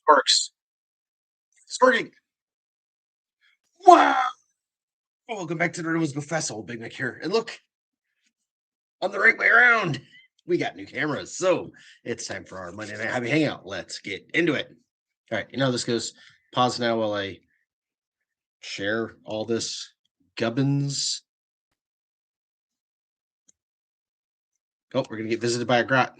Works. It's working. Wow. Oh, welcome back to the Rooms with Festa. Big Mick here. And look, I'm the right way around. We got new cameras. So it's time for our Monday Night Hobby Hangout. Let's get into it. All right. You know how this goes. Pause now while I share all this gubbins. Oh, we're going to get visited by a grot.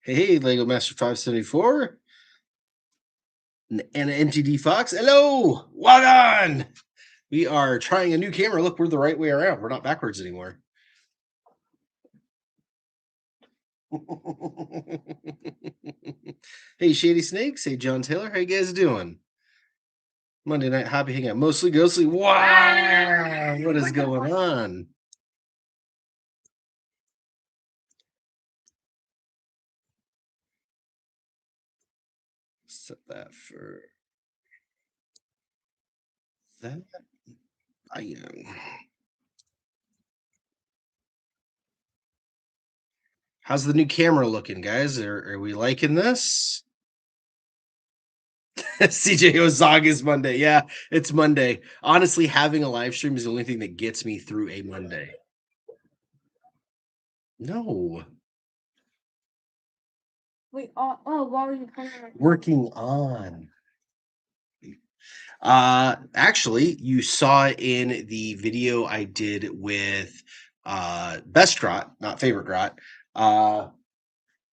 Hey, Lego Master 574. And an MTD Fox. Hello. Wagon. We are trying a new camera. Look, we're the right way around. We're not backwards anymore. Hey, Shady Snakes. Hey, John Taylor. How you guys doing? Monday Night Hobby Hangout. Mostly ghostly. Wow. What is going on? Set that for that. I am. How's the new camera looking, guys? Are we liking this? CJ Ozog is Monday. Yeah, it's Monday. Honestly, having a live stream is the only thing that gets me through a Monday. No. Wait, what were you playing? Working on. Actually, you saw in the video I did with Best Grot, not Favorite Grot.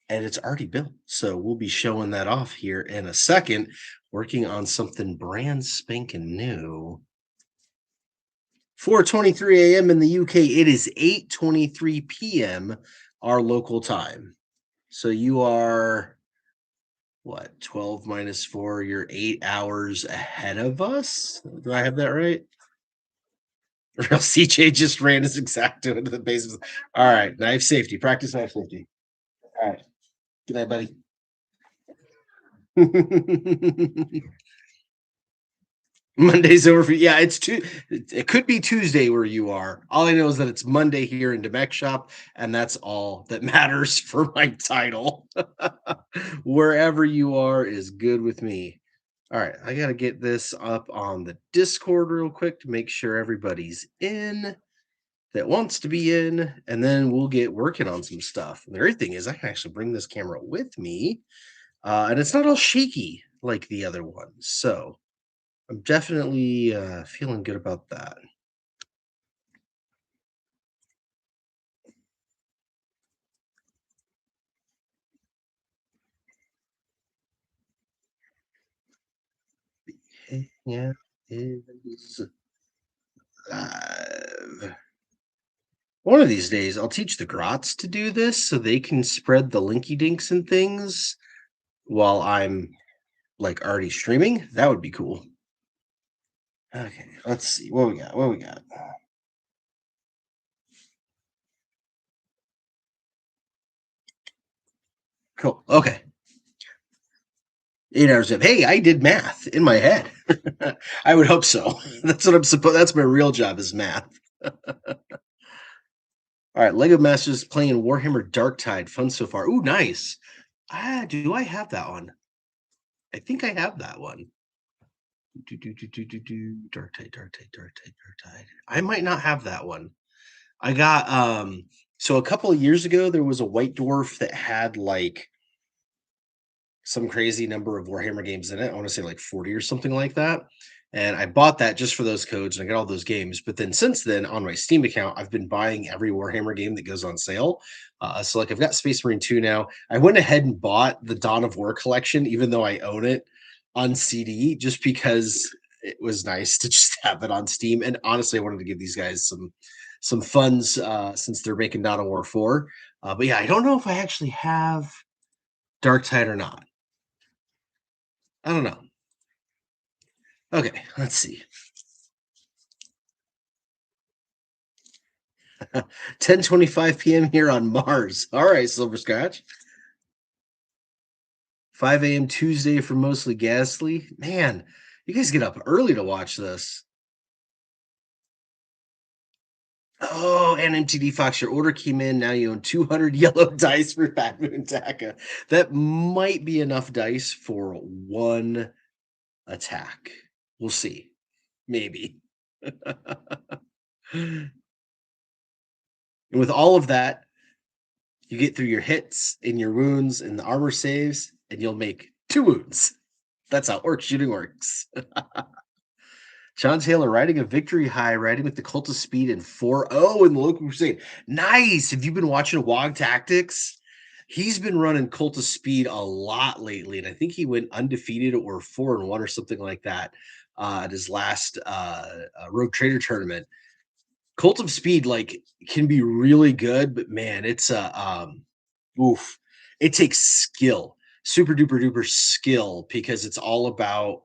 And it's already built. So we'll be showing that off here in a second, working on something brand spanking new. 4:23 a.m. in the UK. It is 8:23 p.m. our local time. So you are what, 12 minus 4? You're 8 hours ahead of us. Do I have that right? Real CJ just ran his exacto into the base. All right, knife safety. Practice knife safety. All right. Good night, buddy. Monday's over for you. Yeah, it could be Tuesday where you are. All I know is that it's Monday here in Demek Shop, and that's all that matters for my title. Wherever you are is good with me. All right, I gotta get this up on the Discord real quick to make sure everybody's in that wants to be in, and then we'll get working on some stuff. And the great thing is I can actually bring this camera with me, and it's not all shaky like the other ones. So I'm definitely feeling good about that. Yeah, is live. One of these days, I'll teach the grots to do this so they can spread the linky dinks and things while I'm like already streaming. That would be cool. Okay, let's see what we got. What we got? Cool. Okay. 8 hours of hey, I did math in my head. I would hope so. That's what I'm supposed. That's my real job is math. All right, Lego Masters playing Warhammer Darktide. Fun so far. Ooh, nice. Do I have that one? I think I have that one. Darktide. I might not have that one. I got so a couple of years ago there was a white dwarf that had like some crazy number of Warhammer games in it. I want to say like 40 or something like that. And I bought that just for those codes and I got all those games. But then since then, on my Steam account, I've been buying every Warhammer game that goes on sale. So like I've got Space Marine 2 now. I went ahead and bought the Dawn of War collection, even though I own it on CD, just because it was nice to just have it on Steam. And honestly, I wanted to give these guys some funds since they're making Dawn of War 4. But yeah, I don't know if I actually have Darktide or not. I don't know. Okay, let's see. 10:25 p.m. here on Mars. All right, Silver Scratch. 5 a.m. Tuesday for Mostly Ghastly. Man, you guys get up early to watch this. Oh, and MTD Fox, your order came in. Now you own 200 yellow dice for Bad Moon Taka. That might be enough dice for one attack. We'll see. Maybe. And with all of that, you get through your hits and your wounds and the armor saves, and you'll make 2 wounds. That's how orc shooting works. John Taylor riding a victory high, riding with the cult of speed in 4-0 in the local crusade. Nice. Have you been watching WOG Tactics? He's been running cult of speed a lot lately, and I think he went undefeated or 4-1 or something like that at his last Rogue Trader tournament. Cult of Speed like can be really good, but man, it's oof. It takes skill, super duper duper skill, because it's all about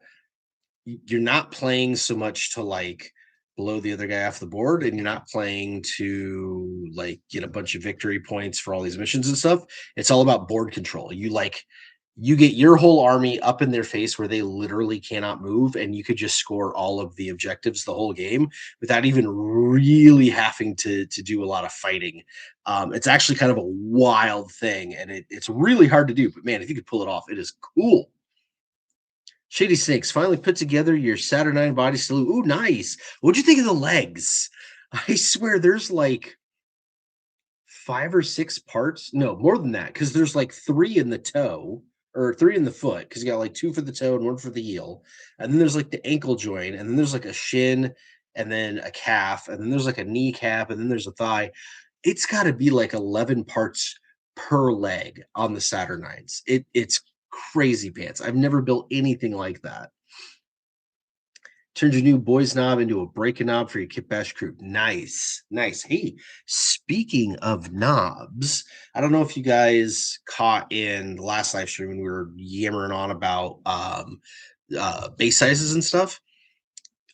you're not playing so much to like blow the other guy off the board, and you're not playing to like get a bunch of victory points for all these missions and stuff. It's all about board control. You get your whole army up in their face where they literally cannot move, and you could just score all of the objectives the whole game without even really having to do a lot of fighting. It's actually kind of a wild thing, and it's really hard to do, but man, if you could pull it off, it is cool. Shady Snakes finally put together your Saturnine body salute. Ooh, nice. What'd you think of the legs? I swear there's like 5 or 6 parts. No, more than that, because there's like 3 in the toe or 3 in the foot, because you got like 2 for the toe and 1 for the heel. And then there's like the ankle joint, and then there's like a shin, and then a calf, and then there's like a kneecap, and then there's a thigh. It's got to be like 11 parts per leg on the Saturnines. It's crazy pants. I've never built anything like that. Turns your new boys knob into a breaking knob for your Kit Bash crew. Nice, nice. Hey, speaking of knobs, I don't know if you guys caught in the last live stream when we were yammering on about base sizes and stuff.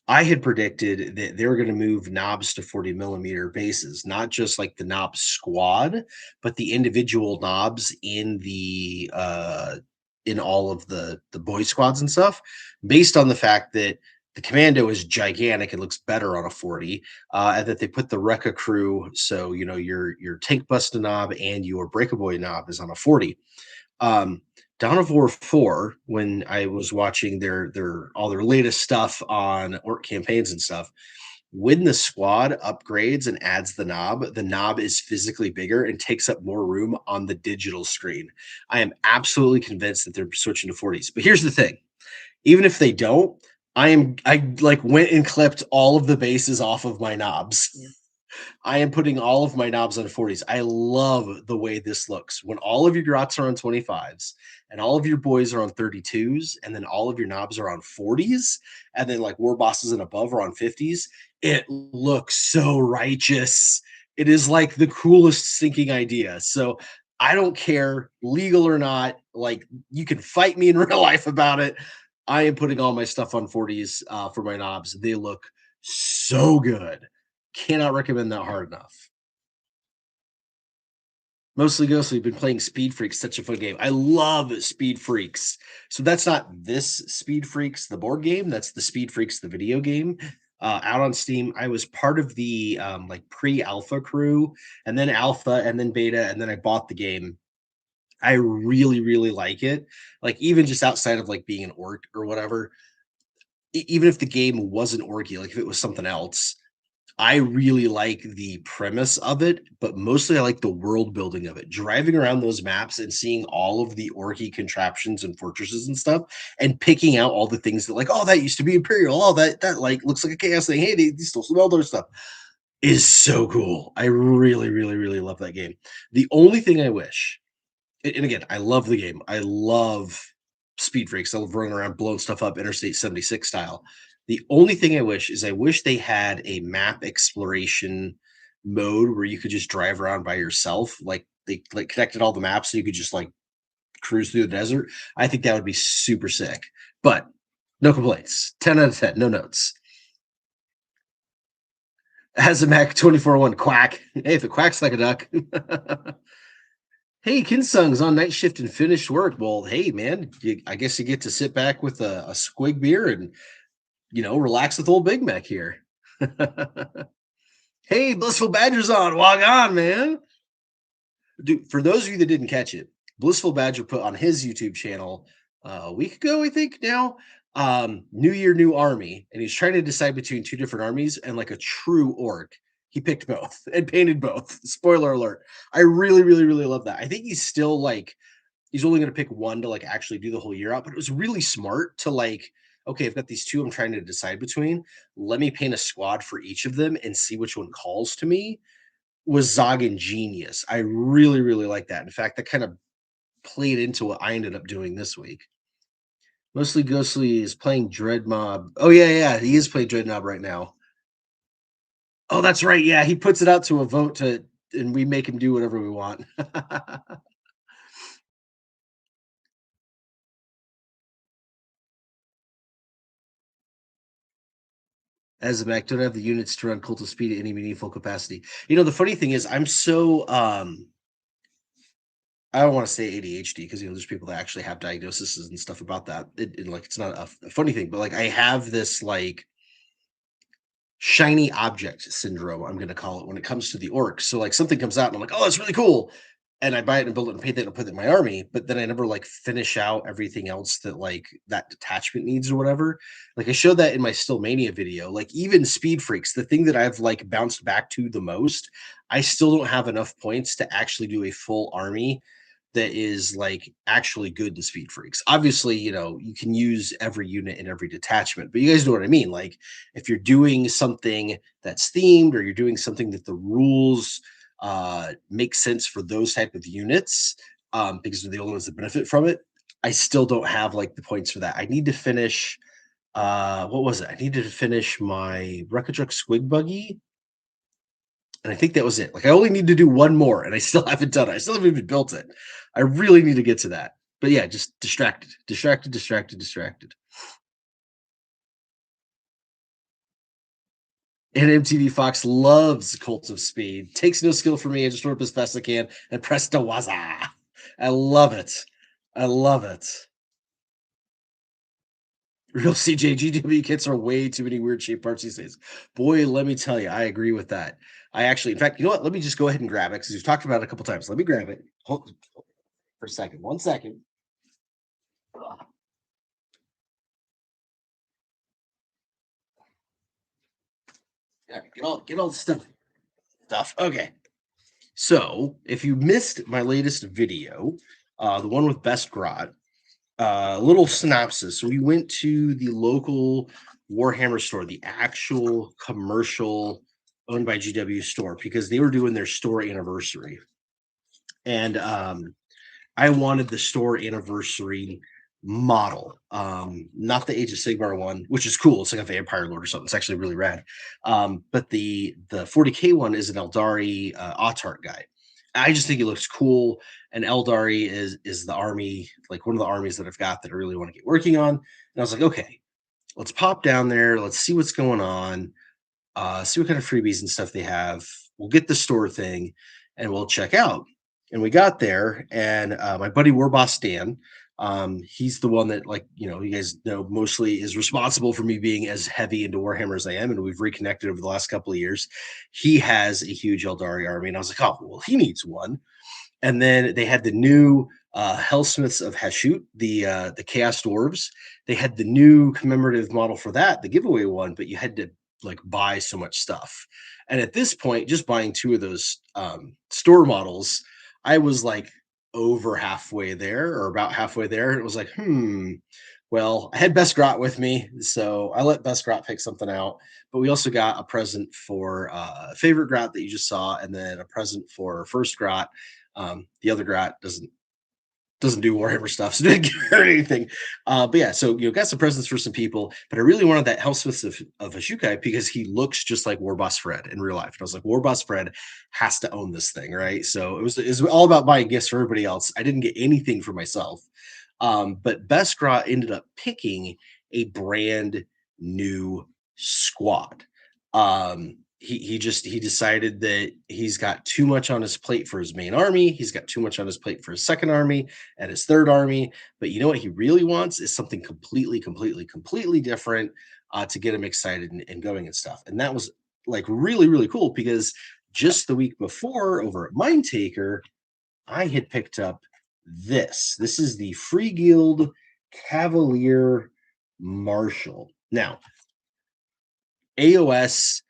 I had predicted that they were going to move knobs to 40 millimeter bases, not just like the knob squad, but the individual knobs in all of the boy squads and stuff, based on the fact that the commando is gigantic and looks better on a 40, and that they put the Rekka crew, so you know your tank buster knob and your breakaway knob is on a 40. um Dawn of War 4, when I was watching their all their latest stuff on orc campaigns and stuff, when the squad upgrades and adds the knob is physically bigger and takes up more room on the digital screen. I am absolutely convinced that they're switching to 40s. But here's the thing. Even if they don't, I like went and clipped all of the bases off of my knobs. I am putting all of my knobs on 40s. I love the way this looks. When all of your grots are on 25s and all of your boys are on 32s, and then all of your knobs are on 40s, and then like war bosses and above are on 50s, it looks so righteous. It is like the coolest sinking idea. So I don't care, legal or not, like you can fight me in real life about it. I am putting all my stuff on 40s for my knobs. They look so good. Cannot recommend that hard enough. Mostly Ghostly, been playing Speed Freaks, such a fun game. I love Speed Freaks. So that's not this Speed Freaks, the board game. That's the Speed Freaks, the video game. Out on Steam. I was part of the like pre-alpha crew, and then alpha, and then beta, and then I bought the game. I really, really like it. Like even just outside of like being an orc or whatever, even if the game wasn't orky, like if it was something else, I really like the premise of it, but mostly I like the world building of it. Driving around those maps and seeing all of the orky contraptions and fortresses and stuff, and picking out all the things that, like, oh, that used to be Imperial. Oh, that like looks like a chaos thing. Hey, they stole some Eldar stuff. Is so cool. I really, really, really love that game. The only thing I wish, and again, I love the game. I love Speed Freaks. I love running around blowing stuff up Interstate 76 style. The only thing I wish is I wish they had a map exploration mode where you could just drive around by yourself. Like they like connected all the maps so you could just like cruise through the desert. I think that would be super sick. But no complaints. 10 out of 10. No notes. Mac 24-1 quack. Hey, if it quacks like a duck. Hey, Kinsung's on night shift and finished work. Well, hey, man, I guess you get to sit back with a squig beer and, relax with old Big Mac here. Hey, Blissful Badger's on. Log on, man. Dude, for those of you that didn't catch it, Blissful Badger put on his YouTube channel a week ago, I think now, New Year, New Army. And he's trying to decide between two different armies and like a true orc. He picked both and painted both. Spoiler alert. I really, really, really love that. I think he's still like, he's only going to pick one to like actually do the whole year out, but it was really smart to like, okay, I've got these two I'm trying to decide between. Let me paint a squad for each of them and see which one calls to me was Zog genius. I really, really like that. In fact, that kind of played into what I ended up doing this week. Mostly Ghostly is playing Dread Mob. Oh, yeah, yeah. He is playing Dread Mob right now. Oh, that's right. Yeah, he puts it out to a vote to and we make him do whatever we want. As a Mac, don't have the units to run Cult of Speed at any meaningful capacity. You know, the funny thing is I'm so I don't want to say ADHD because you know there's people that actually have diagnoses and stuff about that. Like it's not a funny thing, but like I have this like shiny object syndrome, I'm going to call it, when it comes to the orcs. So like something comes out and I'm like, oh, that's really cool. And I buy it and build it and paint it and put it in my army, but then I never like finish out everything else that like that detachment needs or whatever. Like I showed that in my Stillmania video. Like even Speed Freaks, the thing that I've like bounced back to the most, I still don't have enough points to actually do a full army that is like actually good to Speed Freaks. Obviously, you know, you can use every unit in every detachment, but you guys know what I mean. Like if you're doing something that's themed or you're doing something that the rules make sense for those type of units, because they're the only ones that benefit from it. I still don't have like the points for that. I need to finish what was it? I needed to finish my Rekadruk Squig Buggy and I think that was it. Like I only need to do one more, and I still haven't done it. I still haven't even built it. I really need to get to that. But yeah, just distracted, distracted, distracted, distracted. And MTV Fox loves Cult of Speed. Takes no skill for me. I just work as fast as I can and press the waza. I love it. I love it. Real CJGW kits are way too many weird shaped parts these days. Boy, let me tell you, I agree with that. I actually, in fact, you know what? Let me just go ahead and grab it because we've talked about it a couple times. Let me grab it. Hold for a second. 1 second. Yeah, get all the stuff. Okay. So if you missed my latest video, the one with Best Grot, little synopsis. So we went to the local Warhammer store, the actual commercial owned by GW store, because they were doing their store anniversary. And I wanted the store anniversary model, not the Age of Sigmar one, which is cool. It's like a vampire lord or something. It's actually really rad. But the 40K one is an Eldari Autarch guy. I just think it looks cool. And Eldari is the army, like one of the armies that I've got that I really want to get working on. And I was like, okay, let's pop down there. Let's see what's going on. See what kind of freebies and stuff they have. We'll get the store thing and we'll check out. And we got there, and my buddy Warboss Dan, he's the one that, like, you know, you guys know, mostly is responsible for me being as heavy into Warhammer as I am, and we've reconnected over the last couple of years. He has a huge Eldari army, and I was like, oh, well, he needs one. And then they had the new Hellsmiths of Hashut, the Chaos Dwarves. They had the new commemorative model for that, the giveaway one, but you had to like buy so much stuff. And at this point, just buying two of those store models, I was like over halfway there or about halfway there. And it was like, well, I had Best Grot with me, so I let Best Grot pick something out. But we also got a present for favorite Grot that you just saw, and then a present for first Grot. The other Grot doesn't do Warhammer stuff, so didn't get her anything. But yeah, so you know, got some presents for some people. But I really wanted that Hellsmiths of Hashukai because he looks just like Warboss Fred in real life. And I was like, Warboss Fred has to own this thing, right? So it was all about buying gifts for everybody else. I didn't get anything for myself. But Beskra ended up picking a brand new squad. He decided that he's got too much on his plate for his main army. He's got too much on his plate for his second army and his third army. But you know what he really wants is something completely, completely, completely different to get him excited and going and stuff. And that was like really, really cool because just the week before over at Mind Taker, I had picked up this. This is the Free Guild Cavalier Marshall. Now, AOS,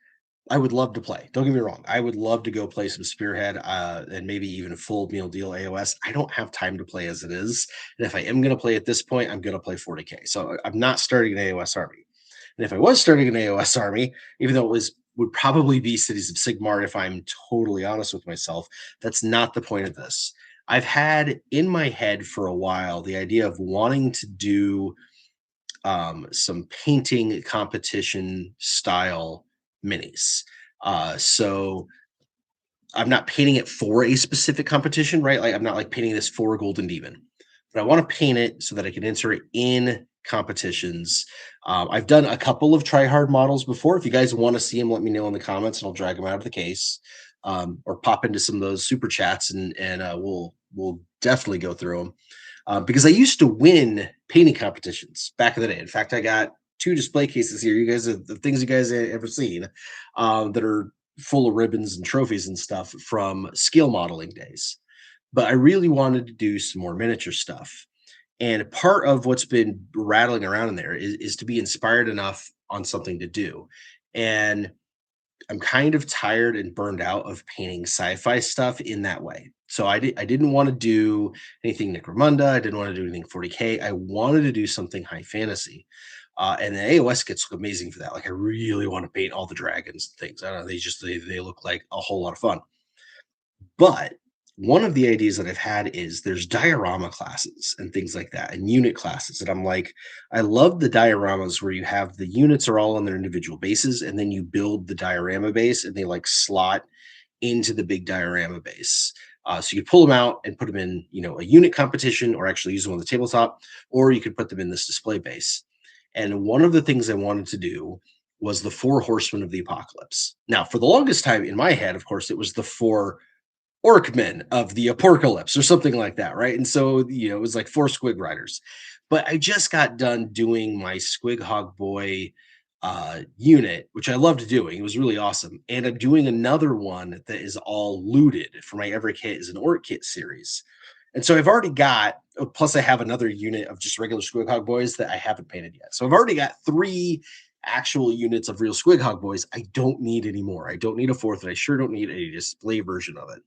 I would love to play. Don't get me wrong. I would love to go play some Spearhead and maybe even full meal deal AOS. I don't have time to play as it is. And if I am going to play at this point, I'm going to play 40K. So I'm not starting an AOS army. And if I was starting an AOS army, even though it would probably be Cities of Sigmar, if I'm totally honest with myself, that's not the point of this. I've had in my head for a while the idea of wanting to do some painting competition style minis. So I'm not painting it for a specific competition, right? Like I'm not like painting this for a Golden Demon, but I want to paint it so that I can enter it in competitions. I've done a couple of try hard models before. If you guys want to see them, let me know in the comments, and I'll drag them out of the case, or pop into some of those super chats, and we'll definitely go through them. Because I used to win painting competitions back in the day. In fact, I got two display cases here. You guys are the things you guys ever seen that are full of ribbons and trophies and stuff from scale modeling days. But I really wanted to do some more miniature stuff. And part of what's been rattling around in there is to be inspired enough on something to do. And I'm kind of tired and burned out of painting sci-fi stuff in that way. So I didn't want to do anything Necromunda. I didn't want to do anything 40K. I wanted to do something high fantasy. And the AOS gets amazing for that. Like I really want to paint all the dragons and things. I don't know. They look like a whole lot of fun. But one of the ideas that I've had is there's diorama classes and things like that, and unit classes. And I'm like, I love the dioramas where you have the units are all on their individual bases, and then you build the diorama base and they like slot into the big diorama base. So you pull them out and put them in, a unit competition, or actually use them on the tabletop, or you could put them in this display base. And one of the things I wanted to do was the four horsemen of the apocalypse. Now, for the longest time in my head, of course, it was the four Orkmen of the Apocalypse or something like that, right? And so, it was like four Squig Riders. But I just got done doing my Squig Hog Boy unit, which I loved doing. It was really awesome. And I'm doing another one that is all looted for my Every Kit is an Orc Kit series. And so I've already got, plus I have another unit of just regular Squig Hog Boys that I haven't painted yet. So I've already got three actual units of real Squig Hog Boys. I don't need any more. I don't need a fourth, and I sure don't need a display version of it.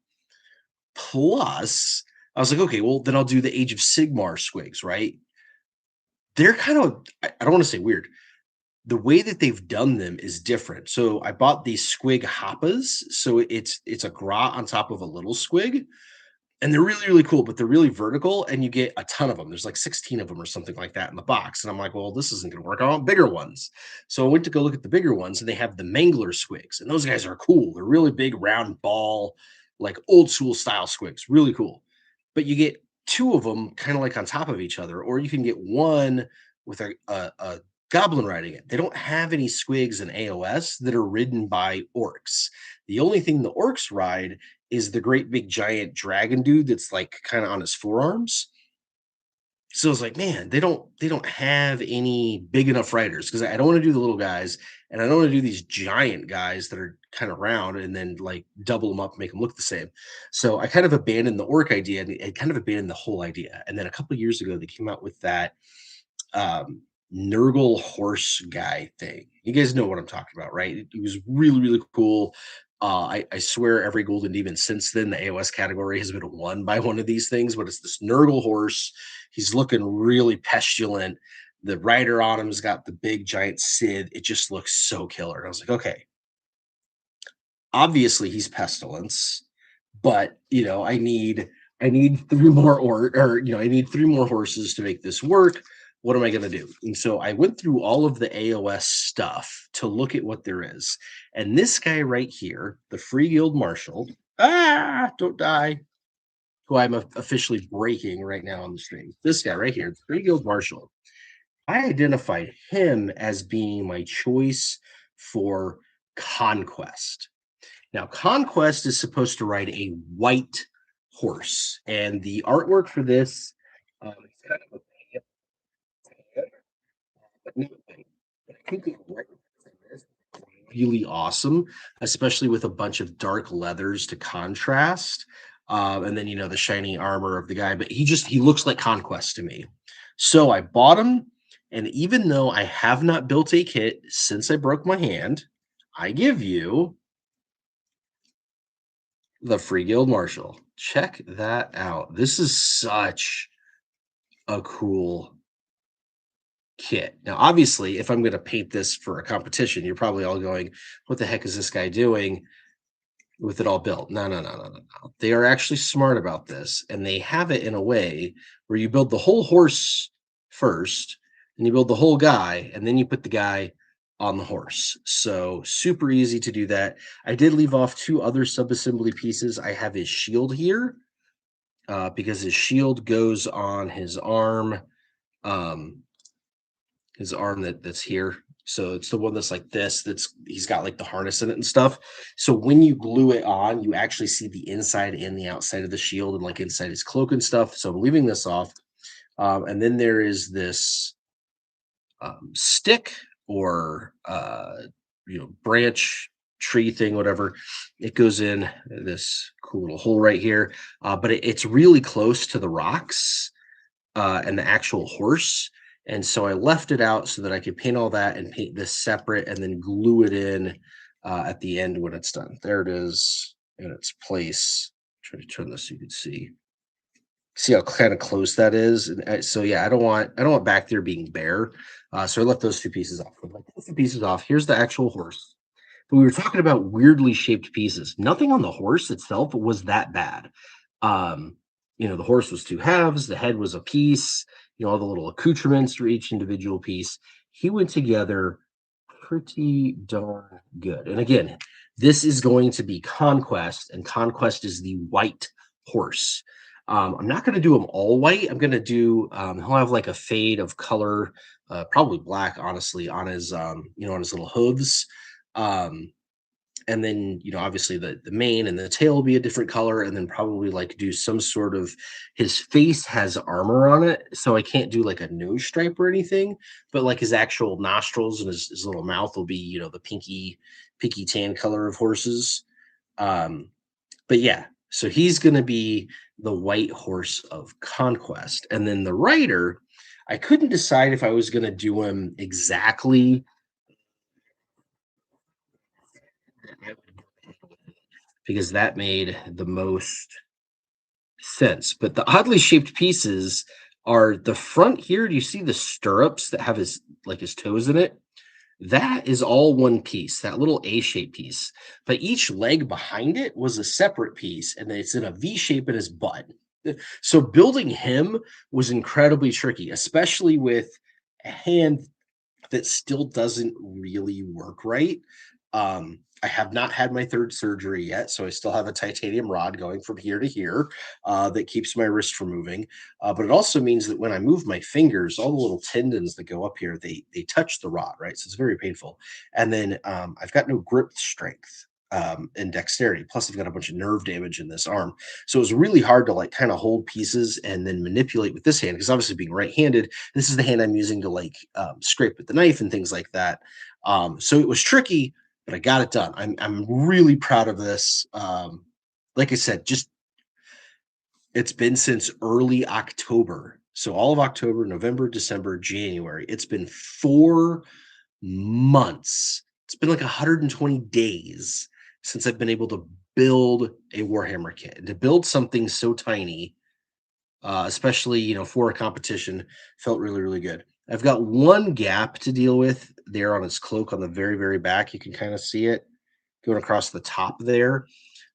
Plus, I was like, okay, well, then I'll do the Age of Sigmar squigs, right? They're kind of, I don't want to say weird. The way that they've done them is different. So I bought these squig hoppas. So it's a grot on top of a little squig, and they're really, really cool, but they're really vertical, and you get a ton of them. There's like 16 of them or something like that in the box. And I'm like, well, this isn't going to work. I want bigger ones. So I went to go look at the bigger ones, and they have the Mangler squigs. And those guys are cool. They're really big, round ball, like old school style squigs. Really cool. But you get two of them kind of like on top of each other, or you can get one with a goblin riding it. They don't have any squigs in AOS that are ridden by orcs. The only thing the orcs ride is the great big giant dragon dude that's like kind of on his forearms. So I was like, man, they don't have any big enough riders because I don't want to do the little guys, and I don't want to do these giant guys that are kind of round and then like double them up, make them look the same. So I kind of abandoned the orc idea, and I kind of abandoned the whole idea. And then a couple of years ago, they came out with that um, Nurgle horse guy thing. You guys know what I'm talking about, right? It was really, really cool. I swear every Golden Demon since then, the AOS category has been won by one of these things, but it's this Nurgle horse. He's looking really pestilent. The rider on him's got the big giant Sith. It just looks so killer. And I was like, okay, obviously he's pestilence, but I need three more I need three more horses to make this work. What am I going to do? And so I went through all of the AOS stuff to look at what there is. And this guy right here, the Free Guild Marshal, don't die, who I'm officially breaking right now on the stream. This guy right here, the Free Guild Marshal, I identified him as being my choice for Conquest. Now, Conquest is supposed to ride a white horse, and the artwork for this is kind of a but no thing. But I think it right really awesome, especially with a bunch of dark leathers to contrast. And then the shiny armor of the guy, but he looks like Conquest to me. So I bought him, and even though I have not built a kit since I broke my hand, I give you the free guild marshal. Check that out. This is such a cool kit. Now, obviously, if I'm going to paint this for a competition, you're probably all going, "What the heck is this guy doing with it all built?" No, no, no, no, no, no. They are actually smart about this, and they have it in a way where you build the whole horse first, and you build the whole guy, and then you put the guy on the horse. So super easy to do that. I did leave off two other subassembly pieces. I have his shield here because his shield goes on um, his arm that's here. So it's the one that's like this. He's got like the harness in it and stuff. So when you glue it on, you actually see the inside and the outside of the shield and like inside his cloak and stuff. So I'm leaving this off. And then there is this stick or branch tree thing, whatever. It goes in this cool little hole right here, but it's really close to the rocks and the actual horse. And so I left it out so that I could paint all that and paint this separate and then glue it in at the end when it's done. There it is in its place. Try to turn this so you can see how kind of close that is. And so yeah, I don't want back there being bare. So I left those two pieces off. I left those two pieces off. Here's the actual horse. But we were talking about weirdly shaped pieces. Nothing on the horse itself was that bad. Um, the horse was two halves, the head was a piece, all the little accoutrements for each individual piece. He went together pretty darn good. And again, this is going to be Conquest, and Conquest is the white horse. I'm not going to do them all white. I'm going to do, he'll have like a fade of color, probably black, honestly, on his, on his little hooves. Um, and then obviously the mane and the tail will be a different color, and then probably like do some sort of, his face has armor on it, so I can't do like a nose stripe or anything, but like his actual nostrils and his little mouth will be the pinky tan color of horses. But yeah, so he's going to be the white horse of Conquest. And then the rider, I couldn't decide if I was going to do him exactly because that made the most sense. But the oddly shaped pieces are the front here. Do you see the stirrups that have his toes in it? That is all one piece, that little A-shaped piece. But each leg behind it was a separate piece, and it's in a V shape in his butt. So building him was incredibly tricky, especially with a hand that still doesn't really work right. I have not had my third surgery yet, so I still have a titanium rod going from here to here that keeps my wrist from moving. But it also means that when I move my fingers, all the little tendons that go up here, they touch the rod, right? So it's very painful. And then I've got no grip strength and dexterity. Plus, I've got a bunch of nerve damage in this arm. So it was really hard to like kind of hold pieces and then manipulate with this hand because obviously being right-handed, this is the hand I'm using to like scrape with the knife and things like that. So it was tricky, but I got it done. I'm really proud of this. Like I said, just it's been since early October. So all of October, November, December, January. It's been 4 months. It's been like 120 days since I've been able to build a Warhammer kit. And to build something so tiny, especially for a competition, felt really, really good. I've got one gap to deal with there on his cloak on the very, very back. You can kind of see it going across the top there.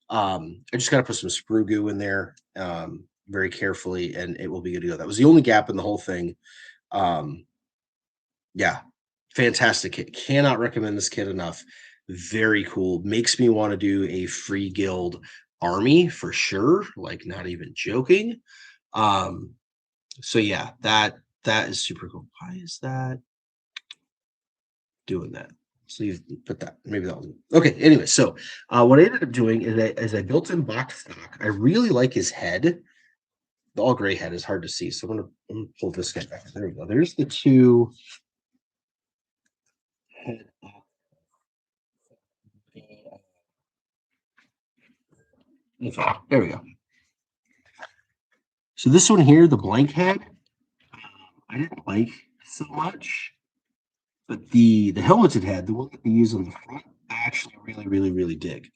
I just got to put some sprue goo in there very carefully, and it will be good to go. That was the only gap in the whole thing. Um, yeah, fantastic kit. Cannot recommend this kit enough. Very cool. Makes me want to do a free guild army for sure. Like, not even joking. Um, so yeah, that is super cool. Why is that doing that? So you put that. Maybe that was okay. Anyway, so what I ended up doing is I built in box stock. I really like his head. The all gray head is hard to see, so I'm gonna pull this guy back. There we go. There's the two head Okay, there we go. So this one here, the blank head, I didn't like so much, but the helmeted head, the one that they use on the front, I actually really dig.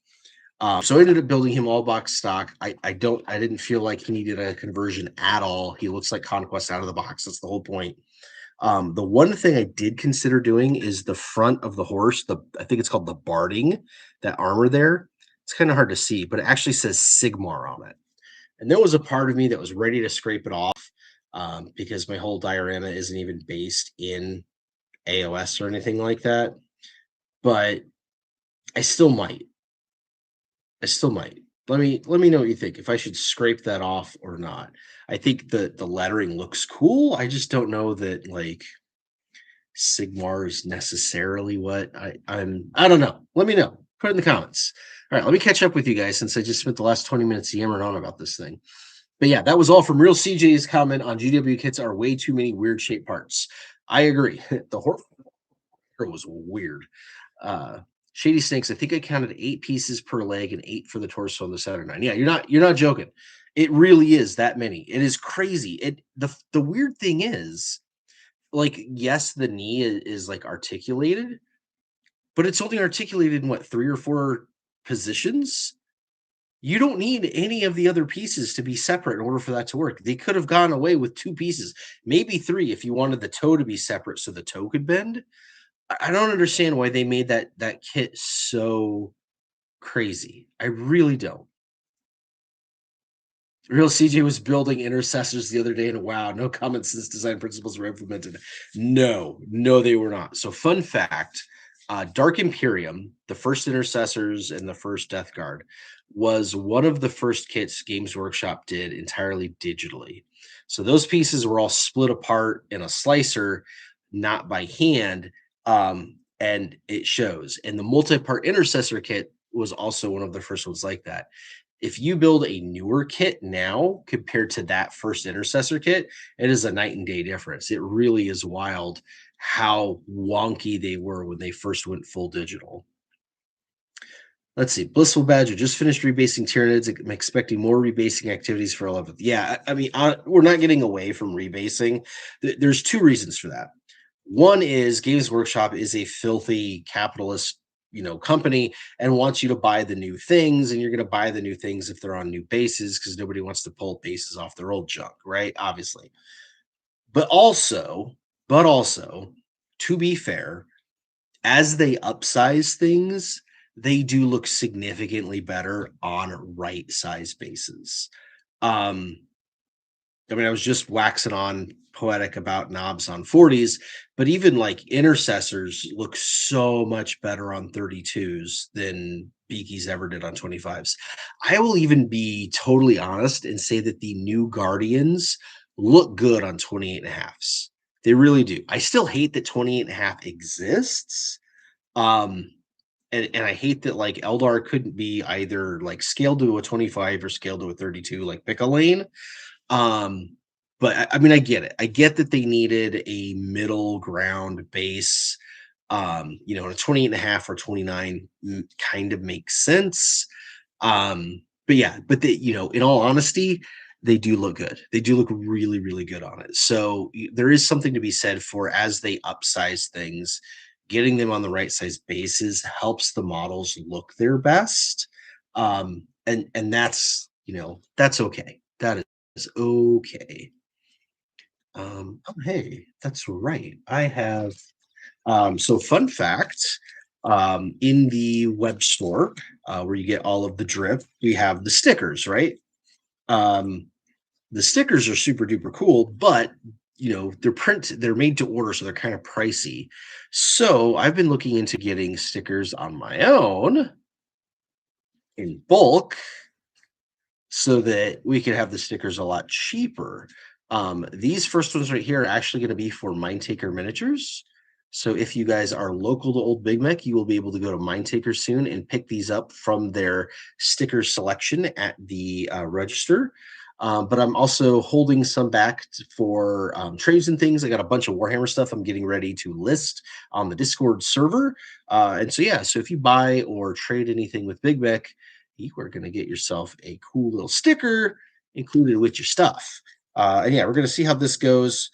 So I ended up building him all box stock. I didn't feel like he needed a conversion at all. He looks like Conquest out of the box. That's the whole point. The one thing I did consider doing is the front of the horse. I think it's called the barding, that armor there. It's kind of hard to see, but it actually says Sigmar on it. And there was a part of me that was ready to scrape it off because my whole diorama isn't even based in AOS or anything like that. But I still might. I still might. Let me know what you think. If I should scrape that off or not. I think the lettering looks cool. I just don't know that like Sigmar is necessarily what I don't know. Let me know. Put it in the comments. All right, let me catch up with you guys since I just spent the last 20 minutes yammering on about this thing. But yeah, that was all from Real CJ's comment on GW kits are way too many weird shaped parts. I agree. The horse was weird. Shady Snakes, I think I counted 8 pieces per leg and 8 for the torso on the center 9. Yeah, you're not joking. It really is that many. It is crazy. The weird thing is, like, yes, the knee is like articulated, but it's only articulated in what 3 or 4 positions. You don't need any of the other pieces to be separate in order for that to work. They could have gone away with 2 pieces, maybe 3 if you wanted the toe to be separate so the toe could bend. I don't understand why they made that kit so crazy. I really don't. Real CJ was building intercessors the other day, and wow, no common sense design principles were implemented. No, they were not. So, fun fact: Dark Imperium, the first intercessors and the first Death Guard, was one of the first kits Games Workshop did entirely digitally. So those pieces were all split apart in a slicer, not by hand, and it shows. And the multi-part intercessor kit was also one of the first ones like that. If you build a newer kit now compared to that first intercessor kit, it is a night and day difference. It really is wild how wonky they were when they first went full digital. Let's see. Blissful Badger just finished rebasing Tyranids. I'm expecting more rebasing activities for 11th. Yeah, I mean, we're not getting away from rebasing. There's 2 reasons for that. One is Games Workshop is a filthy capitalist, company and wants you to buy the new things, and you're going to buy the new things if they're on new bases because nobody wants to pull bases off their old junk, right? Obviously. But also, to be fair, as they upsize things, they do look significantly better on right size bases. I mean, I was just waxing on poetic about knobs on 40s, but even like intercessors look so much better on 32s than Beaky's ever did on 25s. I will even be totally honest and say that the new Guardians look good on 28 and a halves. They really do. I still hate that 28 and a half exists. And I hate that like Eldar couldn't be either like scaled to a 25 or scaled to a 32, like pick a lane. Um, but I mean, I get it. I get that they needed a middle ground base. A 28 and a half or 29 kind of makes sense. But yeah, but they, in all honesty, they do look good. They do look really good on it. So there is something to be said for as they upsize things, getting them on the right size bases helps the models look their best. And that's okay. That is okay. Oh, hey, that's right. I have so fun fact, in the web store, where you get all of the drip, we have the stickers, right? Um, the stickers are super duper cool, but they're made to order, so they're kind of pricey. So I've been looking into getting stickers on my own in bulk so that we could have the stickers a lot cheaper. These first ones right here are actually going to be for Mindtaker Miniatures. So if you guys are local to Old Big Mac, you will be able to go to Mindtaker soon and pick these up from their sticker selection at the register. But I'm also holding some back for trades and things. I got a bunch of Warhammer stuff I'm getting ready to list on the Discord server. And so, yeah, so if you buy or trade anything with Big Mac, you are going to get yourself a cool little sticker included with your stuff. And yeah, we're going to see how this goes.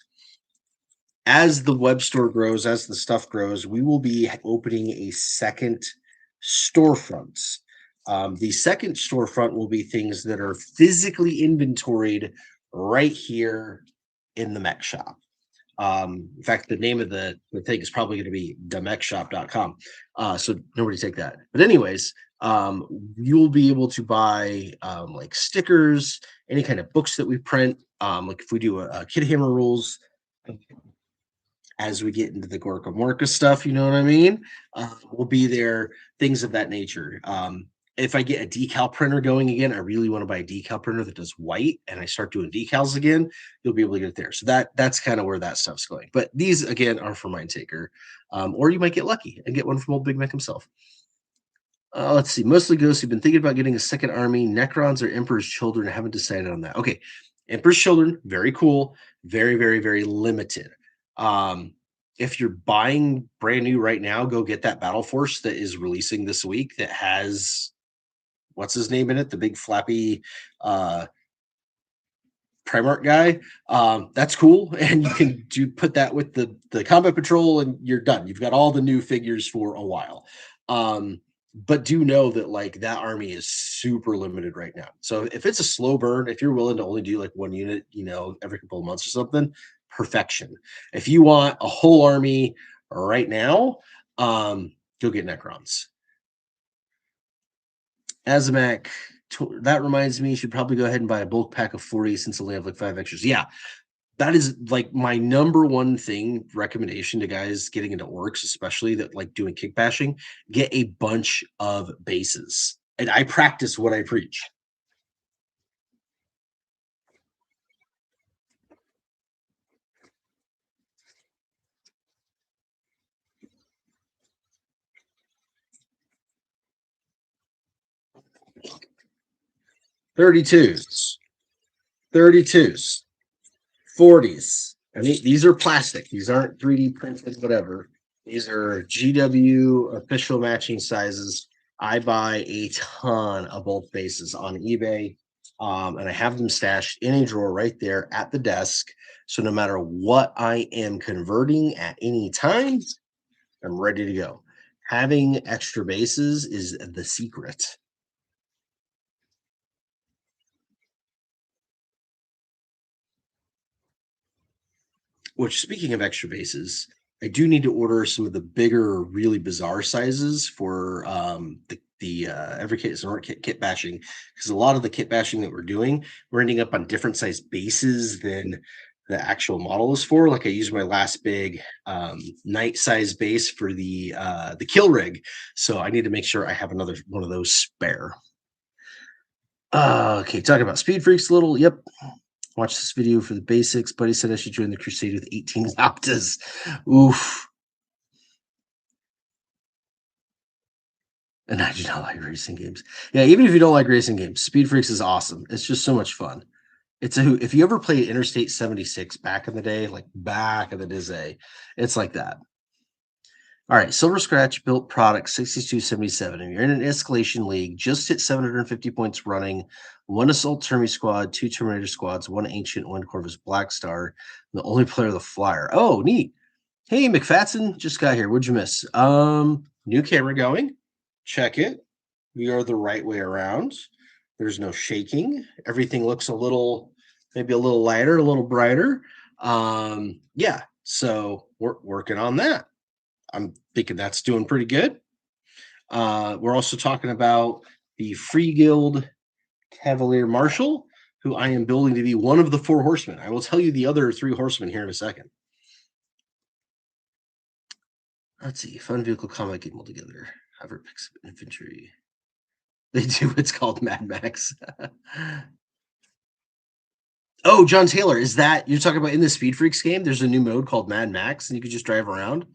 As the web store grows, as the stuff grows, we will be opening a second storefront. The second storefront will be things that are physically inventoried right here in the mech shop. In fact, the name of the thing is probably going to be themechshop.com. So nobody take that. But anyways, you'll be able to buy like stickers, any kind of books that we print. Like if we do a Kid Hammer rules, as we get into the Gorka Morka stuff, you know what I mean? We'll be there, things of that nature. If I get a decal printer going again, I really want to buy a decal printer that does white, and I start doing decals again, you'll be able to get it there. So that's kind of where that stuff's going. But these again are for Mind Taker, or you might get lucky and get one from old Big Mac himself. Let's see. Mostly ghosts who've been thinking about getting a second army. Necrons or Emperor's Children. I haven't decided on that. Okay, Emperor's Children, very cool. Very, very, very limited. If you're buying brand new right now, go get that Battle Force that is releasing this week that has what's his name in it, the big flappy Primarch guy. That's cool, and you can put that with the Combat Patrol, and you're done. You've got all the new figures for a while. But do know that like that army is super limited right now. So if it's a slow burn, if you're willing to only do like one unit, every couple of months or something, perfection. If you want a whole army right now, go get Necrons. Azamak, that reminds me, you should probably go ahead and buy a bulk pack of 40 since they only have like 5 extras. Yeah, that is like my number one thing recommendation to guys getting into orcs, especially that like doing kick bashing. Get a bunch of bases, and I practice what I preach. $32s, $32s, $40s. I mean, these are plastic. These aren't 3D printed, whatever. These are GW official matching sizes. I buy a ton of both bases on eBay, and I have them stashed in a drawer right there at the desk. So no matter what I am converting at any time, I'm ready to go. Having extra bases is the secret. Which, speaking of extra bases, I do need to order some of the bigger, really bizarre sizes for the every kit is an kit bashing, because a lot of the kit bashing that we're doing, we're ending up on different size bases than the actual model is for. Like I used my last big night size base for the kill rig, so I need to make sure I have another one of those spare. Okay, talking about speed freaks a little. Yep, watch this video for the basics. Buddy said I should join the crusade with 18 optas. Oof. And I do not like racing games. Yeah, even if you don't like racing games, Speed Freaks is awesome. It's just so much fun. If you ever played Interstate 76 back in the day, like back in the day, it's like that. All right, Silver Scratch built product 6277. And you're in an escalation league, just hit 750 points running, 1 Assault Termi squad, 2 Terminator squads, 1 Ancient, 1 Corvus Black Star, the only player the flyer. Oh, neat. Hey, McFatson, just got here. What'd you miss? New camera going. Check it. We are the right way around. There's no shaking. Everything looks maybe a little lighter, a little brighter. Yeah, so we're working on that. I'm thinking that's doing pretty good. We're also talking about the Free Guild Cavalier Marshal, who I am building to be one of the 4 horsemen. I will tell you the other 3 horsemen here in a second. Let's see. Fun vehicle combat game altogether. However, picks up infantry. They do what's called Mad Max. Oh, John Taylor, is that you're talking about in the Speed Freaks game? There's a new mode called Mad Max, and you can just drive around.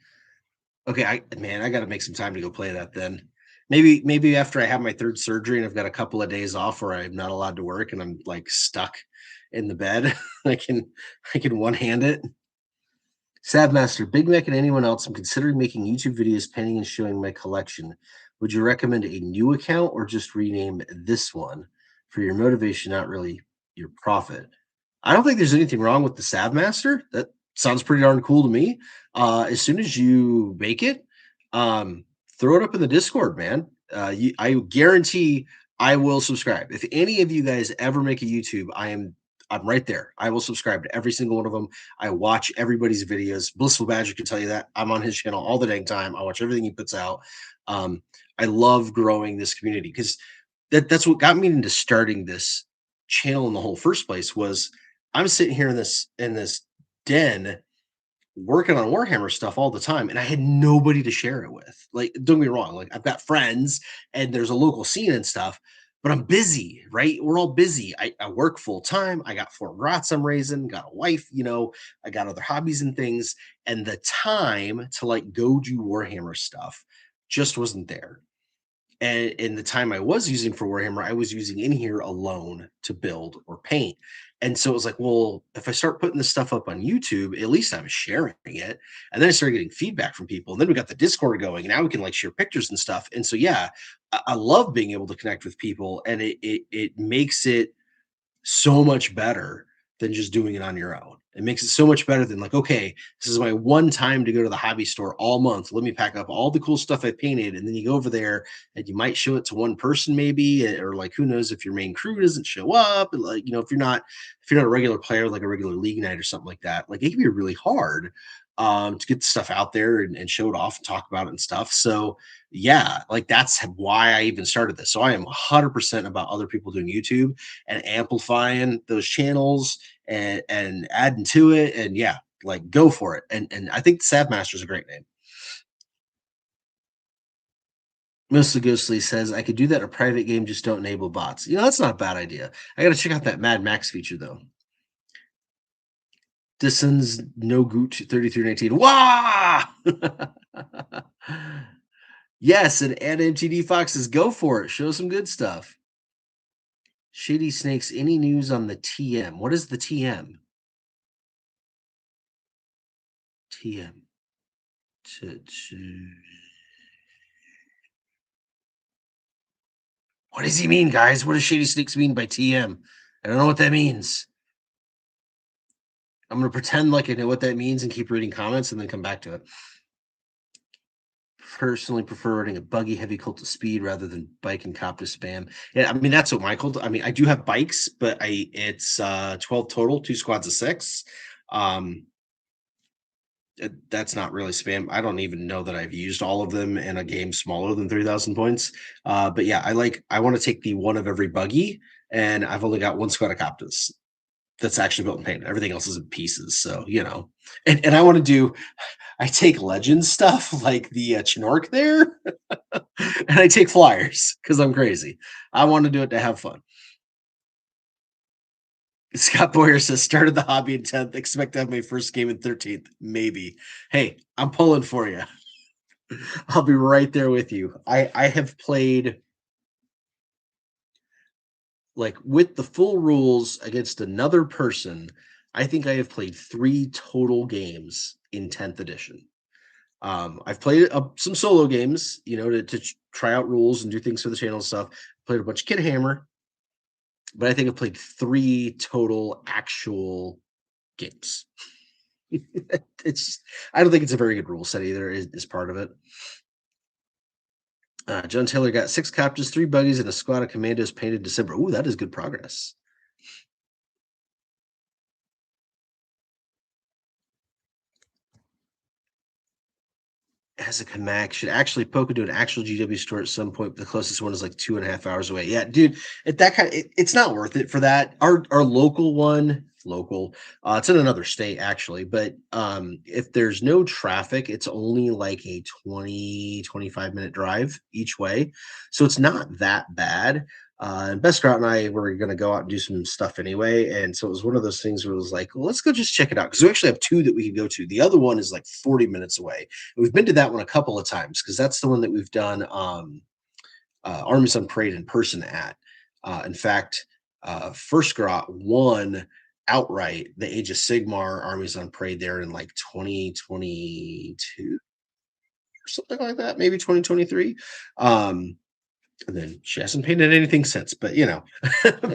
Okay, I got to make some time to go play that then. Maybe after I have my 3rd surgery and I've got a couple of days off where I'm not allowed to work and I'm like stuck in the bed, I can one hand it. Savmaster, Big Mac, and anyone else, I'm considering making YouTube videos painting and showing my collection. Would you recommend a new account or just rename this one for your motivation, not really your profit? I don't think there's anything wrong with the Sav Master. That sounds pretty darn cool to me. As soon as you make it, um, throw it up in the Discord, man. I guarantee I will subscribe. If any of you guys ever make a YouTube, I'm right there. I will subscribe to every single one of them. I watch everybody's videos. Blissful Badger can tell you that. I'm on his channel all the dang time. I watch everything he puts out. Um, I love growing this community because that's what got me into starting this channel in the whole first place was I'm sitting here in this den working on Warhammer stuff all the time, and I had nobody to share it with. Like, don't get me wrong, like I've got friends and there's a local scene and stuff, but I'm busy, right? We're all busy. I work full time. I got 4 grots I'm raising, got a wife, I got other hobbies and things, and the time to like go do Warhammer stuff just wasn't there. And in the time I was using for Warhammer, I was using in here alone to build or paint. And so it was like, well, if I start putting this stuff up on YouTube, at least I'm sharing it. And then I started getting feedback from people. And then we got the Discord going, and now we can like share pictures and stuff. And so yeah, I love being able to connect with people, and it makes it so much better than just doing it on your own. It makes it so much better than like, okay, this is my one time to go to the hobby store all month. Let me pack up all the cool stuff I painted. And then you go over there and you might show it to one person maybe, or like who knows if your main crew doesn't show up. And like, if you're not a regular player, like a regular league night or something like that, like it can be really hard to get the stuff out there and show it off and talk about it and stuff. So yeah, like that's why I even started this. So I am 100% about other people doing YouTube and amplifying those channels and adding to it. And yeah, like go for it. And I think Sav Master is a great name. Mostly Ghostly says I could do that in a private game, just don't enable bots. That's not a bad idea. I gotta check out that Mad Max feature though. Disson's no goot 3319. Wah! Yes, and MTD Foxes, go for it. Show some good stuff. Shady Snakes, any news on the TM? What is the TM? TM. What does he mean, guys? What does Shady Snakes mean by TM? I don't know what that means. I'm going to pretend like I know what that means and keep reading comments and then come back to it. Personally prefer running a buggy heavy cult of speed rather than bike and cop to spam. Yeah, I mean that's what my cult. I mean, I do have bikes, but it's 12 total, 2 squads of 6. That's not really spam. I don't even know that I've used all of them in a game smaller than 3,000 points. But yeah, I want to take the one of every buggy, and I've only got 1 squad of Coptas that's actually built in paint. Everything else is in pieces. So, and I want to do, I take legend stuff like the Chinork there, and I take flyers because I'm crazy. I want to do it to have fun. Scott Boyer says, started the hobby in 10th, expect to have my first game in 13th. Maybe. Hey, I'm pulling for you. I'll be right there with you. I have played like with the full rules against another person. I think I have played 3 total games in 10th edition. I've played some solo games, to try out rules and do things for the channel and stuff. Played a bunch of Kid Hammer, but I think I've played 3 total actual games. It's I don't think it's a very good rule set either. Is part of it. John Taylor got 6 captives, 3 buggies, and a squad of commandos painted December. Ooh, that is good progress. As a Mac should actually poke into an actual GW store at some point. But the closest one is like 2.5 hours away. Yeah, dude, it's not worth it for that. Our local one, it's in another state actually, but if there's no traffic, it's only like a 20-25 minute drive each way, so it's not that bad. And Best Route and I were going to go out and do some stuff anyway. And so it was one of those things where it was like, well, let's go just check it out. Because we actually have 2 that we could go to. The other one is like 40 minutes away. And we've been to that one a couple of times because that's the one that we've done Armies on Parade in person at. In fact, First Grot won outright the Age of Sigmar Armies on Parade there in like 2022. or something like that, maybe 2023. Um, and then she hasn't painted anything since, but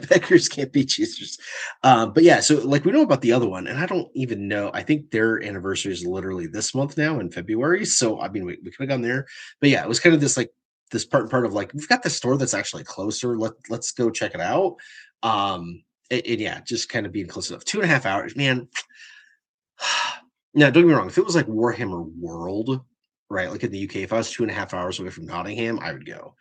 beggars can't be choosers. But yeah, so like we know about the other one, and I don't even know. I think their anniversary is literally this month now in February. So I mean, we could have gone there, but yeah, it was kind of this like this part of like we've got the store that's actually closer. Let's go check it out. And yeah, just kind of being close enough. 2.5 hours, man. Now, don't get me wrong. If it was like Warhammer World, right, like in the UK, if I was 2.5 hours away from Nottingham, I would go.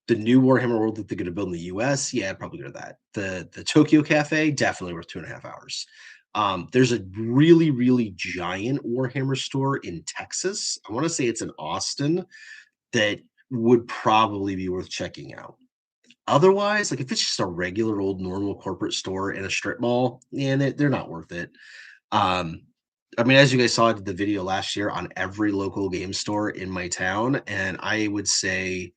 The new Warhammer World that they're gonna build in the US, yeah, I'd probably go to that. The Tokyo Cafe, definitely worth 2.5 hours. There's a really, really giant Warhammer store in Texas. I wanna say it's in Austin that would probably be worth checking out. Otherwise, like, if it's just a regular old normal corporate store in a strip mall, yeah, they're not worth it. Um, I mean, as you guys saw, I did the video last year on every local game store in my town, and I would say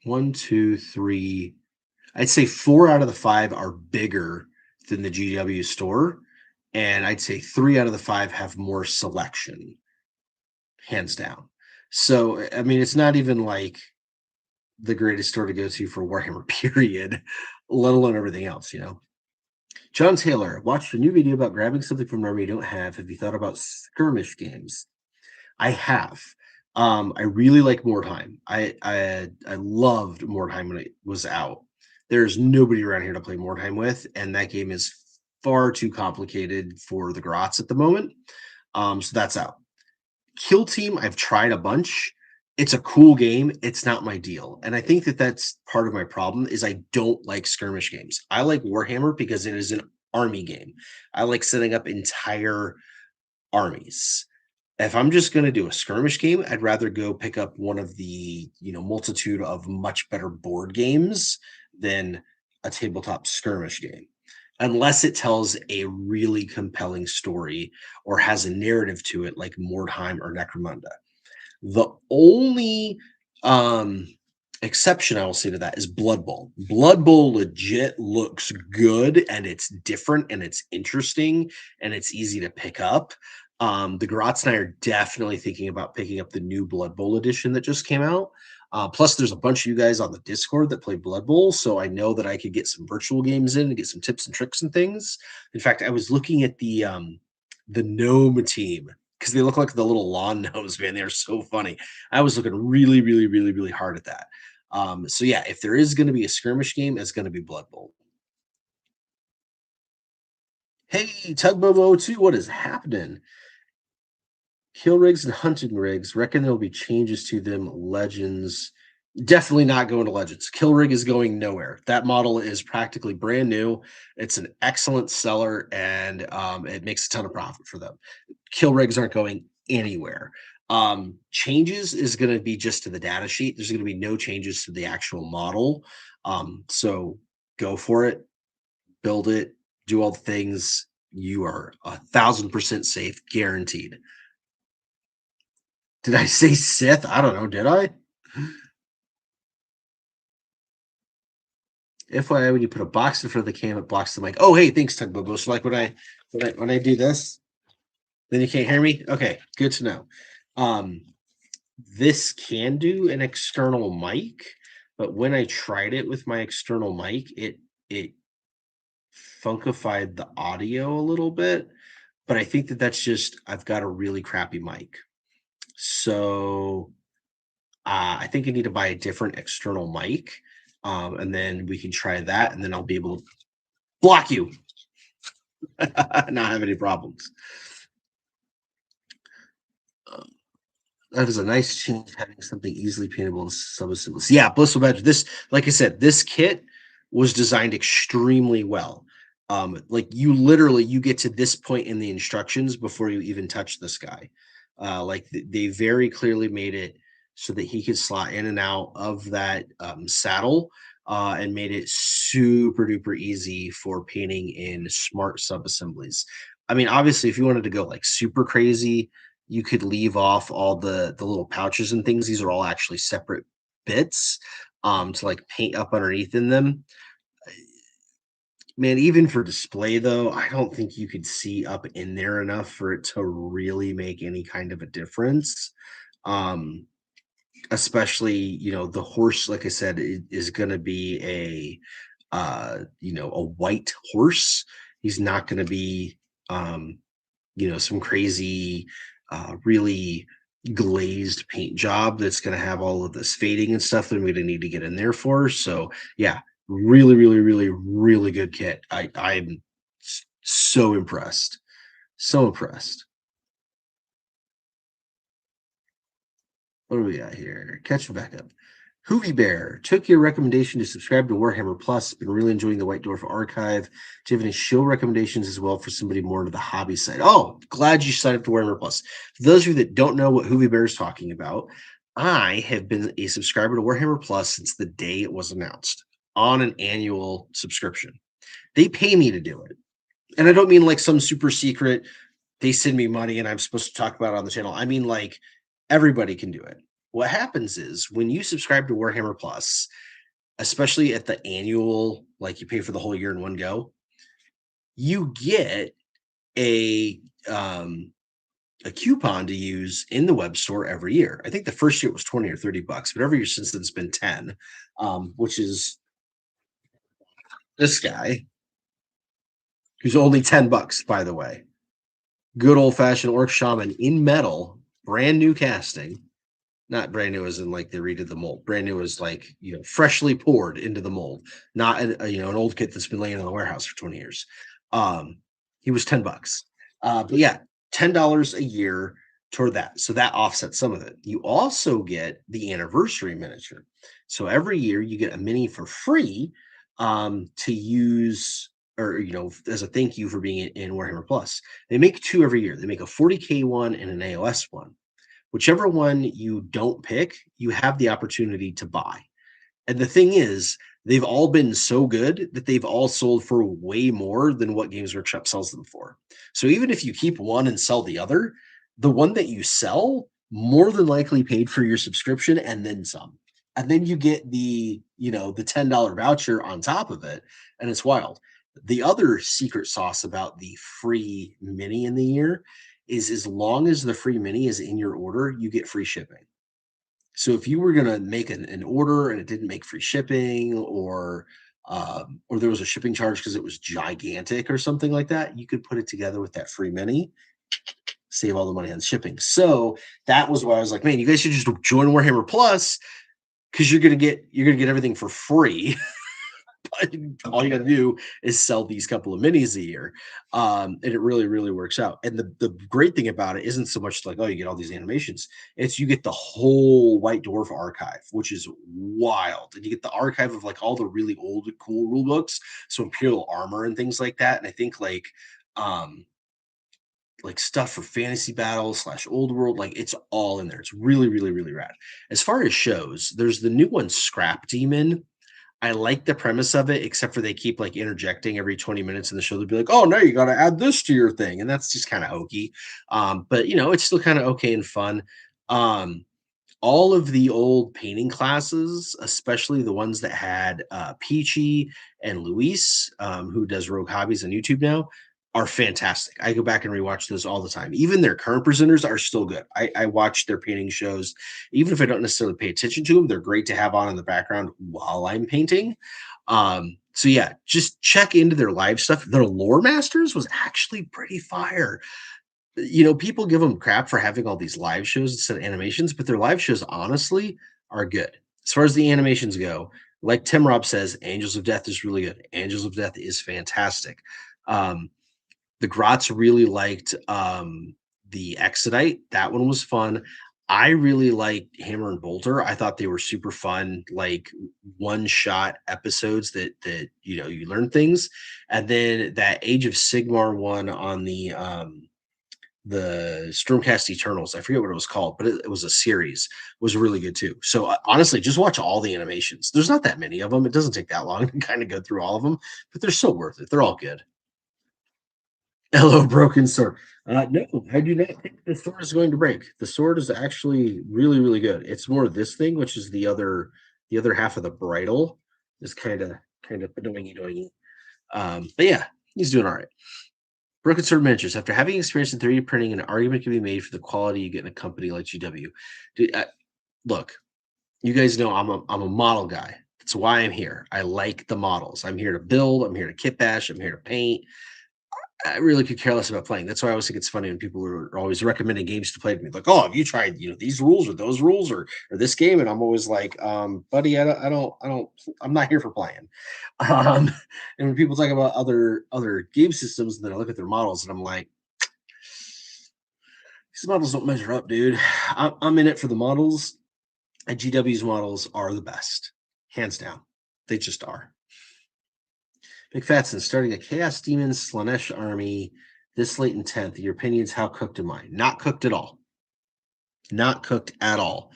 1, 2, 3. I'd say 4 out of the 5 are bigger than the GW store, and I'd say 3 out of the 5 have more selection, hands down. So, I mean, it's not even like the greatest store to go to for Warhammer, period, let alone everything else. John Taylor, watched a new video about grabbing something from an army you don't have. Have you thought about skirmish games? I have. I really like Mordheim. I loved Mordheim when it was out. There's nobody around here to play Mordheim with, and that game is far too complicated for the Grots at the moment. So that's out. Kill Team, I've tried a bunch. It's a cool game. It's not my deal, and I think that that's part of my problem. Is I don't like skirmish games. I like Warhammer because it is an army game. I like setting up entire armies. If I'm just gonna do a skirmish game, I'd rather go pick up one of the, multitude of much better board games than a tabletop skirmish game. Unless it tells a really compelling story or has a narrative to it like Mordheim or Necromunda. The only um exception I will say to that is Blood Bowl. Blood Bowl legit looks good and it's different and it's interesting and it's easy to pick up. The Grots and I are definitely thinking about picking up the new Blood Bowl edition that just came out. Plus, there's a bunch of you guys on the Discord that play Blood Bowl, so I know that I could get some virtual games in and get some tips and tricks and things. In fact, I was looking at the gnome team because they look like the little lawn gnomes, man. They're so funny. I was looking really, really, really, really hard at that. So yeah, if there is going to be a skirmish game, it's going to be Blood Bowl. Hey, Tugboat 02, what is happening? Kill rigs and hunting rigs. Reckon there'll be changes to them. Legends. Definitely not going to Legends. Kill rig is going nowhere. That model is practically brand new. It's an excellent seller, and it makes a ton of profit for them. Kill rigs aren't going anywhere. Changes is going to be just to the data sheet. There's going to be no changes to the actual model. So go for it, build it, do all the things. You are 1,000% safe, guaranteed. Did I say Sith? I don't know. Did I? FYI, when you put a box in front of the cam, it blocks the mic. Oh, hey, thanks, Tugboat. So like when I do this, then you can't hear me? Okay, good to know. This can do an external mic, but when I tried it with my external mic, it funkified the audio a little bit. But I think that that's just I've got a really crappy mic. So I think I need to buy a different external mic. And then we can try that, and then I'll be able to block you. Not have any problems. That is a nice change, having something easily paintable and sub-assemblies. Yeah, Blissful Badger. This, like I said, this kit was designed extremely well. Like you get to this point in the instructions before you even touch this guy. They very clearly made it so that he could slot in and out of that saddle, and made it super duper easy for painting in smart sub-assemblies. I mean, obviously, if you wanted to go like super crazy, you could leave off all the little pouches and things. These are all actually separate bits to like paint up underneath in them. Man, even for display though, I don't think you could see up in there enough for it to really make any kind of a difference. Um, Especially, the horse, like I said, is gonna be a white horse. He's not gonna be, um, some crazy, really glazed paint job that's gonna have all of this fading and stuff that I'm gonna need to get in there for. So yeah, really, really, really, really good kit. I'm so impressed. So impressed. What do we got here? Catch back up. Hoovy Bear took your recommendation to subscribe to Warhammer Plus. Been really enjoying the White Dwarf archive. Do you have any show recommendations as well for somebody more into the hobby side? Oh, glad you signed up to Warhammer Plus. For those of you that don't know what Hoovy Bear is talking about, I have been a subscriber to Warhammer Plus since the day it was announced on an annual subscription. They pay me to do it. And I don't mean like some super secret, they send me money and I'm supposed to talk about it on the channel. I mean, like, everybody can do it. What happens is when you subscribe to Warhammer Plus, especially at the annual, like you pay for the whole year in one go, you get a um a coupon to use in the web store every year. I think the first year it was 20 or 30 bucks, but every year since then it's been 10, which is this guy who's only 10 bucks, by the way. Good old fashioned orc shaman in metal, brand new casting. Not brand new as in like they redid the mold. Brand new as like, freshly poured into the mold, not an old kit that's been laying in the warehouse for 20 years. Um, he was 10 bucks. But yeah, $10 a year toward that. So that offsets some of it. You also get the anniversary miniature. So every year you get a mini for free to use, or as a thank you for being in Warhammer Plus. They make two every year. They make a 40K one and an AOS one. Whichever one you don't pick, you have the opportunity to buy. And the thing is, they've all been so good that they've all sold for way more than what Games Workshop sells them for. So even if you keep one and sell the other, the one that you sell more than likely paid for your subscription and then some. And then you get the $10 voucher on top of it, and it's wild. The other secret sauce about the free mini in the year is as long as the free mini is in your order, you get free shipping. So if you were gonna make an order and it didn't make free shipping, or there was a shipping charge because it was gigantic or something like that, you could put it together with that free mini, save all the money on shipping. So that was why I was like, man, you guys should just join Warhammer Plus because you're gonna get everything for free. But all you got to do is sell these couple of minis a year, and it really, really works out. And the great thing about it isn't so much like, oh, you get all these animations; it's you get the whole White Dwarf archive, which is wild, and you get the archive of like all the really old, cool rule books, so Imperial armor and things like that. And I think um, like stuff for fantasy battles slash old world, like it's all in there. It's really, really, really rad. As far as shows, there's the new one, Scrap Demon. I like the premise of it, except for they keep like interjecting every 20 minutes in the show. They'll be like, "Oh, now you got to add this to your thing," and that's just kind of hokey. But it's still kind of okay and fun. Um, all of the old painting classes, especially the ones that had Peachy and Luis, who does Rogue Hobbies on YouTube now, are fantastic. I go back and rewatch those all the time. Even their current presenters are still good. I watch their painting shows, even if I don't necessarily pay attention to them. They're great to have on in the background while I'm painting. So yeah, just check into their live stuff. Their lore masters was actually pretty fire. People give them crap for having all these live shows instead of animations, but their live shows honestly are good. As far as the animations go, like Tim Robb says, Angels of Death is really good. Angels of Death is fantastic. Um, the Grots really liked the Exodite. That one was fun. I really liked Hammer and Bolter. I thought they were super fun, like one shot episodes that you learn things. And then that Age of Sigmar one on the Stormcast Eternals. I forget what it was called, but it was a series. Was really good too. So honestly, just watch all the animations. There's not that many of them. It doesn't take that long to kind of go through all of them, but they're so worth it. They're all good. Hello, broken sword. No, I do not think the sword is going to break. The sword is actually really, really good. It's more this thing, which is the other half of the bridle, is kind of doing. But yeah, he's doing all right. Broken Sword Miniatures. After having experience in 3D printing, an argument can be made for the quality you get in a company like GW. Dude, look, you guys know I'm a model guy. That's why I'm here. I like the models. I'm here to build. I'm here to kit bash. I'm here to paint. I really could care less about playing. That's why I always think it's funny when people are always recommending games to play to me. Like, oh, have you tried, these rules or those rules or this game? And I'm always like, buddy, I'm not here for playing. Um, and when people talk about other game systems, then I look at their models and I'm like, these models don't measure up, dude. I'm in it for the models. And GW's models are the best, hands down. They just are. McFadden starting a Chaos Demon Slanesh army this late in 10th. Your opinions, how cooked am I? Not cooked at all. Not cooked at all.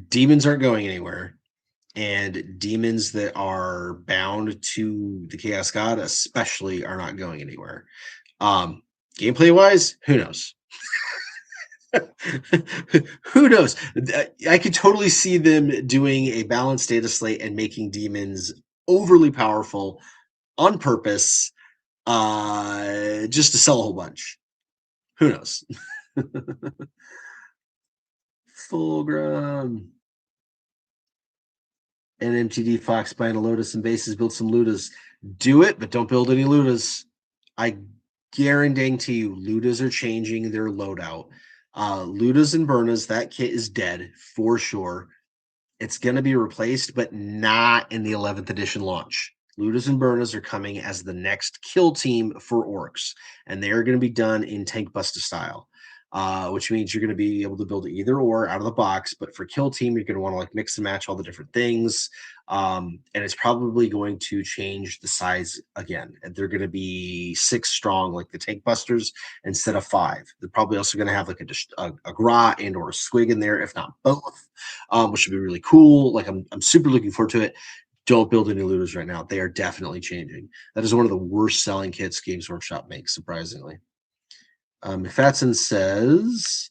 Demons aren't going anywhere. And demons that are bound to the Chaos God, especially, are not going anywhere. Gameplay wise, who knows? Who knows? I could totally see them doing a balanced data slate and making demons overly powerful on purpose, just to sell a whole bunch. Who knows? Fulgrim and MTD Fox buying a Lotus and bases, build some Ludas. Do it, but don't build any Ludas. I guarantee you, Ludas are changing their loadout. Ludas and Burnas, that kit is dead for sure. It's going to be replaced, but not in the 11th edition launch. Ludas and Burnas are coming as the next kill team for orcs, and they are going to be done in Tank Busta style, which means you're going to be able to build either or out of the box. But for kill team, you're going to want to like mix and match all the different things, and it's probably going to change the size again. They're going to be 6 strong, like the Tank Busters, instead of 5. They're probably also going to have like a Gra and or a Squig in there, if not both, which would be really cool. Like I'm super looking forward to it. Don't build any looters right now. They are definitely changing. That is one of the worst selling kits Games Workshop makes, surprisingly. Fatson says,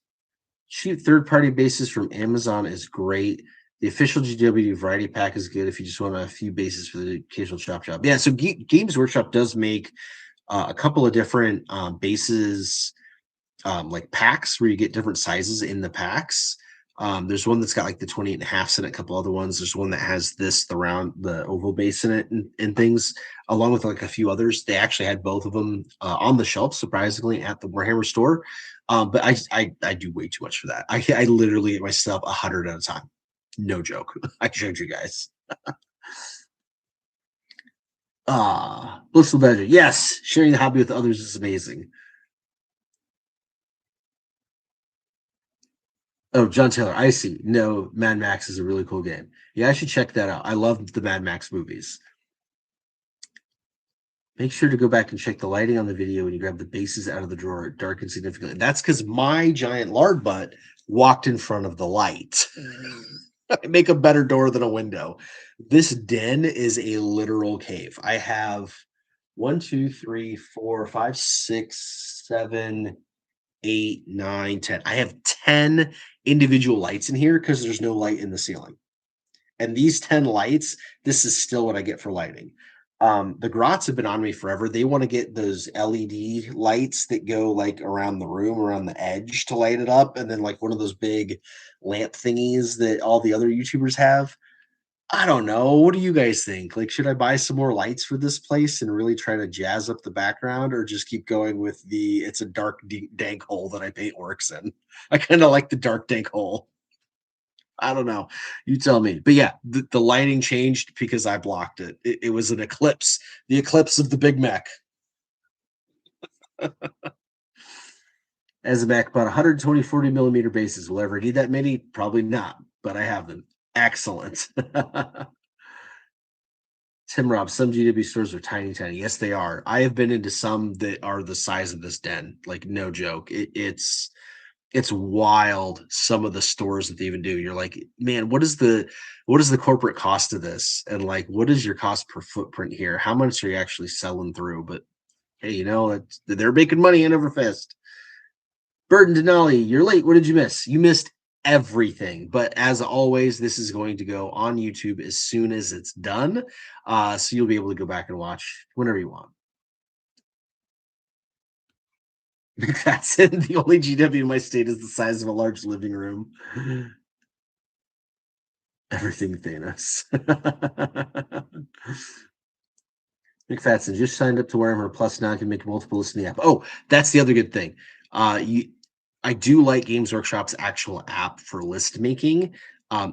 cheap third-party bases from Amazon is great. The official GW variety pack is good if you just want a few bases for the occasional chop job. Yeah, so Games Workshop does make a couple of different bases, like packs where you get different sizes in the packs. There's one that's got like the 28.5 in it, a couple other ones. There's one that has the oval base in it and things, along with like a few others. They actually had both of them on the shelf, surprisingly, at the Warhammer store. But I do way too much for that. I literally get myself 100 at a time. No joke. I showed you guys. Blissful Badger. Yes, sharing the hobby with others is amazing. Oh, John Taylor, I see. No, Mad Max is a really cool game. Yeah, I should check that out. I love the Mad Max movies. Make sure to go back and check the lighting on the video when you grab the bases out of the drawer. It darkens significantly. That's because my giant lard butt walked in front of the light. I make a better door than a window. This den is a literal cave. I have 1, 2, 3, 4, 5, 6, 7, 8, 9, 10. I have 10 individual lights in here because there's no light in the ceiling. And these 10 lights, this is still what I get for lighting. The grots have been on me forever. They want to get those LED lights that go like around the room, around the edge to light it up, and then like one of those big lamp thingies that all the other YouTubers have. I don't know. What do you guys think? Like, should I buy some more lights for this place and really try to jazz up the background, or just keep going with it's a dark, dank hole that I paint works in? I kind of like the dark, dank hole. I don't know. You tell me. But yeah, the lighting changed because I blocked it. It was an eclipse, the eclipse of the Big Mac. As a Mac, about 120 40 millimeter bases. Will I ever need that many? Probably not, but I have them. Excellent. Tim Rob, some GW stores are tiny, tiny. Yes, they are. I have been into some that are the size of this den. Like, no joke. It's wild, some of the stores that they even do. You're like, man, what is the corporate cost of this? And like, what is your cost per footprint here? How much are you actually selling through? But hey, they're making money in Everfest. Burton Denali, you're late. What did you miss? You missed everything. But as always, this is going to go on YouTube as soon as it's done. So you'll be able to go back and watch whenever you want. That's it. The only GW in my state is the size of a large living room. Everything Thanos. McFadden just signed up to Warhammer Plus now. I can make multiple lists in the app. Oh, that's the other good thing. You, I do like Games Workshop's actual app for list making.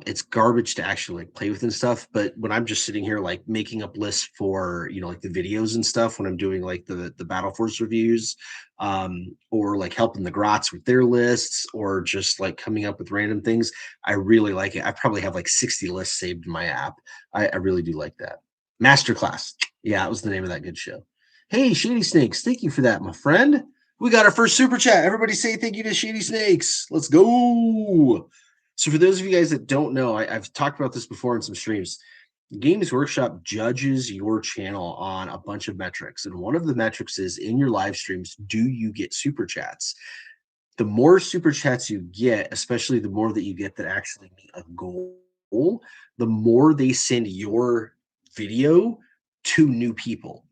It's garbage to actually like play with and stuff. But when I'm just sitting here like making up lists for like the videos and stuff, when I'm doing like the Battle Force reviews, or like helping the Grots with their lists, or just like coming up with random things, I really like it. I probably have like 60 lists saved in my app. I really do like that. Masterclass. Yeah, it was the name of that good show. Hey, Shady Snakes, thank you for that, my friend. We got our first super chat. Everybody say thank you to Shady Snakes. Let's go. So, for those of you guys that don't know, I've talked about this before in some streams. Games Workshop judges your channel on a bunch of metrics. And one of the metrics is in your live streams, do you get super chats? The more super chats you get, especially the more that you get that actually meet a goal, the more they send your video to new people.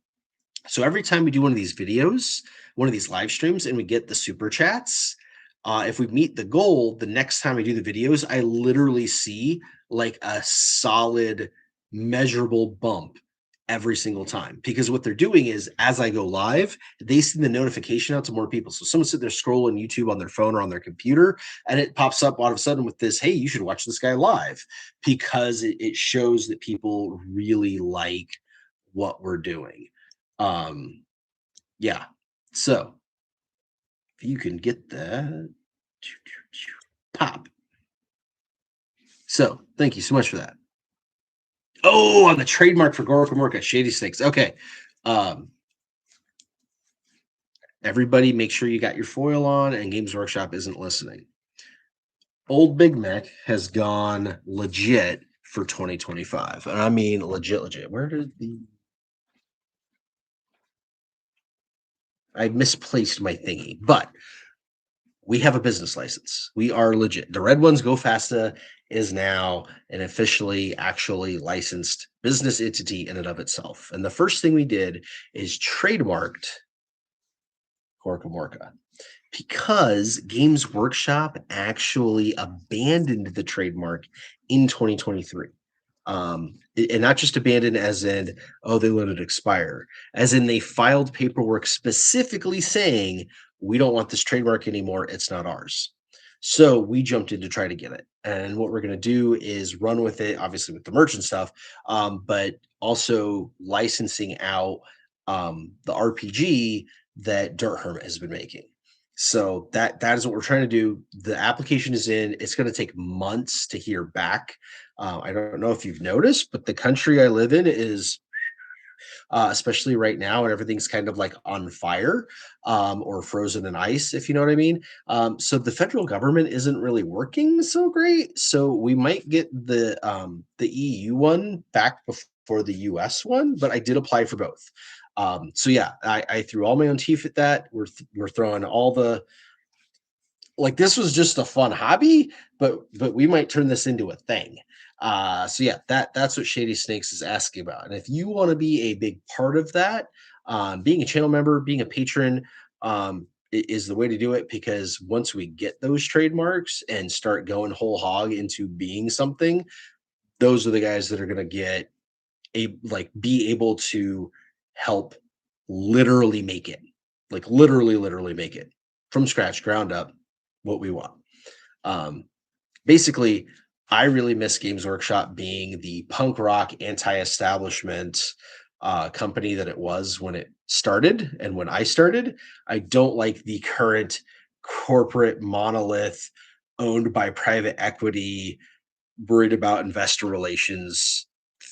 So every time we do one of these videos, one of these live streams, and we get the super chats, if we meet the goal, the next time I do the videos, I literally see like a solid, measurable bump every single time. Because what they're doing is, as I go live, they send the notification out to more people. So someone sit there scrolling YouTube on their phone or on their computer, and it pops up all of a sudden with this, hey, you should watch this guy live, because it shows that people really like what we're doing. Yeah. So if you can get that, pop. So thank you so much for that. Oh, on the trademark for Gorka Morka, Shady Snakes. Okay. Everybody make sure you got your foil on and Games Workshop isn't listening. Old Big Mac has gone legit for 2025. And I mean legit. Where did I misplaced my thingy, but we have a business license. We are legit. The Red Ones Go Fasta is now an officially actually licensed business entity in and of itself. And the first thing we did is trademarked Gorka Morka, because Games Workshop actually abandoned the trademark in 2023. And not just abandoned as in, oh, they let it expire, as in they filed paperwork specifically saying, we don't want this trademark anymore. It's not ours. So we jumped in to try to get it. And what we're going to do is run with it, obviously with the merchant stuff, but also licensing out the RPG that Dirt Hermit has been making. So that is what we're trying to do. The application is in. It's going to take months to hear back. I don't know if you've noticed, but the country I live in is, especially right now, and everything's kind of like on fire, or frozen in ice, if you know what I mean. So the federal government isn't really working so great. So we might get the EU one back before the US one, but I did apply for both. So yeah, I threw all my own teeth at that. We're throwing all the, like, this was just a fun hobby, but we might turn this into a thing. So yeah, that's what Shady Snakes is asking about. And if you want to be a big part of that, being a channel member, being a patron, is the way to do it, because once we get those trademarks and start going whole hog into being something, those are the guys that are going to get be able to help literally make it, like literally make it from scratch, ground up, what we want. Basically, I really miss Games Workshop being the punk rock anti-establishment company that it was when it started and when I started. I don't like the current corporate monolith owned by private equity, worried about investor relations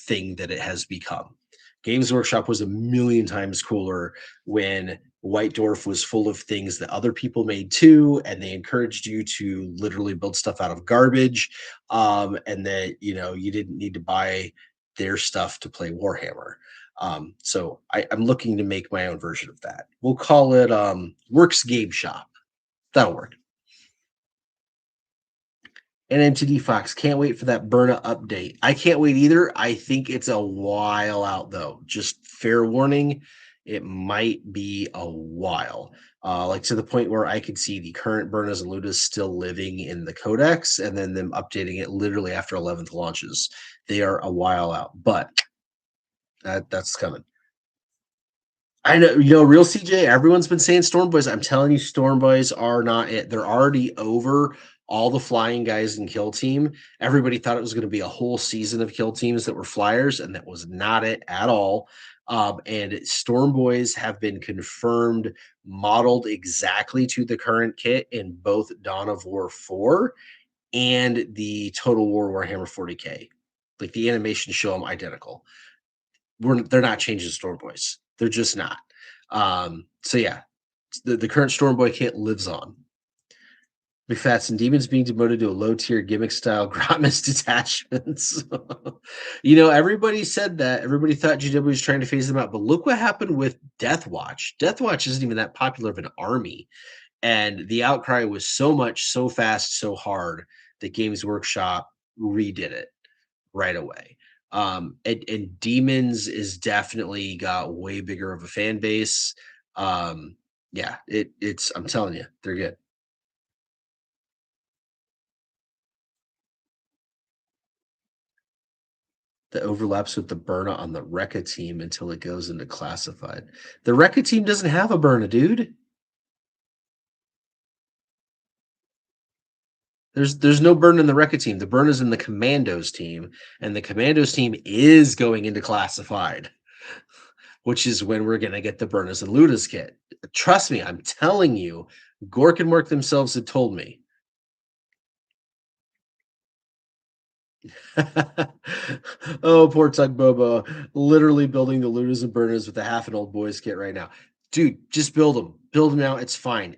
thing that it has become. Games Workshop was a million times cooler when White Dwarf was full of things that other people made too, and they encouraged you to literally build stuff out of garbage, and that you didn't need to buy their stuff to play Warhammer. So I'm looking to make my own version of that. We'll call it Works Game Shop. That'll work. And MTD Fox, can't wait for that Burna update. I can't wait either. I think it's a while out though. Just fair warning, it might be a while. Like to the point where I could see the current Burnas and Ludas still living in the codex and then them updating it literally after 11th launches. They are a while out, but that's coming. I know, real CJ, everyone's been saying Storm Boys. I'm telling you, Storm Boys are not it. They're already over all the flying guys in Kill Team. Everybody thought it was going to be a whole season of Kill Teams that were flyers, and that was not it at all. And Storm Boys have been confirmed, modeled exactly to the current kit in both Dawn of War 4 and the Total War Warhammer 40K. Like the animations show them identical. They're not changing Storm Boys. They're just not. So yeah, the current Storm Boy kit lives on. McFats and Demons being demoted to a low tier gimmick style Grotmus detachments. Everybody said that. Everybody thought GW was trying to phase them out. But look what happened with Death Watch. Death Watch isn't even that popular of an army. And the outcry was so much, so fast, so hard that Games Workshop redid it right away. And Demons is definitely got way bigger of a fan base. Yeah, it's I'm telling you, they're good. That overlaps with the Burna on the Rekka team until it goes into classified. The Rekka team doesn't have a Burna, dude. There's no Burn in the Rekka team. The Burn is in the Commandos team, and the Commandos team is going into classified, which is when we're gonna get the Burnas and Ludas kit. Trust me, I'm telling you, Gork and Work themselves had told me. Oh, poor Tug Bobo. Literally building the Ludas and Burnas with a half an old boys kit right now. Dude, just build them. Build them now. It's fine.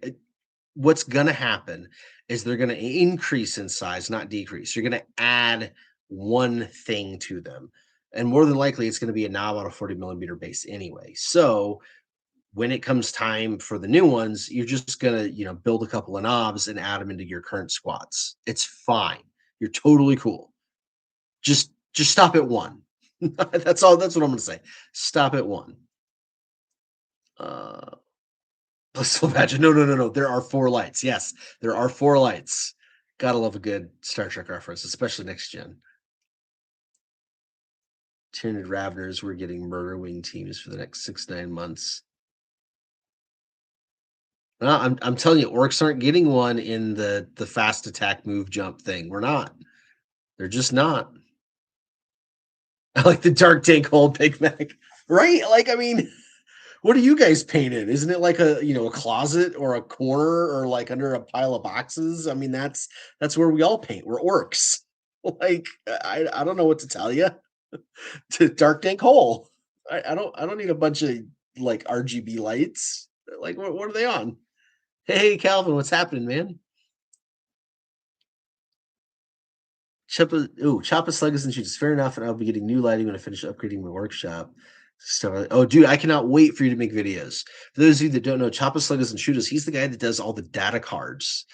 What's going to happen is they're going to increase in size, not decrease. You're going to add one thing to them. And more than likely, it's going to be a knob on a 40 millimeter base anyway. So when it comes time for the new ones, you're just going to, build a couple of knobs and add them into your current squats. It's fine. You're totally cool. Just stop at one. That's all. That's what I'm going to say. Stop at one. Blissful Badger. No. There are 4 lights. Yes, there are 4 lights. Gotta love a good Star Trek reference, especially next gen. Tyranid Raveners, we're getting murder wing teams for the next 6-9 months. Well, I'm telling you, orcs aren't getting one in the fast attack move jump thing. We're not. They're just not. I like the dark tank hold Big Mac. Right? Like, I mean, what are you guys painted? Isn't it like a closet or a corner or like under a pile of boxes? I mean, that's where we all paint. We're orcs. Like I don't know what to tell you. To dark dank hole. I don't need a bunch of like RGB lights. Like what are they on? Hey Calvin, what's happening, man? Choppa Sluggers and Shoots. Fair enough, and I'll be getting new lighting when I finish upgrading my workshop. Oh, dude, I cannot wait for you to make videos. For those of you that don't know, Choppa Sluggers and Shooters, he's the guy that does all the data cards.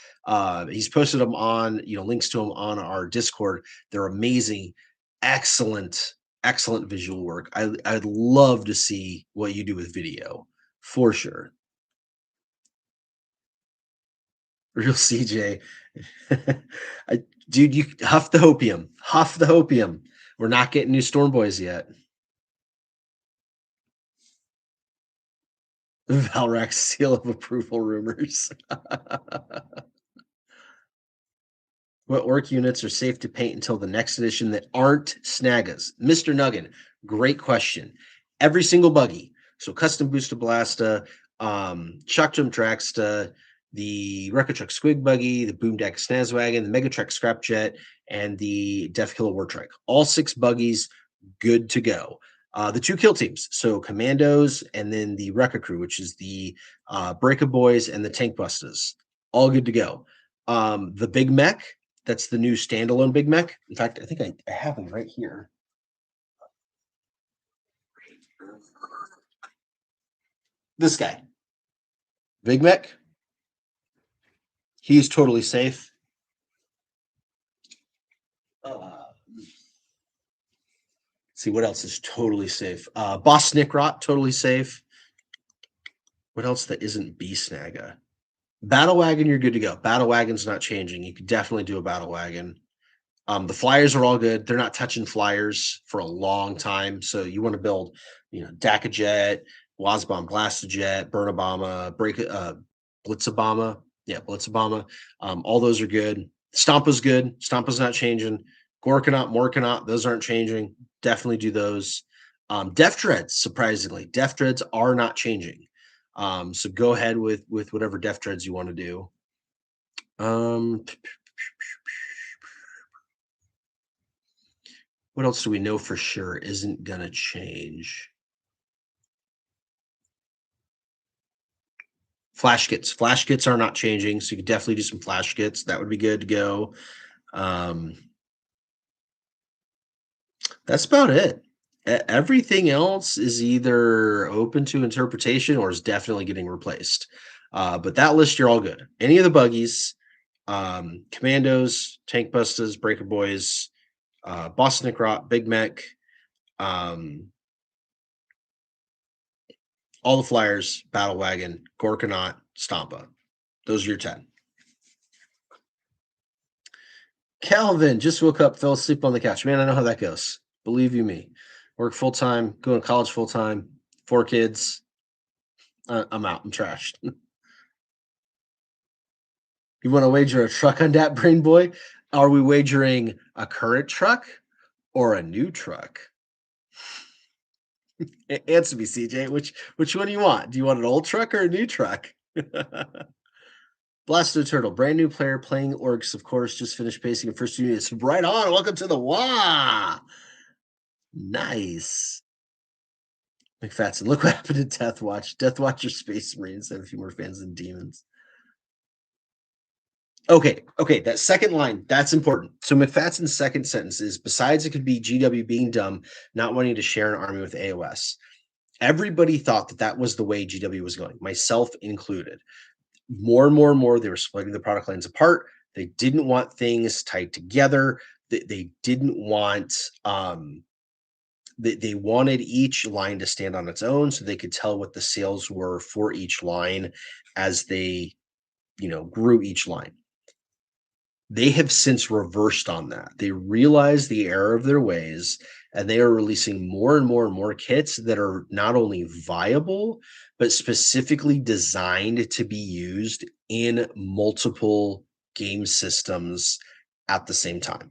He's posted them on, links to them on our Discord. They're amazing, excellent, excellent visual work. I'd love to see what you do with video for sure. Real CJ. Dude, you huff the hopium. Huff the hopium. We're not getting new Storm Boys yet. Valrax seal of approval rumors. What orc units are safe to paint until the next edition that aren't Snaggas? Mr. Nuggin, great question. Every single buggy. So custom booster Blasta, Shock Jump Dragsta, the Wrecker Truck Squig Buggy, the Boom Deck Snazwagon, the Megatruck Scrapjet, and the Death Killer War Trike. All 6 buggies, good to go. The 2 kill teams, so Commandos and then the Wrecker Crew, which is the Breaker Boys and the Tank Busters. All good to go. The Big Mech, that's the new standalone Big Mech. In fact, I think I have them right here. This guy, Big Mech. He's totally safe. See what else is totally safe. Boss Snickrot, totally safe. What else that isn't B-Snagga? Battle Wagon, you're good to go. Battle Wagon's not changing. You could definitely do a Battle Wagon. The flyers are all good. They're not touching flyers for a long time. So you want to build, Dakajet, Wazbomb, Blastajet, Burnabama, Blitzabama. Yeah, Blitzabama. All those are good. Stompa's good. Stompa's not changing. Gorkanaut, Morkanaut, those aren't changing. Definitely do those. Def Dreads, surprisingly, Def Dreads are not changing. So go ahead with whatever Def Dreads you want to do. What else do we know for sure isn't going to change? Flash kits. Flash kits are not changing, so you could definitely do some flash kits. That would be good to go. That's about it. Everything else is either open to interpretation or is definitely getting replaced. But that list, you're all good. Any of the buggies, Commandos, Tank Bustas, Breaker Boys, Boston Necrot, Big Mech, all the flyers, Battle Wagon, Gorkanaut, Stompa. Those are your 10. Calvin just woke up, fell asleep on the couch. Man, I know how that goes. Believe you me. Work full time, going to college full time, 4 kids. I'm out. I'm trashed. You want to wager a truck on that, Brain Boy? Are we wagering a current truck or a new truck? Answer me, CJ. Which one do you want? Do you want an old truck or a new truck? Blasto Turtle, brand new player playing orcs, of course, just finished pacing in first units. Right on. Welcome to the WA. Nice. McFadden, look what happened to Death Watch. Death Watch or Space Marines have a few more fans than demons. Okay, that second line, that's important. So McFadden's second sentence is, besides it could be GW being dumb, not wanting to share an army with AOS. Everybody thought that was the way GW was going, myself included. More and more, they were splitting the product lines apart. They didn't want things tied together. They didn't want they wanted each line to stand on its own so they could tell what the sales were for each line as they, grew each line. They have since reversed on that. They realized the error of their ways, and they are releasing more and more kits that are not only viable, but specifically designed to be used in multiple game systems at the same time.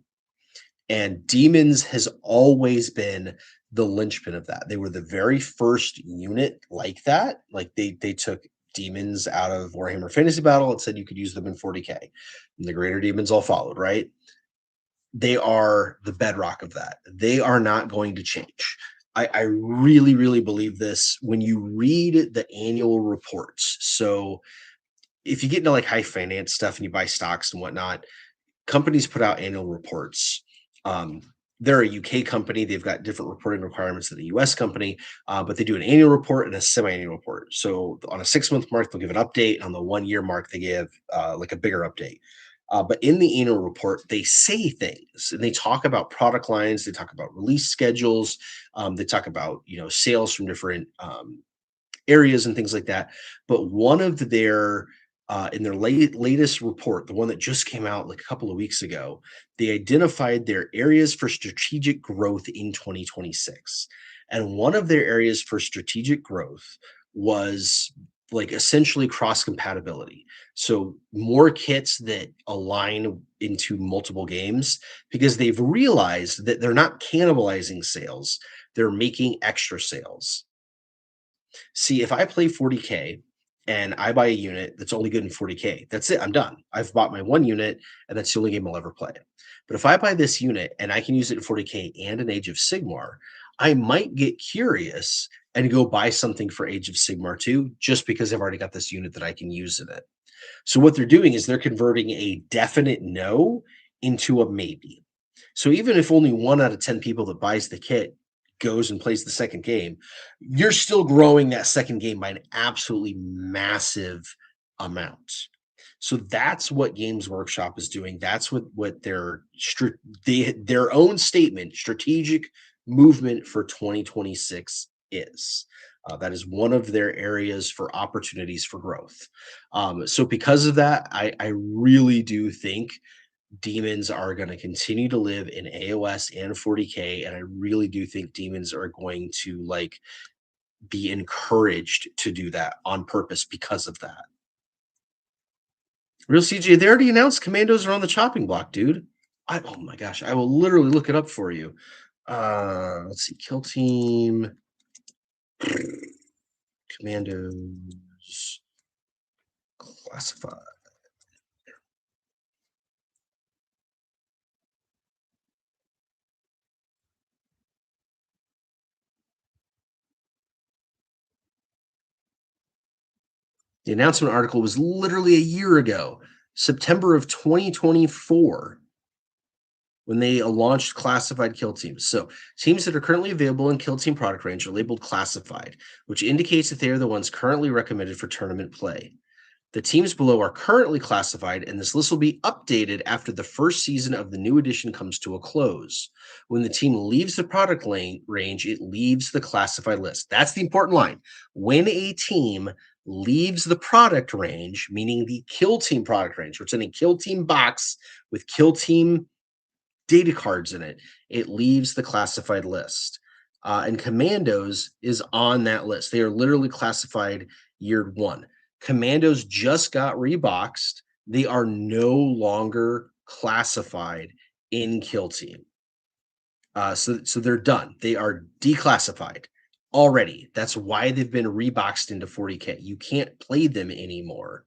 And Demons has always been the linchpin of that. They were the very first unit like that. Like they took Demons out of Warhammer Fantasy Battle and said you could use them in 40K. And the Greater Demons all followed, right? They are the bedrock of that. They are not going to change. I really, really believe this when you read the annual reports. So if you get into like high finance stuff and you buy stocks and whatnot, companies put out annual reports. They're a UK company. They've got different reporting requirements than the US company, but they do an annual report and a semi-annual report. So on a 6-month mark, they'll give an update. On the 1-year mark, they give like a bigger update. But in the annual report, they say things and they talk about product lines. They talk about release schedules. They talk about, sales from different areas and things like that. But one of their in their latest report, the one that just came out like a couple of weeks ago, they identified their areas for strategic growth in 2026. And one of their areas for strategic growth was like essentially cross compatibility. So more kits that align into multiple games because they've realized that they're not cannibalizing sales, they're making extra sales. See, if I play 40K and I buy a unit that's only good in 40K, that's it. I'm done. I've bought my 1 unit and that's the only game I'll ever play. But if I buy this unit and I can use it in 40K and an Age of Sigmar, I might get curious and go buy something for Age of Sigmar too, just because I've already got this unit that I can use in it. So what they're doing is they're converting a definite no into a maybe. So even if only 1 out of 10 people that buys the kit goes and plays the second game, you're still growing that second game by an absolutely massive amount. So that's what Games Workshop is doing. That's what their own statement, strategic movement for 2026 is. That is one of their areas for opportunities for growth. So because of that, I really do think demons are going to continue to live in AOS and 40K, and I really do think demons are going to like be encouraged to do that on purpose because of that. Real CJ, they already announced commandos are on the chopping block, dude. Oh my gosh, I will literally look it up for you. Let's see, kill team commandos classified. The announcement article was literally a year ago, September of 2024, when they launched classified kill teams. So, teams that are currently available in kill team product range are labeled classified, which indicates that they are the ones currently recommended for tournament play. The teams below are currently classified, and this list will be updated after the first season of the new edition comes to a close. When the team leaves the product range, it leaves the classified list. That's the important line. When a team leaves the product range, meaning the kill team product range, which is in a kill team box with kill team data cards in it, it leaves the classified list. And Commandos is on that list. They are literally classified year one. Commandos just got reboxed. They are no longer classified in Kill Team. So they're done. They are declassified already. That's why they've been reboxed into 40K. You can't play them anymore.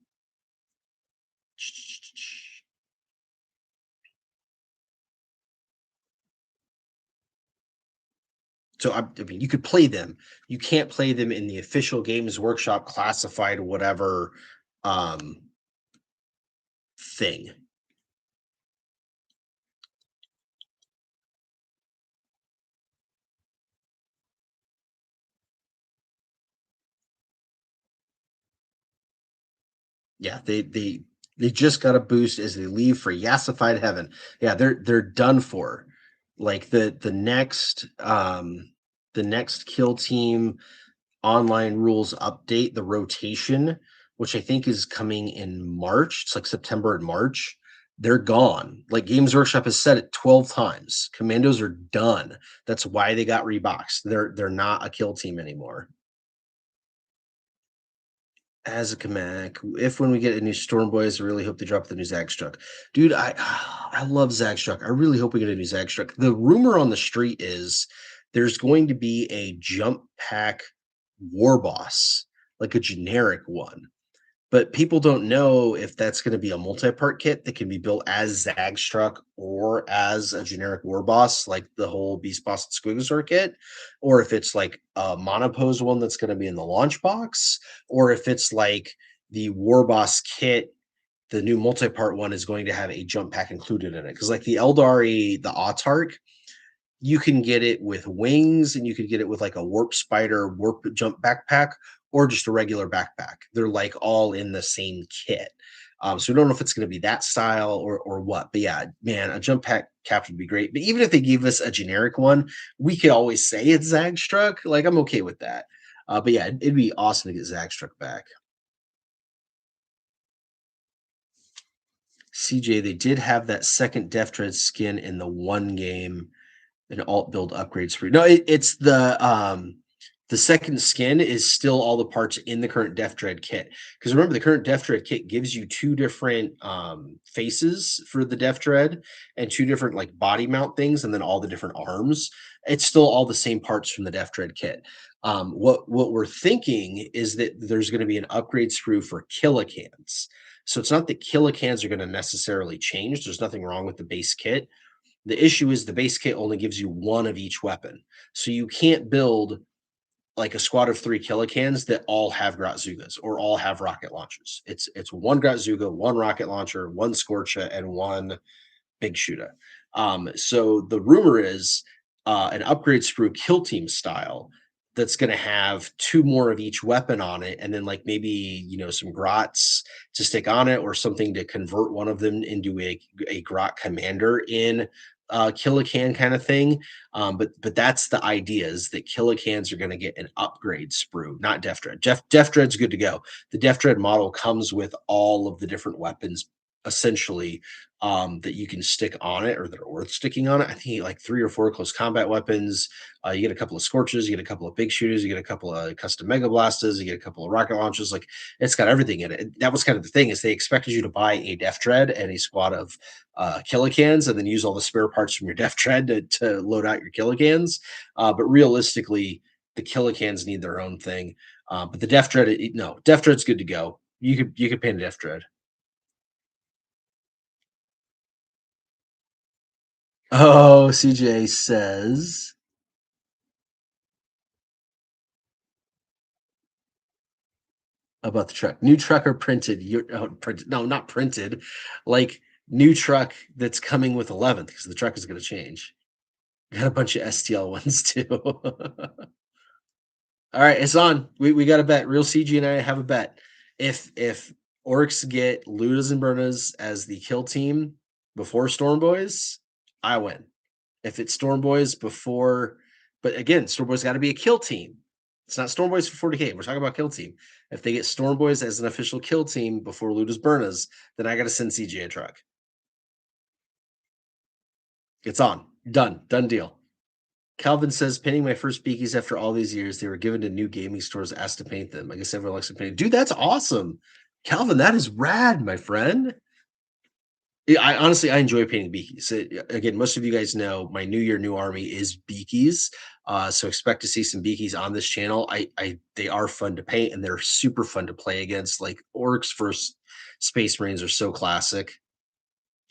So I mean, you could play them. You can't play them in the official Games Workshop classified whatever um, thing. Yeah, they just got a boost as they leave for Yassified Heaven. Yeah, they're done for. Like the next kill team online rules update, the rotation, which I think is coming in March. It's like September and March. They're gone. Like Games Workshop has said it 12 times. Commandos are done. That's why they got reboxed. They're not a kill team anymore. As a command, if when we get a new Storm Boys, I really hope they drop the new Zagstruck. Dude, I love Zagstruck. I really hope we get a new Zagstruck. The rumor on the street is there's going to be a jump pack war boss, like a generic one. But people don't know if that's going to be a multi-part kit that can be built as Zagstruck or as a generic war boss, like the whole Beast Boss and Squigosaur kit, or if it's like a monopose one that's going to be in the launch box, or if it's like the war boss kit, the new multi-part one is going to have a jump pack included in it. Because like the Eldari, the Autark, you can get it with wings and you could get it with like a warp spider warp jump backpack or just a regular backpack. They're like all in the same kit. So we don't know if it's going to be that style or what. But yeah, man, a jump pack capture would be great. But even if they gave us a generic one, we could always say it's Zagstruck. Like I'm okay with that. But yeah, it'd be awesome to get Zagstruck back. CJ, they did have that second Death Dread skin in the one game an alt build upgrades for you. No, it's the second skin is still all the parts in the current Death Dread kit. Because remember, the current Death Dread kit gives you two different faces for the Death Dread and two different like body mount things, and then all the different arms. It's still all the same parts from the Death Dread kit. What we're thinking is that there's going to be an upgrade sprue for killicans. So it's not that killicans are going to necessarily change. There's nothing wrong with the base kit. The issue is the base kit only gives you one of each weapon. So you can't build like a squad of 3 killicans that all have Grotzugas or all have rocket launchers. It's one Grotzuga, one rocket launcher, one Scorcha, and one Big Shooter. So the rumor is an upgrade sprue kill team style that's going to have two more of each weapon on it, and then like maybe some grots to stick on it, or something to convert one of them into a grot commander in Killacan kind of thing. But that's the idea, is that Killacans are going to get an upgrade sprue, not Def Dread. Def Dread's good to go. The Def Dread model comes with all of the different weapons essentially, that you can stick on it, or that are worth sticking on it. I think like 3 or 4 close combat weapons. You get a couple of scorches, you get a couple of big shooters, you get a couple of custom mega blasters, you get a couple of rocket launchers. Like, it's got everything in it. That was kind of the thing, is they expected you to buy a Def Dread and a squad of Killicans, and then use all the spare parts from your Def Dread to load out your Killicans. But realistically, the Killicans need their own thing. But the Def Dread, no, Def Dread's good to go. You could paint a Def Dread. Oh, CJ says about the truck. New truck or printed? Printed? No, not printed. Like, new truck that's coming with 11th, because the truck is going to change. Got a bunch of STL ones too. All right, it's on. We got a bet. Real CG and I have a bet. If Orcs get Ludas and Bernas as the kill team before Storm Boys, I win. If it's Storm Boys before, but again, Storm Boys got to be a kill team. It's not Storm Boys for 40K. We're talking about kill team. If they get Storm Boys as an official kill team before Ludas Bernas, then I got to send CG a truck. It's on. Done deal. Calvin says, painting my first beakies after all these years. They were given to new gaming stores, asked to paint them. I guess everyone likes to paint. Dude, that's awesome. Calvin, that is rad, my friend. I honestly, I enjoy painting beakies. Again, most of you guys know my New Year, New Army is beakies. So expect to see some beakies on this channel. They are fun to paint, and they're super fun to play against. Like, Orcs versus Space Marines are so classic.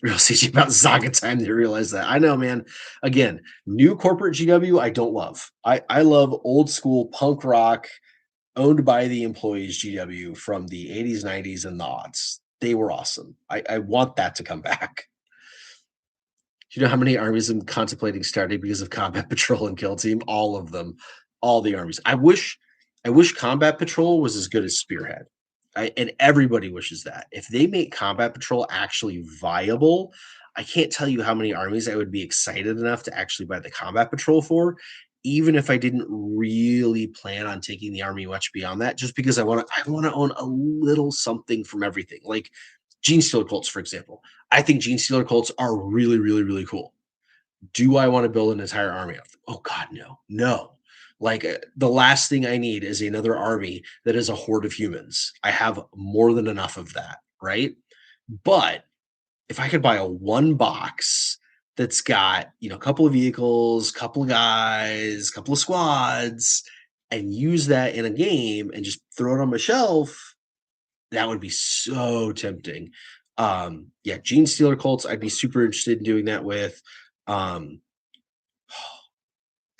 Real CG about Zaga time to realize that. I know, man. Again, new corporate GW, I don't love. I love old school punk rock, owned by the employees GW from the 80s, 90s, and the aughts. They were awesome. I want that to come back. Do you know how many armies I'm contemplating starting because of Combat Patrol and Kill Team? All of them. All the armies. I wish Combat Patrol was as good as Spearhead. And everybody wishes that. If they make Combat Patrol actually viable, I can't tell you how many armies I would be excited enough to actually buy the Combat Patrol for, even if I didn't really plan on taking the army much beyond that, just because I want to own a little something from everything. Like Gene Stealer Colts, for example. I think Gene Stealer Colts are really, really, really cool. Do I want to build an entire army of them? Oh God, no. Like, the last thing I need is another army that is a horde of humans. I have more than enough of that, right? But if I could buy a one box that's got, a couple of vehicles, couple of guys, couple of squads, and use that in a game and just throw it on my shelf, that would be so tempting. Yeah, Gene Stealer Colts, I'd be super interested in doing that with.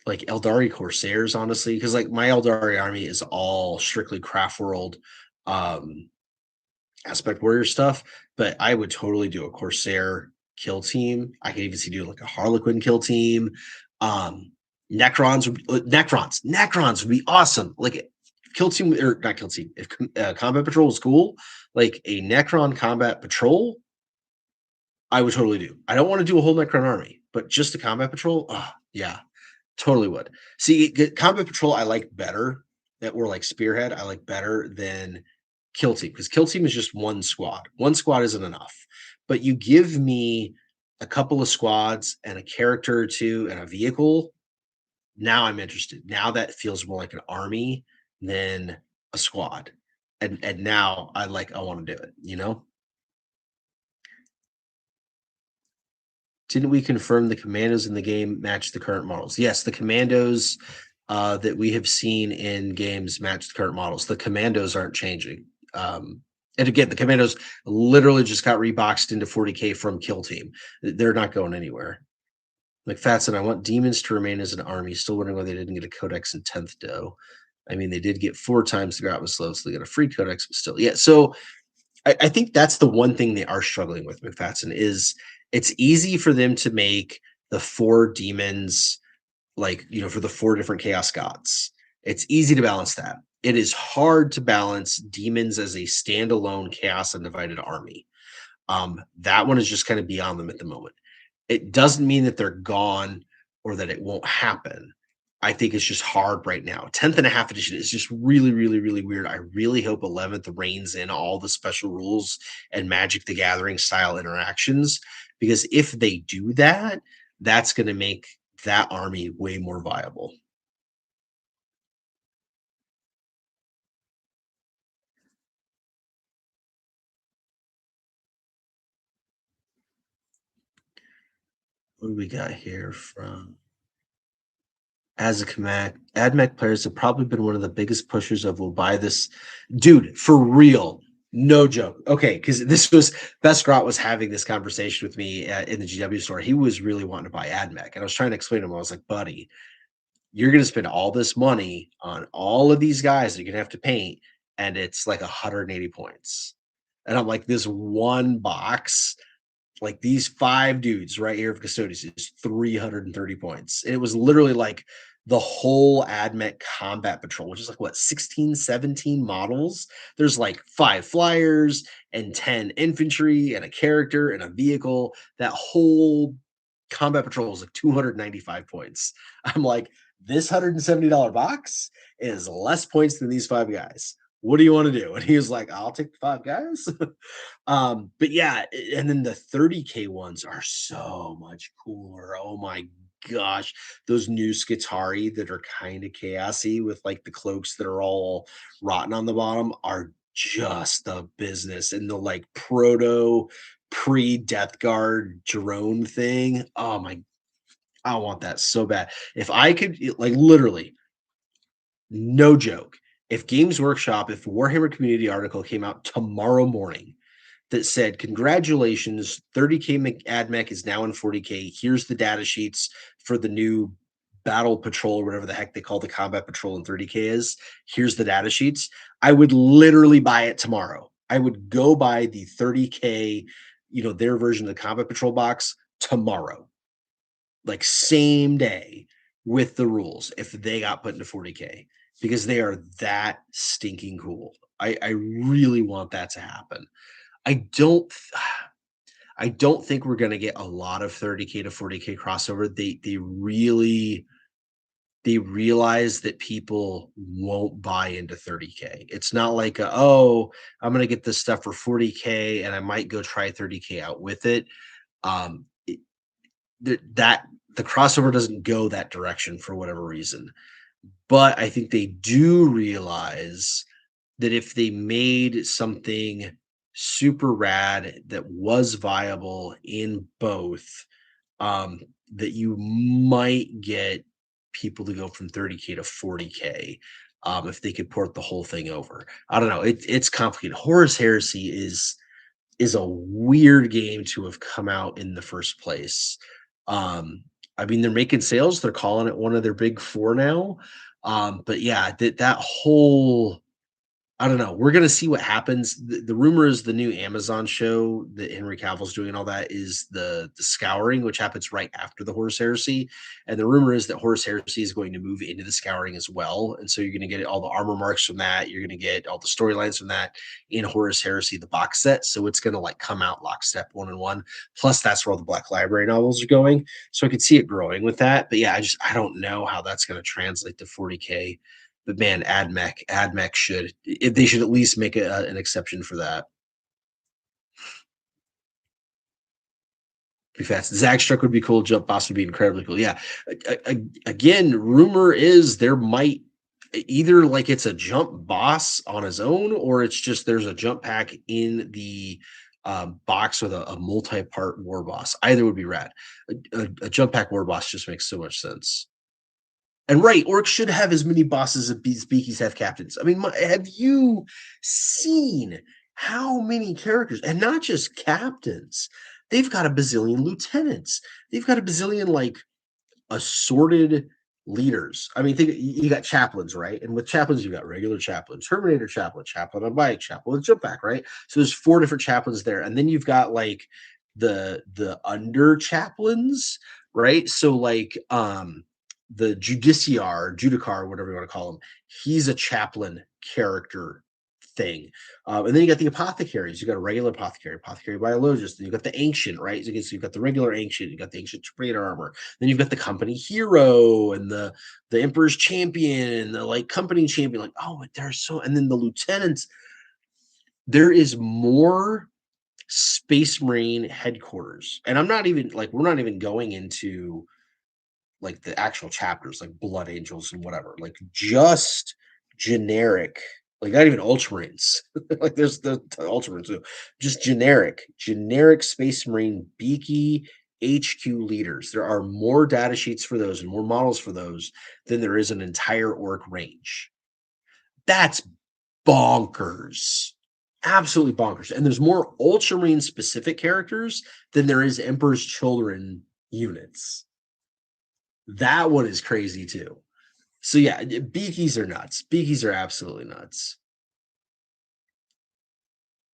Like Eldari Corsairs, honestly, because like my Eldari army is all strictly craft world aspect warrior stuff, but I would totally do a Corsair kill team. I could even see doing like a Harlequin kill team. Necrons would be awesome. Like, kill team, or not kill team, if Combat Patrol was cool, like a Necron Combat Patrol, I would totally do. I don't want to do a whole Necron army, but just a Combat Patrol, yeah. Totally would. See, Combat Patrol I like better, or like Spearhead I like better than Kill Team, because Kill Team is just one squad. One squad isn't enough. But you give me a couple of squads and a character or two and a vehicle, now I'm interested. Now that feels more like an army than a squad. And now I want to do it. Didn't we confirm the commandos in the game match the current models? Yes, the commandos that we have seen in games match the current models. The commandos aren't changing. And again, the commandos literally just got reboxed into 40K from Kill Team. They're not going anywhere. Like Fatson, I want demons to remain as an army. Still wondering why they didn't get a codex in 10th dough. I mean, they did get 4 times the Gratman slow, so they got a free codex, but still. Yeah, so I think that's the one thing they are struggling with, McFadden, is it's easy for them to make the 4 demons, like, for the 4 different chaos gods. It's easy to balance that. It is hard to balance demons as a standalone chaos undivided army. That one is just kind of beyond them at the moment. It doesn't mean that they're gone or that it won't happen. I think it's just hard right now. 10th and a half edition is just really, really, really weird. I really hope 11th reins in all the special rules and Magic the Gathering style interactions, because if they do that, that's going to make that army way more viable. What do we got here from as a AdMech players have probably been one of the biggest pushers of will buy this. Dude, for real. No joke. Okay, because this was Best Grot was having this conversation with me in the GW store. He was really wanting to buy AdMech, and I was trying to explain to him. I was like, buddy, you're going to spend all this money on all of these guys that you're going to have to paint, and it's like 180 points. And I'm like, this one box, like these 5 dudes right here of Custodians is 330 points. And it was literally like the whole AdMech Combat Patrol, which is like what, 16, 17 models. There's like 5 flyers and 10 infantry and a character and a vehicle. That whole Combat Patrol is like 295 points. I'm like, this $170 box is less points than these 5 guys. What do you want to do? And he was like, I'll take the 5 guys. But yeah, and then the 30K ones are so much cooler. Oh my gosh. Those new Skitari that are kind of chaosy with like the cloaks that are all rotten on the bottom are just the business. And the like proto pre-death guard drone thing. Oh my, I want that so bad. If I could like literally, no joke. If Games Workshop, if Warhammer Community article came out tomorrow morning that said, "Congratulations, 30K AdMech is now in 40K. Here's the data sheets for the new Battle Patrol or whatever the heck they call the Combat Patrol in 30K is. Here's the data sheets." I would literally buy it tomorrow. I would go buy the 30K, their version of the Combat Patrol box tomorrow, like same day with the rules if they got put into 40K because they are that stinking cool. I really want that to happen. I don't I don't think we're gonna get a lot of 30K to 40K crossover. They realize that people won't buy into 30K. It's not like oh, I'm gonna get this stuff for 40K and I might go try 30K out with it. It that the crossover doesn't go that direction for whatever reason. But I think they do realize that if they made something super rad that was viable in both, um, that you might get people to go from 30K to 40K, if they could port the whole thing over. I don't know. It's complicated. Horus Heresy is a weird game to have come out in the first place. I mean, they're making sales. They're calling it one of their big 4 now. But yeah, that whole I don't know. We're gonna see what happens. The rumor is the new Amazon show that Henry Cavill's doing and all that is the Scouring, which happens right after the Horus Heresy. And the rumor is that Horus Heresy is going to move into the Scouring as well. And so you're gonna get all the armor marks from that. You're gonna get all the storylines from that in Horus Heresy, the box set. So it's gonna like come out lockstep 1-on-1. Plus, that's where all the Black Library novels are going. So I could see it growing with that. But yeah, I don't know how that's gonna translate to 40K. But man, AdMech should they should at least make an exception for that. Be fast. Zagstruck would be cool. Jump Boss would be incredibly cool. Yeah. Again, rumor is there might either like it's a Jump Boss on his own, or it's just there's a jump pack in the box with a multi-part war boss. Either would be rad. A jump pack war boss just makes so much sense. And right, orcs should have as many bosses as speakies have captains. I mean, have you seen how many characters, and not just captains? They've got a bazillion lieutenants. They've got a bazillion like assorted leaders. I mean, think you got chaplains, right? And with chaplains, you got regular chaplain, Terminator chaplain, chaplain on bike, chaplain with jump back, right? So there's 4 different chaplains there, and then you've got like the under chaplains, right? So like the Judicar, whatever you want to call him, he's a chaplain character thing. And then you got the apothecaries. You got a regular apothecary biologist. Then you got the ancient, right? So you've got the regular ancient. You got the ancient praetor armor. Then you've got the company hero and the emperor's champion and the like company champion. Like, oh, there's so, and then the lieutenants. There is more Space Marine headquarters, and I'm not even like we're not even going into like the actual chapters, like Blood Angels and whatever, like just generic, like not even Ultramarines. Like there's the Ultramarines too. Just generic Space Marine Beaky HQ leaders. There are more data sheets for those and more models for those than there is an entire orc range. That's bonkers. Absolutely bonkers. And there's more Ultramarine specific characters than there is Emperor's Children units. That one is crazy too. So yeah, Beakies are nuts. Beakies are absolutely nuts.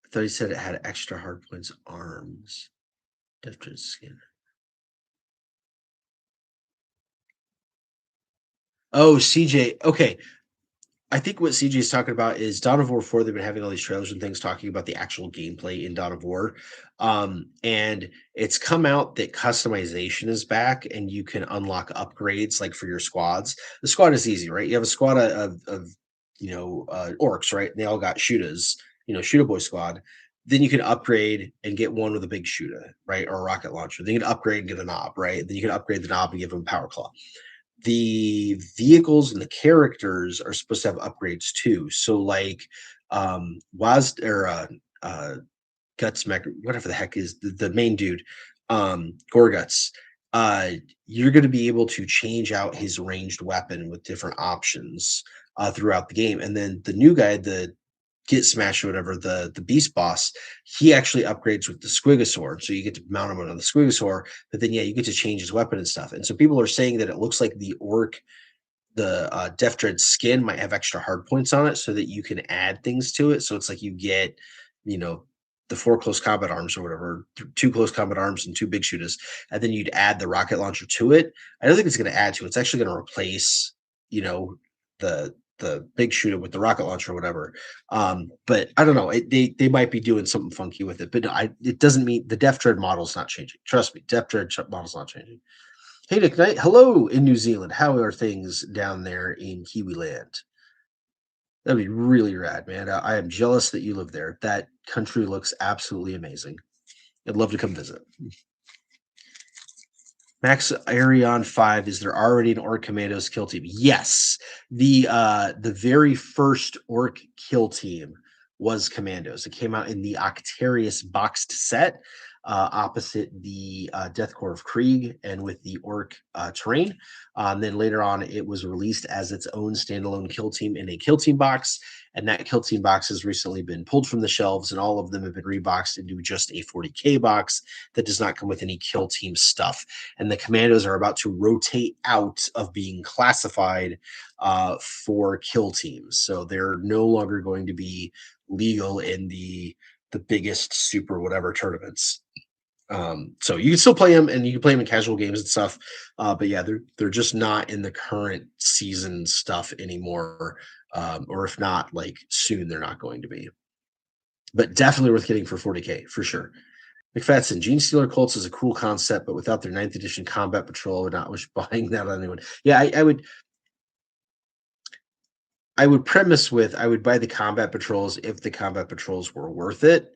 I thought he said it had extra hard points arms. Death skin. Oh, CJ. Okay. I think what CJ is talking about is Dawn of War 4. They've been having all these trailers and things talking about the actual gameplay in Dawn of War. And it's come out that customization is back and you can unlock upgrades like for your squads. The squad is easy, right? You have a squad of orcs, right? And they all got shootas, shooter boy squad. Then you can upgrade and get one with a big shooter, right? Or a rocket launcher. Then you can upgrade and get a knob, right? Then you can upgrade the knob and give them a power claw. The vehicles and the characters are supposed to have upgrades too. So like Was or Gutsmack, whatever the heck is the main dude, Gorguts, you're going to be able to change out his ranged weapon with different options throughout the game. And then the new guy, the Get Smash or whatever, the Beast Boss, he actually upgrades with the Squigosaur. So you get to mount him on the Squigosaur, but then you get to change his weapon and stuff. And so people are saying that it looks like the Death Dread skin might have extra hard points on it so that you can add things to it. So it's like you get, the 4 close combat arms or whatever, 2 close combat arms and 2 big shooters, and then you'd add the rocket launcher to it. I don't think it's going to add to it. It's actually going to replace, the big shooter with the rocket launcher or whatever. But I don't know. They might be doing something funky with it. But no, it doesn't mean the Death Dread model's not changing. Trust me, Death Dread model's not changing. Hey, Nick Knight. Hello in New Zealand. How are things down there in Kiwi land? That'd be really rad, man. I am jealous that you live there. That country looks absolutely amazing. I'd love to come visit. Max Arion 5, is there already an Orc Commandos kill team? Yes. The very first Orc kill team was Commandos. It came out in the Octarius boxed set, opposite the Death Corps of Krieg and with the Orc terrain. Then later on, it was released as its own standalone kill team in a kill team box. And that kill team box has recently been pulled from the shelves, and all of them have been reboxed into just a 40K box that does not come with any kill team stuff. And the Commandos are about to rotate out of being classified for kill teams. So they're no longer going to be legal in the biggest super whatever tournaments. So you can still play them, and you can play them in casual games and stuff. But yeah, they're just not in the current season stuff anymore. Or if not, like soon, they're not going to be. But definitely worth getting for 40K for sure. McFadden, Gene Stealer Colts is a cool concept, but without their 9th edition combat patrol, I would not wish buying that on anyone. Yeah, I would premise with I would buy the combat patrols if the combat patrols were worth it.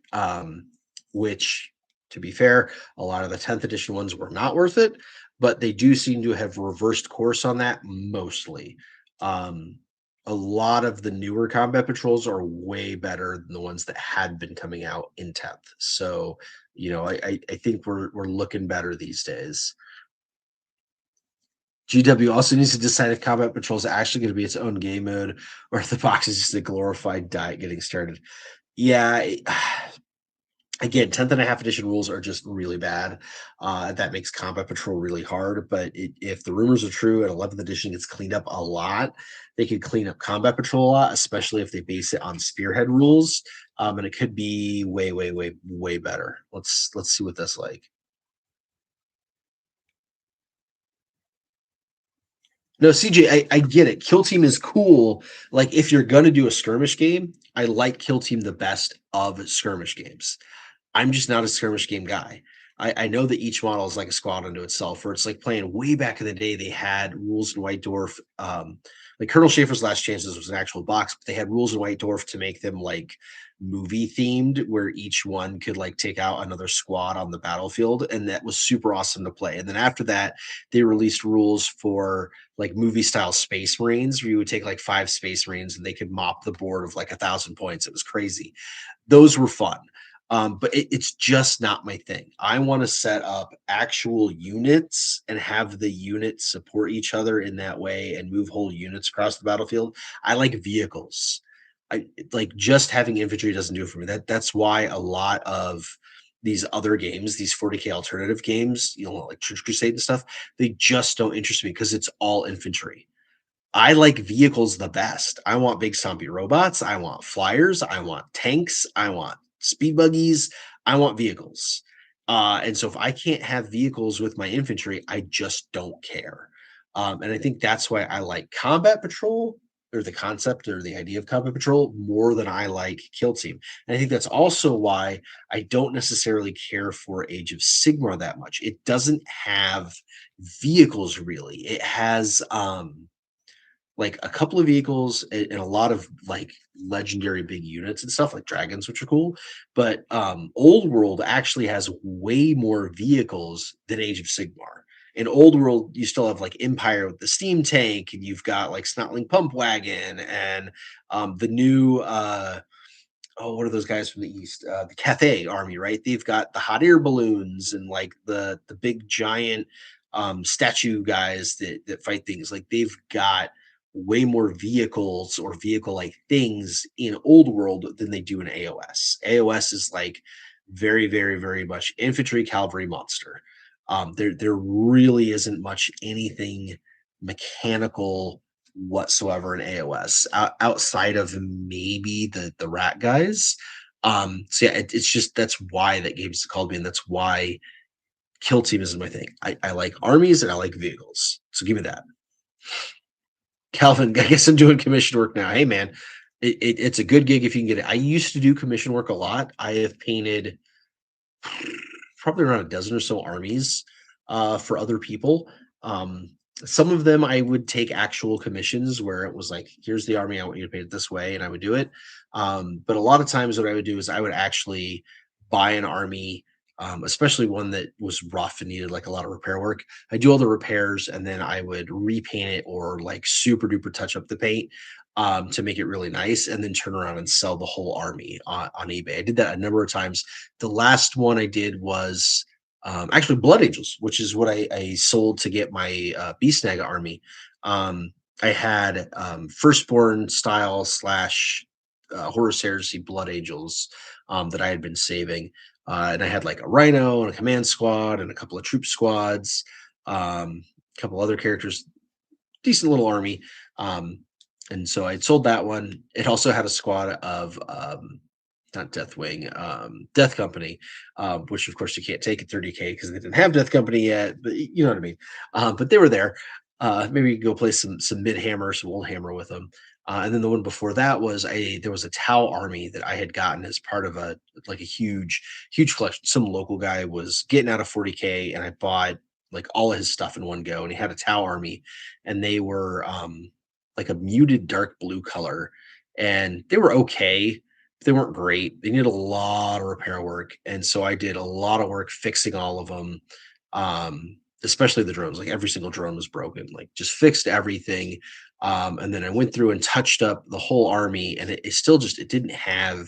Which, to be fair, a lot of the 10th edition ones were not worth it, but they do seem to have reversed course on that mostly. A lot of the newer combat patrols are way better than the ones that had been coming out in 10th. So, I think we're looking better these days. GW also needs to decide if combat patrol is actually going to be its own game mode or if the box is just a glorified diet getting started. Yeah, again, 10th and a half edition rules are just really bad. That makes combat patrol really hard. But if the rumors are true and 11th edition gets cleaned up a lot, they could clean up combat patrol a lot, especially if they base it on spearhead rules. And it could be way, way, way, way better. Let's see what that's like. No, CJ, I get it. Kill Team is cool. Like if you're gonna do a skirmish game, I like Kill Team the best of skirmish games. I'm just not a skirmish game guy. I know that each model is like a squad unto itself, where it's like playing way back in the day. They had rules in White Dwarf. Like Colonel Schaefer's Last Chances was an actual box, but they had rules in White Dwarf to make them like movie themed, where each one could like take out another squad on the battlefield, and that was super awesome to play. And then after that, they released rules for like movie style Space Marines, where you would take like 5 Space Marines and they could mop the board of like 1,000 points. It was crazy. Those were fun. But it's just not my thing. I want to set up actual units and have the units support each other in that way and move whole units across the battlefield. I like vehicles. I like just having infantry doesn't do it for me. That's why a lot of these other games, these 40k alternative games, like Church Crusade and stuff, they just don't interest me because it's all infantry. I like vehicles the best. I want big stompy robots. I want flyers. I want tanks. I want speed buggies. I want vehicles. And so if I can't have vehicles with my infantry, I just don't care. And I think that's why I like combat patrol or the concept or the idea of combat patrol more than I like kill team. And I think that's also why I don't necessarily care for Age of Sigmar that much. It doesn't have vehicles really. It has like a couple of vehicles and a lot of like legendary big units and stuff like dragons, which are cool. But Old World actually has way more vehicles than Age of Sigmar. In Old World, you still have like Empire with the steam tank, and you've got like Snotling Pump Wagon and the new oh, what are those guys from the east? The Cathay Army, right? They've got the hot air balloons and like the big giant statue guys that fight things. Like they've got way more vehicles or vehicle like things in Old World than they do in AOS. AOS is like very, very, very much infantry cavalry monster. There really isn't much anything mechanical whatsoever in AOS outside of maybe the rat guys. So yeah, it's just that's why that game's called me, and that's why Kill Team is my thing. I like armies and I like vehicles. So give me that. Calvin, I guess I'm doing commission work now. Hey man, it's a good gig if you can get it. I used to do commission work a lot. I have painted probably around a dozen or so armies for other people. Some of them I would take actual commissions where it was like, here's the army, I want you to paint it this way, and I would do it. But a lot of times, what I would do is I would actually buy an army, especially one that was rough and needed like a lot of repair work. I do all the repairs and then I would repaint it or like super duper touch up the paint to make it really nice, and then turn around and sell the whole army on eBay. I did that a number of times. The last one I did was actually Blood Angels, which is what I sold to get my Beast Naga army. I had Firstborn style slash Horus Heresy Blood Angels that I had been saving. And I had like a Rhino and a command squad and a couple of troop squads, a couple other characters, decent little army. And so I sold that one. It also had a squad of not Deathwing, Death Company, which of course you can't take at 30k because they didn't have Death Company yet, but you know what I mean. But they were there. Maybe you could go play some mid hammer, some old hammer with them. And then the one before that was there was a Tau army that I had gotten as part of a huge collection. Some local guy was getting out of 40k, and I bought like all of his stuff in one go. And he had a Tau army, and they were like a muted dark blue color, and they were okay. They weren't great. They needed a lot of repair work, and so I did a lot of work fixing all of them. Especially the drones. Like every single drone was broken. Like just fixed everything. And then I went through and touched up the whole army, and it still just it didn't have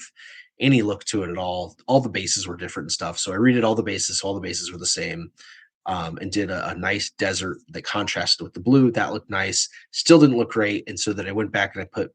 any look to it at all. All the bases were different and stuff. So I redid all the bases. So all the bases were the same. And did a nice desert that contrasted with the blue. That looked nice. Still didn't look great. And so then I went back and I put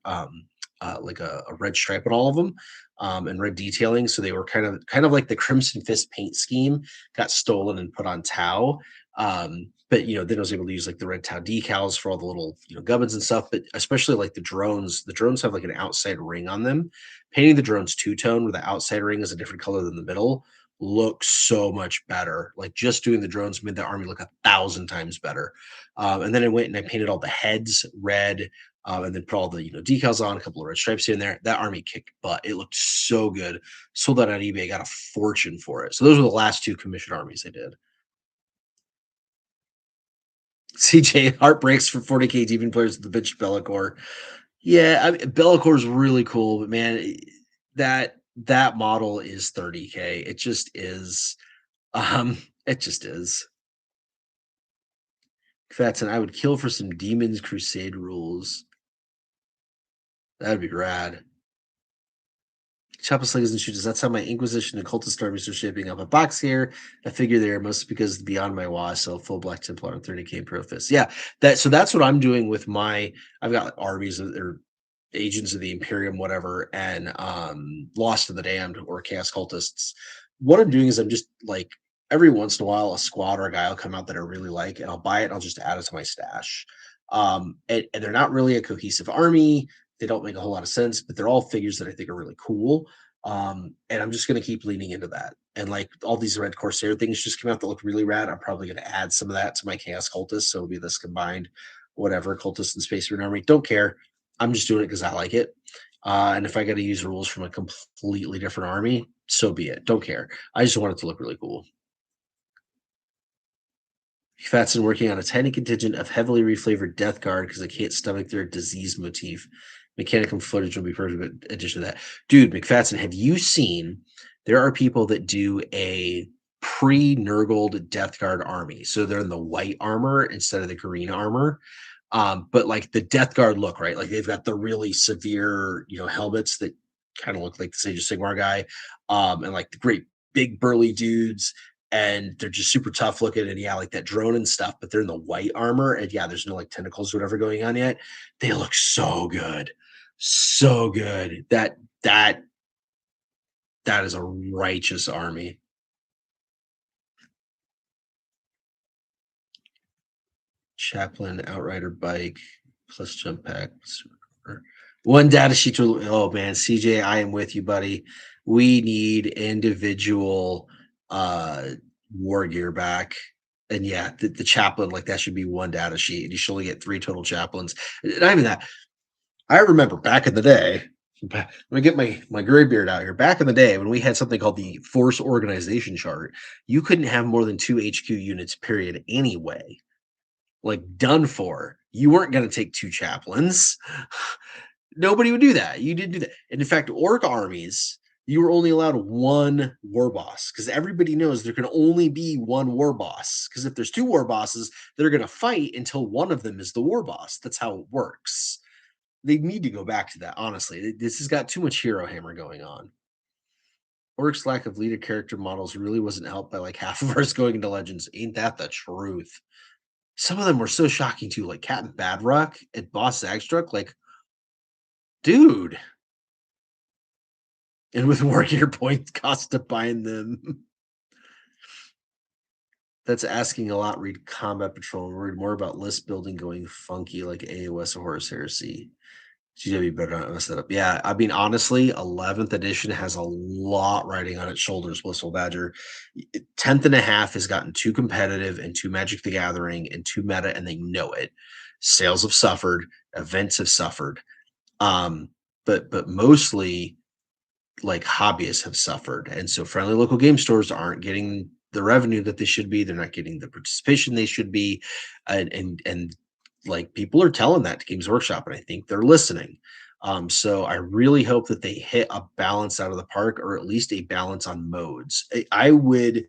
like a red stripe on all of them, and red detailing. So they were kind of like the Crimson Fist paint scheme got stolen and put on Tau. But then I was able to use like the red Tau decals for all the little gubbins and stuff. But especially like the drones have like an outside ring on them. Painting the drones two-tone where the outside ring is a different color than the middle look so much better. Like just doing the drones made the army look 1,000 times better. And then I went and I painted all the heads red, and then put all the decals on, a couple of red stripes here and there. That army kicked butt. It looked so good. Sold that on eBay. Got a fortune for it. So those were the last two commissioned armies I did. CJ heartbreaks for 40K demon players with the bitch Bellacore. Yeah, I mean, Bellacore is really cool, but man, that model is 30K. It just is. It just is. Fatson, I would kill for some Demons Crusade rules. That'd be rad. Chapel Slingers and Shooters. That's how my Inquisition and Cultist armies are shaping up. A box here, I figure there, mostly because beyond my WA, so full Black Templar and 30K Profist. Yeah, that's what I'm doing with my. I've got armies or Agents of the Imperium, whatever, and Lost of the Damned or Chaos Cultists. What I'm doing is I'm just like every once in a while a squad or a guy will come out that I really like, and I'll buy it and I'll just add it to my stash. And they're not really a cohesive army. They don't make a whole lot of sense, but they're all figures that I think are really cool. And I'm just going to keep leaning into that. And like all these Red Corsair things just came out that look really rad. I'm probably going to add some of that to my Chaos Cultist. So it'll be this combined, whatever, Cultist and Space Marine army. Don't care. I'm just doing it because I like it. And if I got to use rules from a completely different army, so be it. Don't care. I just want it to look really cool. Fatson working on a tiny contingent of heavily reflavored Death Guard because I can't stomach their disease motif. Mechanicum footage will be perfect addition to that. Dude, McFadden, have you seen there are people that do a pre-Nurgled Death Guard army? So they're in the white armor instead of the green armor. But like the Death Guard look, right? Like they've got the really severe, helmets that kind of look like the Sage of Sigmar guy, and like the great big burly dudes, and they're just super tough looking, and yeah, like that drone and stuff. But they're in the white armor, and yeah, there's no like tentacles or whatever going on yet. They look so good, so good. That is a righteous army. Chaplain, Outrider bike, plus jump pack. One data sheet. Oh man, CJ, I am with you, buddy. We need individual war gear back. And yeah, the chaplain, like that should be one data sheet. And you should only get 3 total chaplains. Not even that. I remember back in the day, let me get my gray beard out here. Back in the day when we had something called the force organization chart, you couldn't have more than 2 HQ units, period, anyway. Like done for. You weren't going to take 2 chaplains. Nobody would do that. You didn't do that. And in fact, orc armies, you were only allowed 1 war boss because everybody knows there can only be 1 war boss. Because if there's 2 war bosses, they're going to fight until one of them is the war boss. That's how it works. They need to go back to that, honestly. This has got too much hero hammer going on. Orc's lack of leader character models really wasn't helped by like half of ours going into Legends. Ain't that the truth? Some of them were so shocking too, like Captain Badrock and Boss Zagstruck. Like, dude. And with warrior points cost to bind them. That's asking a lot. Read Combat Patrol. Worried more about list building going funky like AOS or Horus Heresy. GW better not mess that up. Yeah, I mean, honestly, 11th edition has a lot riding on its shoulders. Blissful Badger, 10th and a half has gotten too competitive and too Magic the Gathering and too meta, and they know it. Sales have suffered, events have suffered, but mostly like hobbyists have suffered, and so friendly local game stores aren't getting the revenue that they should be. They're not getting the participation they should be, and like people are telling that to Games Workshop, and I think they're listening. So I really hope that they hit a balance out of the park, or at least a balance on modes. I would,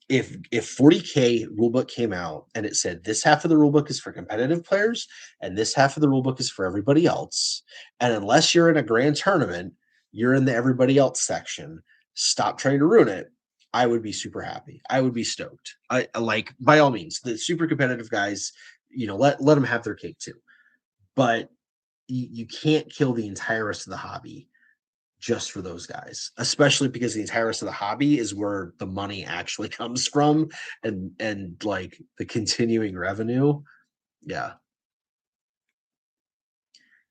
if 40K rulebook came out and it said this half of the rulebook is for competitive players and this half of the rulebook is for everybody else, and unless you're in a grand tournament, you're in the everybody else section. Stop trying to ruin it. I would be super happy. I would be stoked. I like by all means the super competitive guys, let them have their cake too. But you can't kill the entire rest of the hobby just for those guys, especially because the entire rest of the hobby is where the money actually comes from, and like the continuing revenue. Yeah.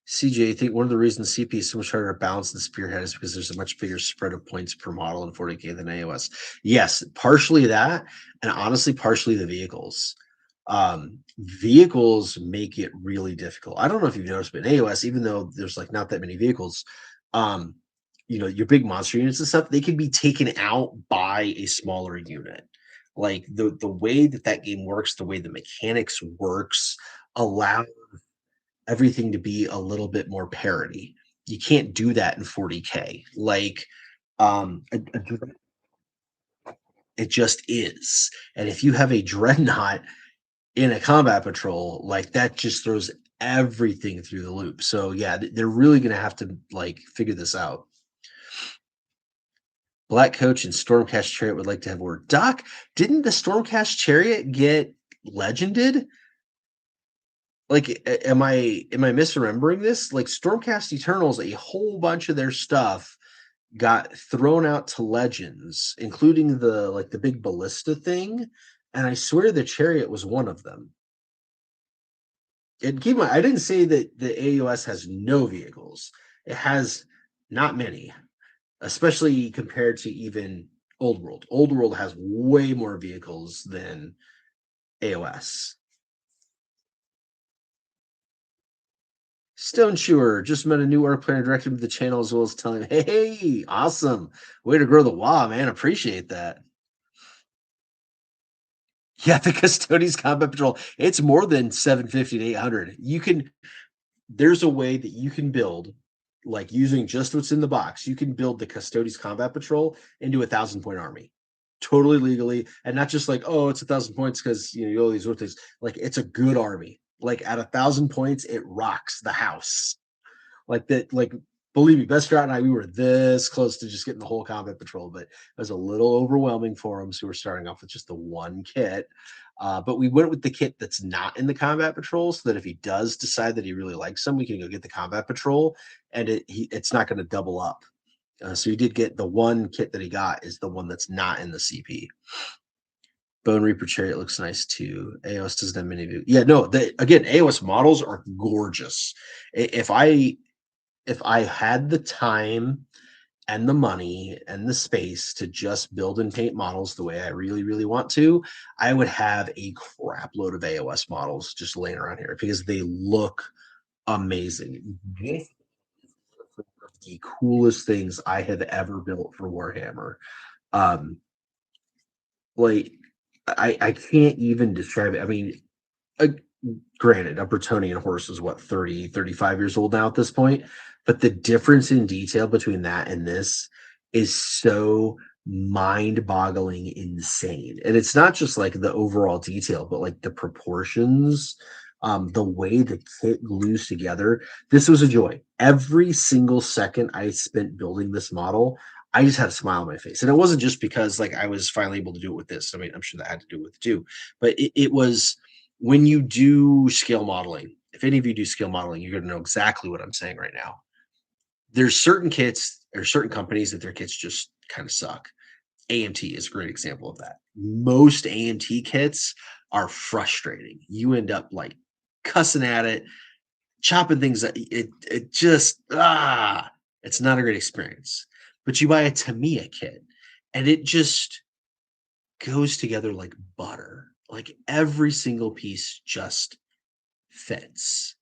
CJ, I think one of the reasons CP is so much harder to balance and spearhead is because there's a much bigger spread of points per model in 40K than AOS. Yes, partially that, and honestly, partially the vehicles. Vehicles make it really difficult. I don't know if you've noticed, but in AOS, even though there's like not that many vehicles, um, your big monster units and stuff, they can be taken out by a smaller unit. Like the way that game works, the way the mechanics works, allow everything to be a little bit more parity. You can't do that in 40K. Like, it just is. And if you have a dreadnought in a combat patrol, like that just throws everything through the loop. So yeah, they're really going to have to like figure this out. Black Coach and Stormcast Chariot would like to have a word. Doc, didn't the Stormcast Chariot get legended? Like, am I misremembering this? Like, Stormcast Eternals, a whole bunch of their stuff got thrown out to Legends, including the big ballista thing, and I swear the Chariot was one of them. And keep in mind, I didn't say that the AUS has no vehicles. It has not many, especially compared to even Old World. Old World has way more vehicles than AOS. Stone Chewer just met a new art player, directed to the channel, as well as telling him, hey, awesome. Way to grow the WA, man. Appreciate that. Yeah, the Custodes Combat Patrol. It's more than 750 to 800. There's a way that you can build, like using just what's in the box, you can build the Custodes Combat Patrol into 1,000-point army. Totally legally, and not just like, oh, it's 1,000 points because you all these things. Like, it's a good army. Like, at 1,000 points, it rocks the house. Like that, like, believe me, Best Drought and I, we were this close to just getting the whole combat patrol, but it was a little overwhelming for them. So we're starting off with just the one kit. But we went with the kit that's not in the combat patrol, so that if he does decide that he really likes them, we can go get the combat patrol, and it's not going to double up. So he did get the one kit that he got is the one that's not in the CP. Bone Reaper Chariot looks nice too. AOS doesn't have many. Yeah, no. Again, AOS models are gorgeous. If I had the time and the money and the space to just build and paint models the way I really, really want to, I would have a crap load of AOS models just laying around here because they look amazing. This is one of the coolest things I have ever built for Warhammer. Um, like, I can't even describe it. I mean, uh, granted, a Bretonian horse is what, 30, 35 years old now at this point, but the difference in detail between that and this is so mind-boggling insane. And it's not just like the overall detail, but like the proportions, the way the kit glues together. This was a joy. Every single second I spent building this model, I just had a smile on my face. And it wasn't just because like I was finally able to do it with this. I mean, I'm sure that had to do with it too, but it was when you do scale modeling, if any of you do scale modeling, you're going to know exactly what I'm saying right now. There's certain kits or certain companies that their kits just kind of suck. AMT is a great example of that. Most AMT kits are frustrating. You end up like cussing at it, chopping things. It just it's not a great experience. But you buy a Tamiya kit, and it just goes together like butter. Like every single piece just fits.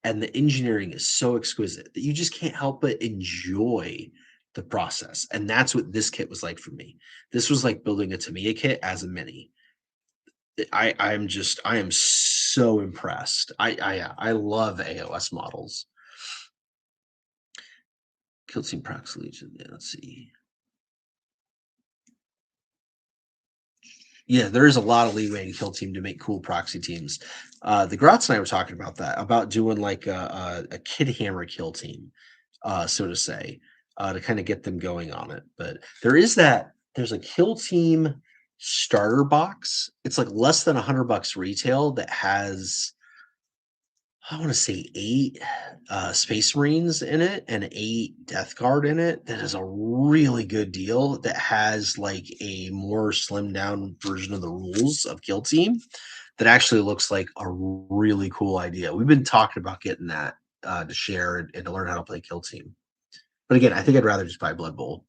And the engineering is so exquisite that you just can't help but enjoy the process. And that's what this kit was like for me. This was like building a Tamiya kit as a mini. I am so impressed. I love AOS models. Kill Team Prox Legion. Yeah, let's see. Yeah, there is a lot of leeway in Kill Team to make cool proxy teams. The Grotz and I were talking about that, about doing like a Kid Hammer Kill Team, so to say, to kind of get them going on it. But there's a Kill Team starter box. It's like less than $100 retail that has, I want to say 8 Space Marines in it and 8 Death Guard in it. That is a really good deal. That has like a more slimmed down version of the rules of Kill Team. That actually looks like a really cool idea. We've been talking about getting that. to share and to learn how to play Kill Team. But again, I think I'd rather just buy Blood Bowl.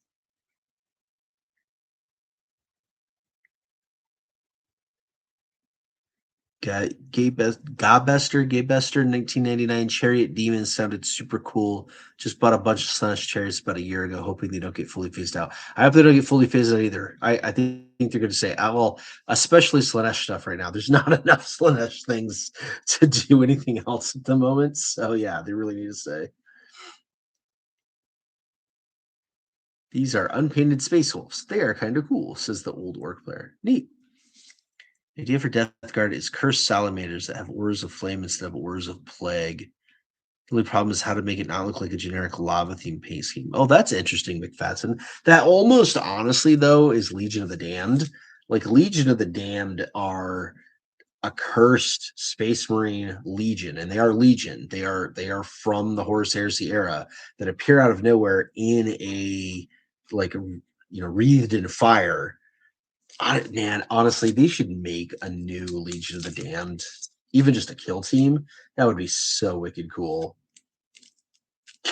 Gabe Bester, 1999 Chariot Demons sounded super cool. Just bought a bunch of Slaanesh chariots about a year ago, hoping they don't get fully phased out. I hope they don't get fully phased out either. I think they're going to say, well, especially Slaanesh stuff right now. There's not enough Slaanesh things to do anything else at the moment. So yeah, they really need to say. These are unpainted space wolves. They are kind of cool, says the old orc player. Neat. The idea for Death Guard is cursed salamanders that have auras of flame instead of auras of plague. The only problem is how to make it not look like a generic lava themed paint scheme. Oh, that's interesting, McFadden. That almost honestly, though, is Legion of the Damned. Like Legion of the Damned are a cursed space marine legion, and they are legion. They are from the Horus Heresy era that appear out of nowhere in a wreathed in fire. Man, honestly, they should make a new Legion of the Damned, even just a kill team. That would be so wicked cool.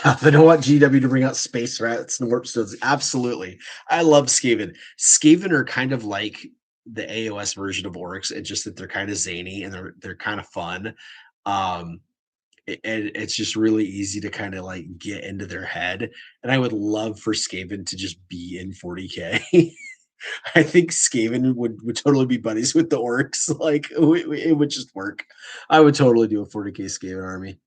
I don't want GW to bring out space rats and warp stones. Absolutely. I love Skaven. Skaven are kind of like the AOS version of orcs, and just that they're kind of zany and they're kind of fun. And it's just really easy to kind of like get into their head. And I would love for Skaven to just be in 40k. I think Skaven would totally be buddies with the orcs. Like it would just work. I would totally do a 40k Skaven army.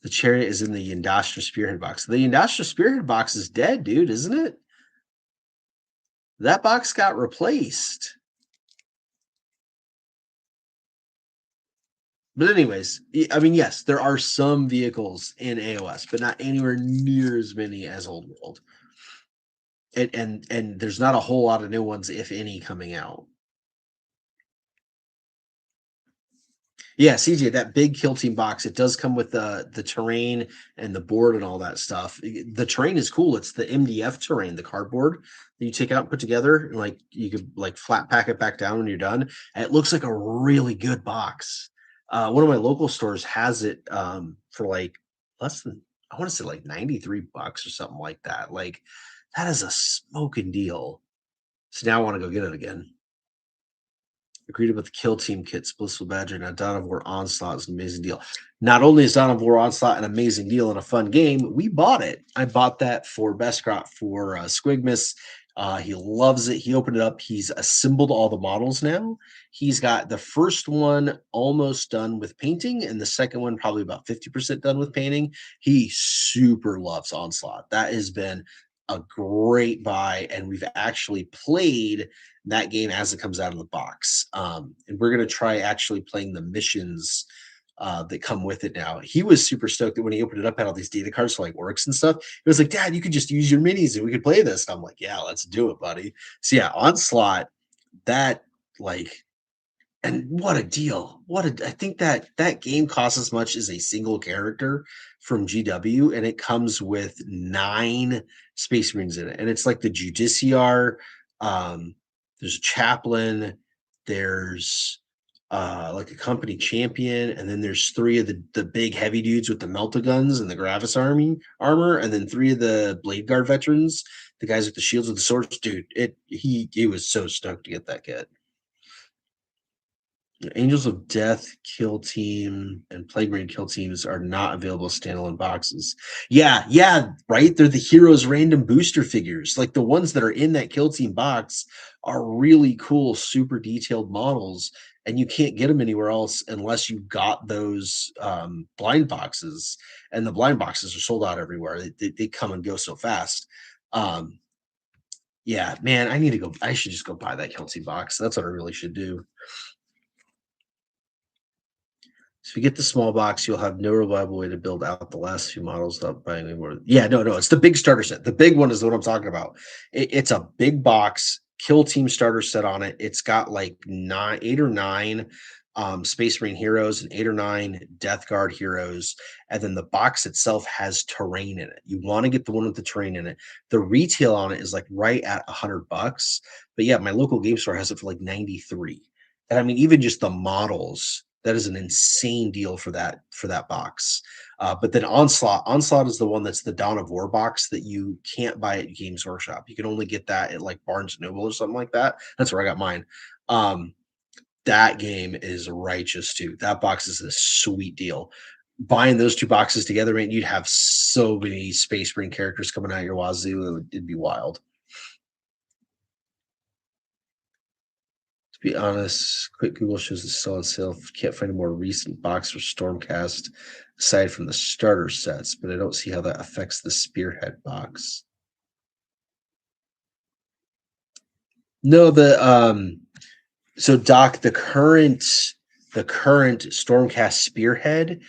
The chariot is in the Yandastra Spearhead box. The Yandastra Spearhead box is dead, dude, isn't it? That box got replaced. But anyways, I mean, yes, there are some vehicles in AOS, but not anywhere near as many as Old World. And there's not a whole lot of new ones, if any, coming out. Yeah, CJ, that big kill team box, it does come with the terrain and the board and all that stuff. The terrain is cool. It's the MDF terrain, the cardboard that you take out and put together, and like you could like flat pack it back down when you're done. And it looks like a really good box. One of my local stores has it for like less than, I want to say like $93 or something like that. Like that is a smoking deal. So now I want to go get it again. Agreed about the kill team kits, Blissful Badger. Now, Dawn of War Onslaught is an amazing deal. Not only is Dawn of War Onslaught an amazing deal and a fun game, we bought it. I bought that for Beskrat for Squigmus. He loves it. He opened it up. He's assembled all the models now. He's got the first one almost done with painting, and the second one probably about 50% done with painting. He super loves Onslaught. That has been a great buy, and we've actually played that game as it comes out of the box. And we're going to try actually playing the missions that come with it now. He was super stoked that when he opened it up, had all these data cards for like orcs and stuff. He was like, Dad, you could just use your minis and we could play this. And I'm like, yeah, let's do it, buddy. So yeah, Onslaught, that like, and what a deal. I think that game costs as much as a single character from GW, and it comes with 9 Space Marines in it. And it's like the Judiciar, there's a chaplain, there's like a company champion, and then there's 3 of the big heavy dudes with the melta-guns and the Gravis armor, and then 3 of the Blade Guard veterans, the guys with the shields with the swords. Dude, he was so stoked to get that kit. Angels of Death kill team and Plague Rain kill teams are not available standalone boxes. Yeah, right. They're the Heroes random booster figures. Like the ones that are in that kill team box are really cool, super detailed models, and you can't get them anywhere else unless you got those blind boxes. And the blind boxes are sold out everywhere. They come and go so fast. Yeah, man, I need to go. I should just go buy that kill team box. That's what I really should do. So if you get the small box, you'll have no reliable way to build out the last few models without buying any more. Yeah, no, it's the big starter set. The big one is what I'm talking about. It's a big box kill team starter set on it. It's got like 8 or 9 Space Marine heroes and 8 or 9 Death Guard heroes. And then the box itself has terrain in it. You want to get the one with the terrain in it. The retail on it is like right at $100. But yeah, my local game store has it for like 93. And I mean, even just the models That is an insane deal for that box. But then Onslaught is the one that's the Dawn of War box that you can't buy at Games Workshop. You can only get that at like Barnes and Noble or something like that. That's where I got mine. Um, that game is righteous too. That box is a sweet deal. Buying those two boxes together, man, you'd have so many Space Marine characters coming out your wazoo. It'd be wild. To be honest, quick Google shows it's still on sale. Can't find a more recent box for Stormcast aside from the starter sets, but I don't see how that affects the Spearhead box. No, so Doc, the current Stormcast Spearhead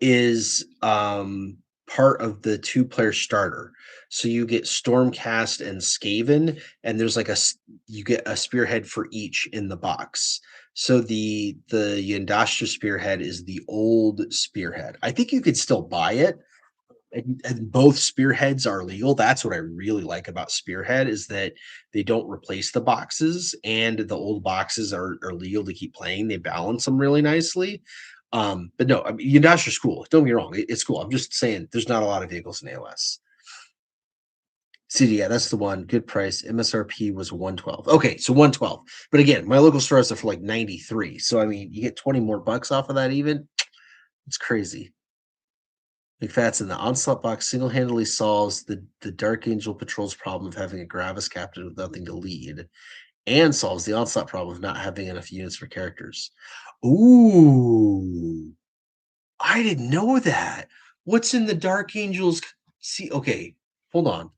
is part of the two-player starter. So you get Stormcast and Skaven, and there's like you get a spearhead for each in the box. So the Yandastra spearhead is the old spearhead. I think you could still buy it, and both spearheads are legal. That's what I really like about Spearhead is that they don't replace the boxes, and the old boxes are legal to keep playing. They balance them really nicely. But no, I mean, Yandastra is cool. Don't get me wrong, it's cool. I'm just saying there's not a lot of vehicles in AOS. CD, yeah, that's the one. Good price. MSRP was 112. Okay, so 112. But again, my local store has it for like 93. So I mean, you get 20 more bucks off of that even. It's crazy. McFadden, the Onslaught box single-handedly solves the Dark Angel Patrol's problem of having a Gravis captain with nothing to lead, and solves the Onslaught problem of not having enough units for characters. Ooh, I didn't know that. What's in the Dark Angels? See, okay, hold on.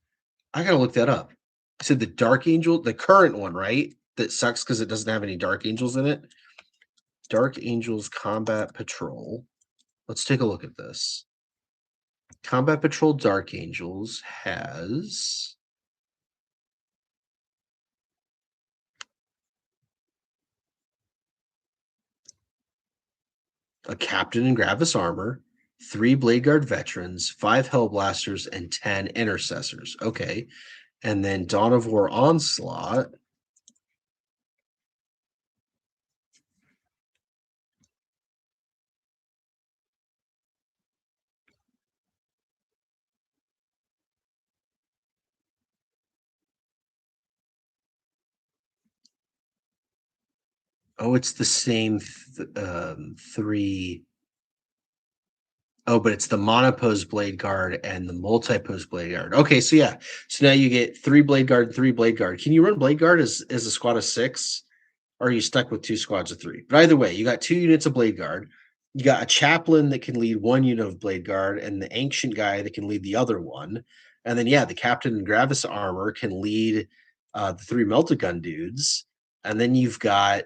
I gotta look that up. I said the Dark Angel, the current one, right? That sucks because it doesn't have any Dark Angels in it. Dark Angels Combat Patrol. Let's take a look at this. Combat Patrol Dark Angels has a captain in Gravis armor, 3 Blade Guard veterans, 5 Hellblasters, and 10 intercessors. Okay. And then Dawn of War Onslaught. Oh, it's the same 3. Oh, but it's the monopose Blade Guard and the multi-pose Blade Guard. Okay, so yeah. So now you get 3 Blade Guard and 3 Blade Guard. Can you run Blade Guard as a squad of 6? Or are you stuck with 2 squads of 3? But either way, you got 2 units of Blade Guard. You got a chaplain that can lead 1 unit of Blade Guard, and the ancient guy that can lead the other one. And then yeah, the captain in Gravis armor can lead the 3 melted gun dudes. And then you've got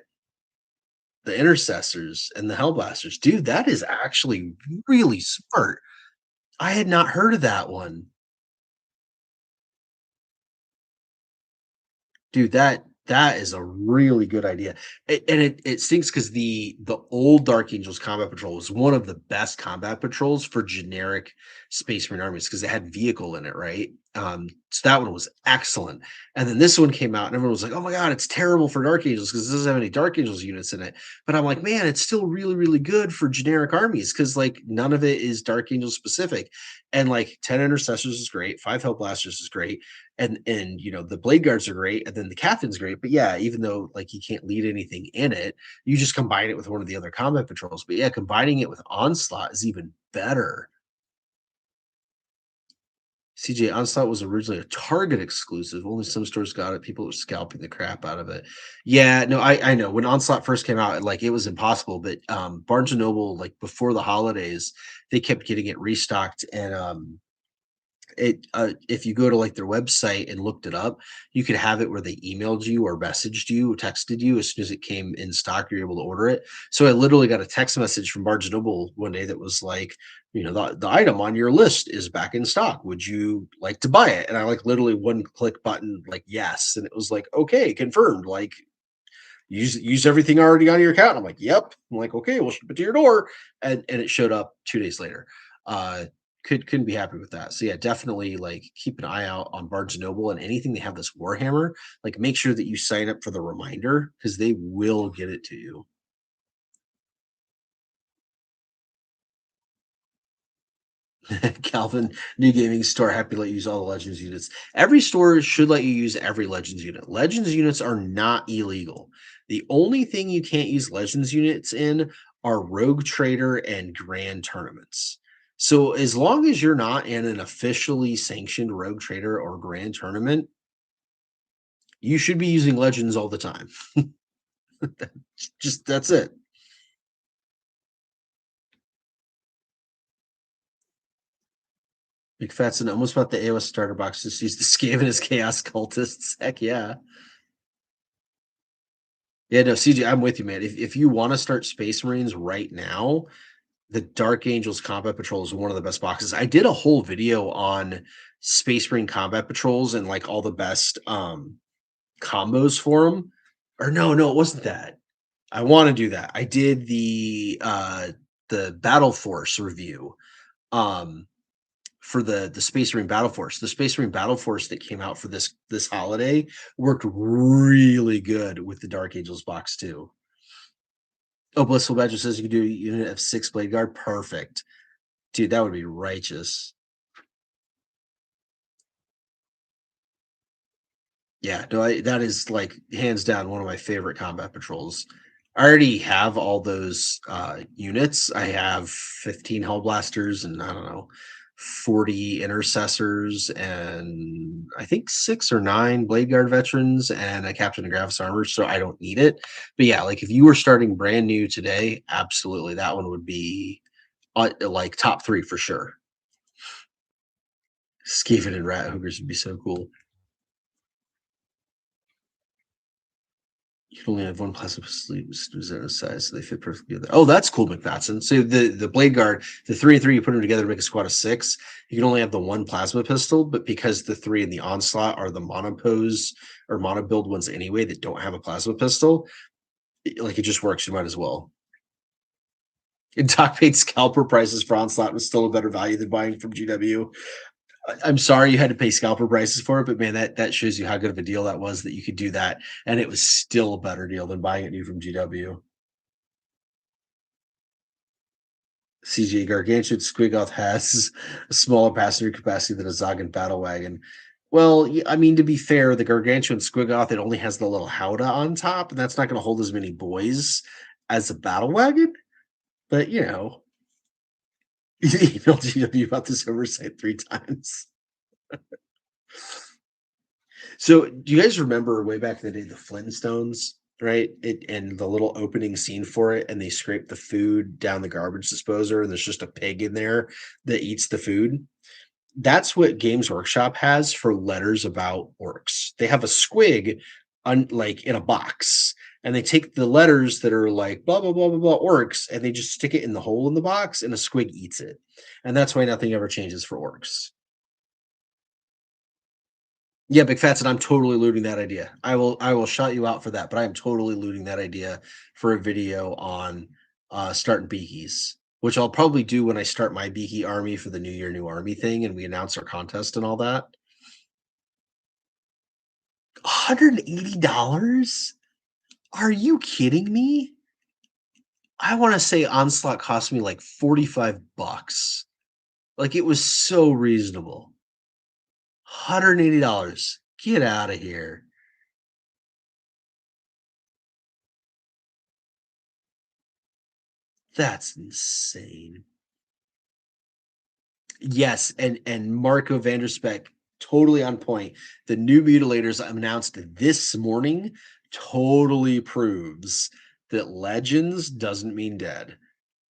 the intercessors and the hellblasters. Dude, that is actually really smart. I had not heard of that one. Dude, that is a really good idea. And it stinks because the old Dark Angels Combat Patrol was one of the best combat patrols for generic Space Marine armies because it had vehicle in it, right? So that one was excellent. And then this one came out, and everyone was like, "Oh my god, it's terrible for Dark Angels because it doesn't have any Dark Angels units in it." But I'm like, man, it's still really, really good for generic armies because like none of it is Dark Angel specific. And like 10 intercessors is great, 5 Hellblasters is great, and you know the blade guards are great, and then the captain's great. But yeah, even though like you can't lead anything in it, you just combine it with one of the other combat patrols. But yeah, combining it with Onslaught is even better. CJ, Onslaught was originally a Target exclusive. Only some stores got it. People were scalping the crap out of it. Yeah, no, I know when Onslaught first came out, like it was impossible. But Barnes and Noble, like before the holidays, they kept getting it restocked, and if you go to like their website and looked it up, you could have it where they emailed you or messaged you or texted you as soon as it came in stock. You're able to order it. So I literally got a text message from Barnes and Noble one day that was like, you know, the item on your list is back in stock. Would you like to buy it? And I like literally one click button, like yes, and it was like okay, confirmed. Like use everything already on your account. I'm like, yep. I'm like, okay, we'll ship it to your door, and it showed up 2 days later. Couldn't be happy with that. So yeah, definitely like keep an eye out on Barnes and Noble and anything they have this Warhammer. Like make sure that you sign up for the reminder because they will get it to you. Calvin, new gaming store, happy to let you use all the Legends units. Every store should let you use every Legends unit. Legends units are not illegal. The only thing you can't use Legends units in are Rogue Trader and Grand Tournaments. So as long as you're not in an officially sanctioned Rogue Trader or Grand Tournament, you should be using Legends all the time. Just that's it. McFadden almost bought the AOS starter box. Just use the Skaven as Chaos Cultists. Heck yeah. Yeah, no, CJ, I'm with you, man. If you want to start Space Marines right now, the Dark Angels Combat Patrol is one of the best boxes. I did a whole video on Space Marine Combat Patrols and like all the best combos for them. Or no, it wasn't that. I want to do that. I did the Battle Force review. For the Space Marine Battle Force. The Space Marine Battle Force that came out for this holiday worked really good with the Dark Angels box too. Oh, Blissful Badger says you can do a unit of 6 Blade Guard. Perfect. Dude, that would be righteous. Yeah, no, that is like hands down one of my favorite combat patrols. I already have all those units. I have 15 Hellblasters and I don't know, 40 intercessors and I think 6 or 9 Blade Guard veterans and a Captain of Gravis armor, so I don't need it. But yeah, like if you were starting brand new today, absolutely that one would be like top 3 for sure. Skaven and Rat Hoogers would be so cool. You can only have one plasma sleeves at a size, so they fit perfectly together. Oh, that's cool, McFadden. So the Blade Guard, the 3 and 3, you put them together to make a squad of 6. You can only have the one plasma pistol, but because the 3 in the onslaught are the monopose or mono build ones anyway that don't have a plasma pistol, like it just works. You might as well. And Doc paid scalper prices for onslaught was still a better value than buying from GW. I'm sorry you had to pay scalper prices for it, but man, that shows you how good of a deal that was that you could do that, and it was still a better deal than buying it new from GW. CG Gargantuan Squigoth has a smaller passenger capacity than a Zagan battle wagon. Well, I mean, to be fair, the Gargantuan Squigoth, it only has the little howdah on top, and that's not going to hold as many boys as a battle wagon. But you know, you emailed GW about this oversight 3 times. So, do you guys remember way back in the day the Flintstones, right? And the little opening scene for it, and they scrape the food down the garbage disposer, and there's just a pig in there that eats the food. That's what Games Workshop has for letters about orcs. They have a squig like in a box, and they take the letters that are like blah blah blah blah blah orcs, and they just stick it in the hole in the box, and a squig eats it. And that's why nothing ever changes for orcs. Yeah, Big Fats, and I'm totally looting that idea. I will shout you out for that, but I am totally looting that idea for a video on starting beakies, which I'll probably do when I start my beaky army for the New Year New Army thing and we announce our contest and all that. $180? Are you kidding me? I want to say Onslaught cost me like 45 bucks. Like it was so reasonable. $180. Get out of here. That's insane. Yes, and Marco Vanderspeck, totally on point. The new mutilators announced this morning totally proves that legends doesn't mean dead.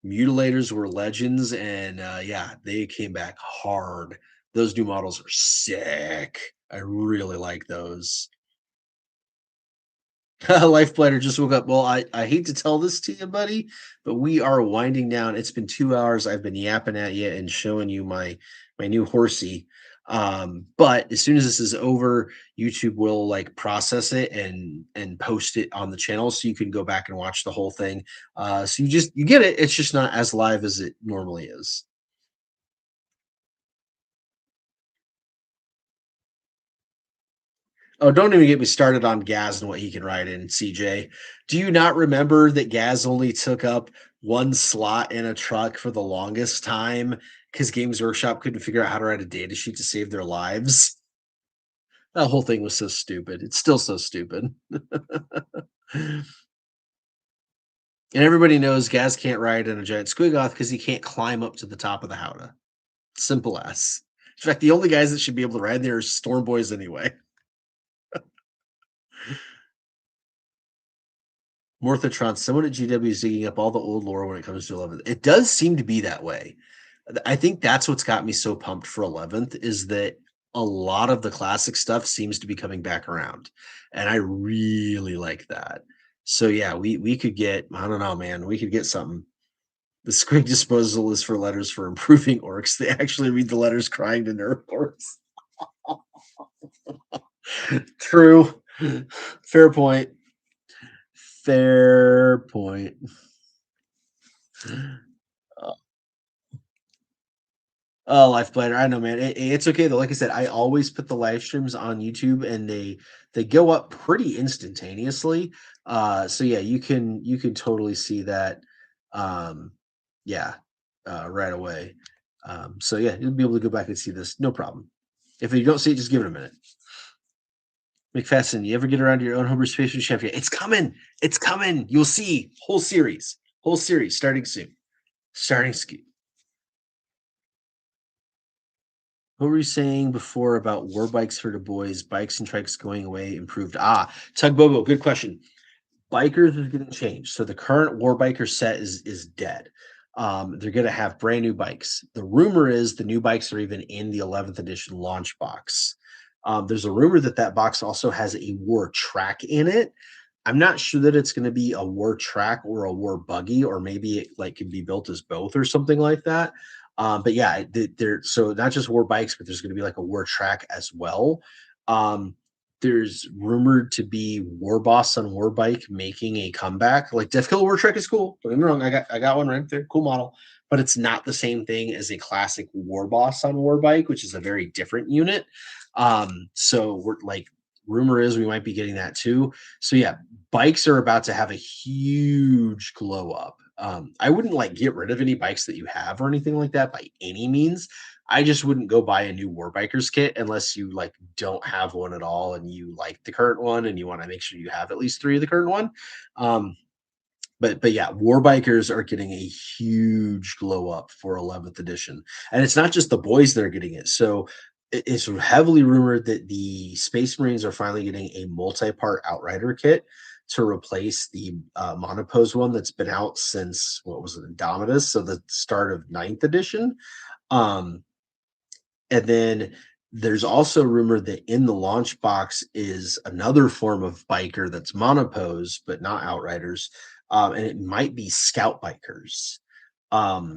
Mutilators were legends, and yeah, they came back hard. Those new models are sick. I really like those. Life Planner just woke up. Well, I hate to tell this to you, buddy, but we are winding down. It's been 2 hours. I've been yapping at you and showing you my new horsey. But as soon as this is over, YouTube will like process it and post it on the channel so you can go back and watch the whole thing. So you get it. It's just not as live as it normally is. Oh, don't even get me started on Gaz and what he can ride in, CJ. Do you not remember that Gaz only took up one slot in a truck for the longest time? because Games Workshop couldn't figure out how to write a data sheet to save their lives. That whole thing was so stupid. It's still so stupid. And everybody knows Gaz can't ride in a giant squigoth because he can't climb up to the top of the howdah. Simple as. In fact, the only guys that should be able to ride there are Storm Boys anyway. Morthatron, someone at GW is digging up all the old lore when it comes to 11th. It does seem to be that way. I think that's what's got me so pumped for 11th is that a lot of the classic stuff seems to be coming back around. And I really like that. So yeah, we could get, I don't know, man, we could get something. The squig disposal is for letters for improving orcs. They actually read the letters crying to nerf orcs. True. Fair point. Fair point. Oh, Life Planner. I know, man. It's okay though. Like I said, I always put the live streams on YouTube, and they go up pretty instantaneously. So yeah, you can totally see that. Um, yeah, right away. So yeah, you'll be able to go back and see this, no problem. If you don't see it, just give it a minute. McFastin, you ever get around to your own homebrew space chef yet? It's coming. It's coming. You'll see whole series starting soon. Starting soon. What were you saying before about war bikes for the boys, bikes and trikes going away, improved? Tug Bobo, good question. Bikers is going to change. So the current war biker set is dead. They're going to have brand new bikes. The rumor is the new bikes are even in the 11th edition launch box. There's a rumor that that box also has a war track in it. I'm not sure that it's going to be a war track or a war buggy, or maybe it like could be built as both or something like that. But yeah, they're so not just war bikes, but there's going to be like a war track as well. Um, there's rumored to be War Boss on War Bike making a comeback. Like Death Killer War Trek is cool. Don't get me wrong, I got one right there, cool model, but it's not the same thing as a classic War Boss on War Bike, which is a very different unit. So we're like rumor is we might be getting that too. So yeah, bikes are about to have a huge glow up. I wouldn't like get rid of any bikes that you have or anything like that by any means. I just wouldn't go buy a new War Bikers kit unless you like don't have one at all and you like the current one and you want to make sure you have at least 3 of the current one. But yeah, War Bikers are getting a huge glow up for 11th edition, and it's not just the boys that are getting it. So it's heavily rumored that the Space Marines are finally getting a multi-part Outrider kit to replace the monopose one that's been out since what was it, Indomitus, so the start of 9th edition. Um, and then there's also rumor that in the launch box is another form of biker that's monopose, but not Outriders. And it might be Scout Bikers.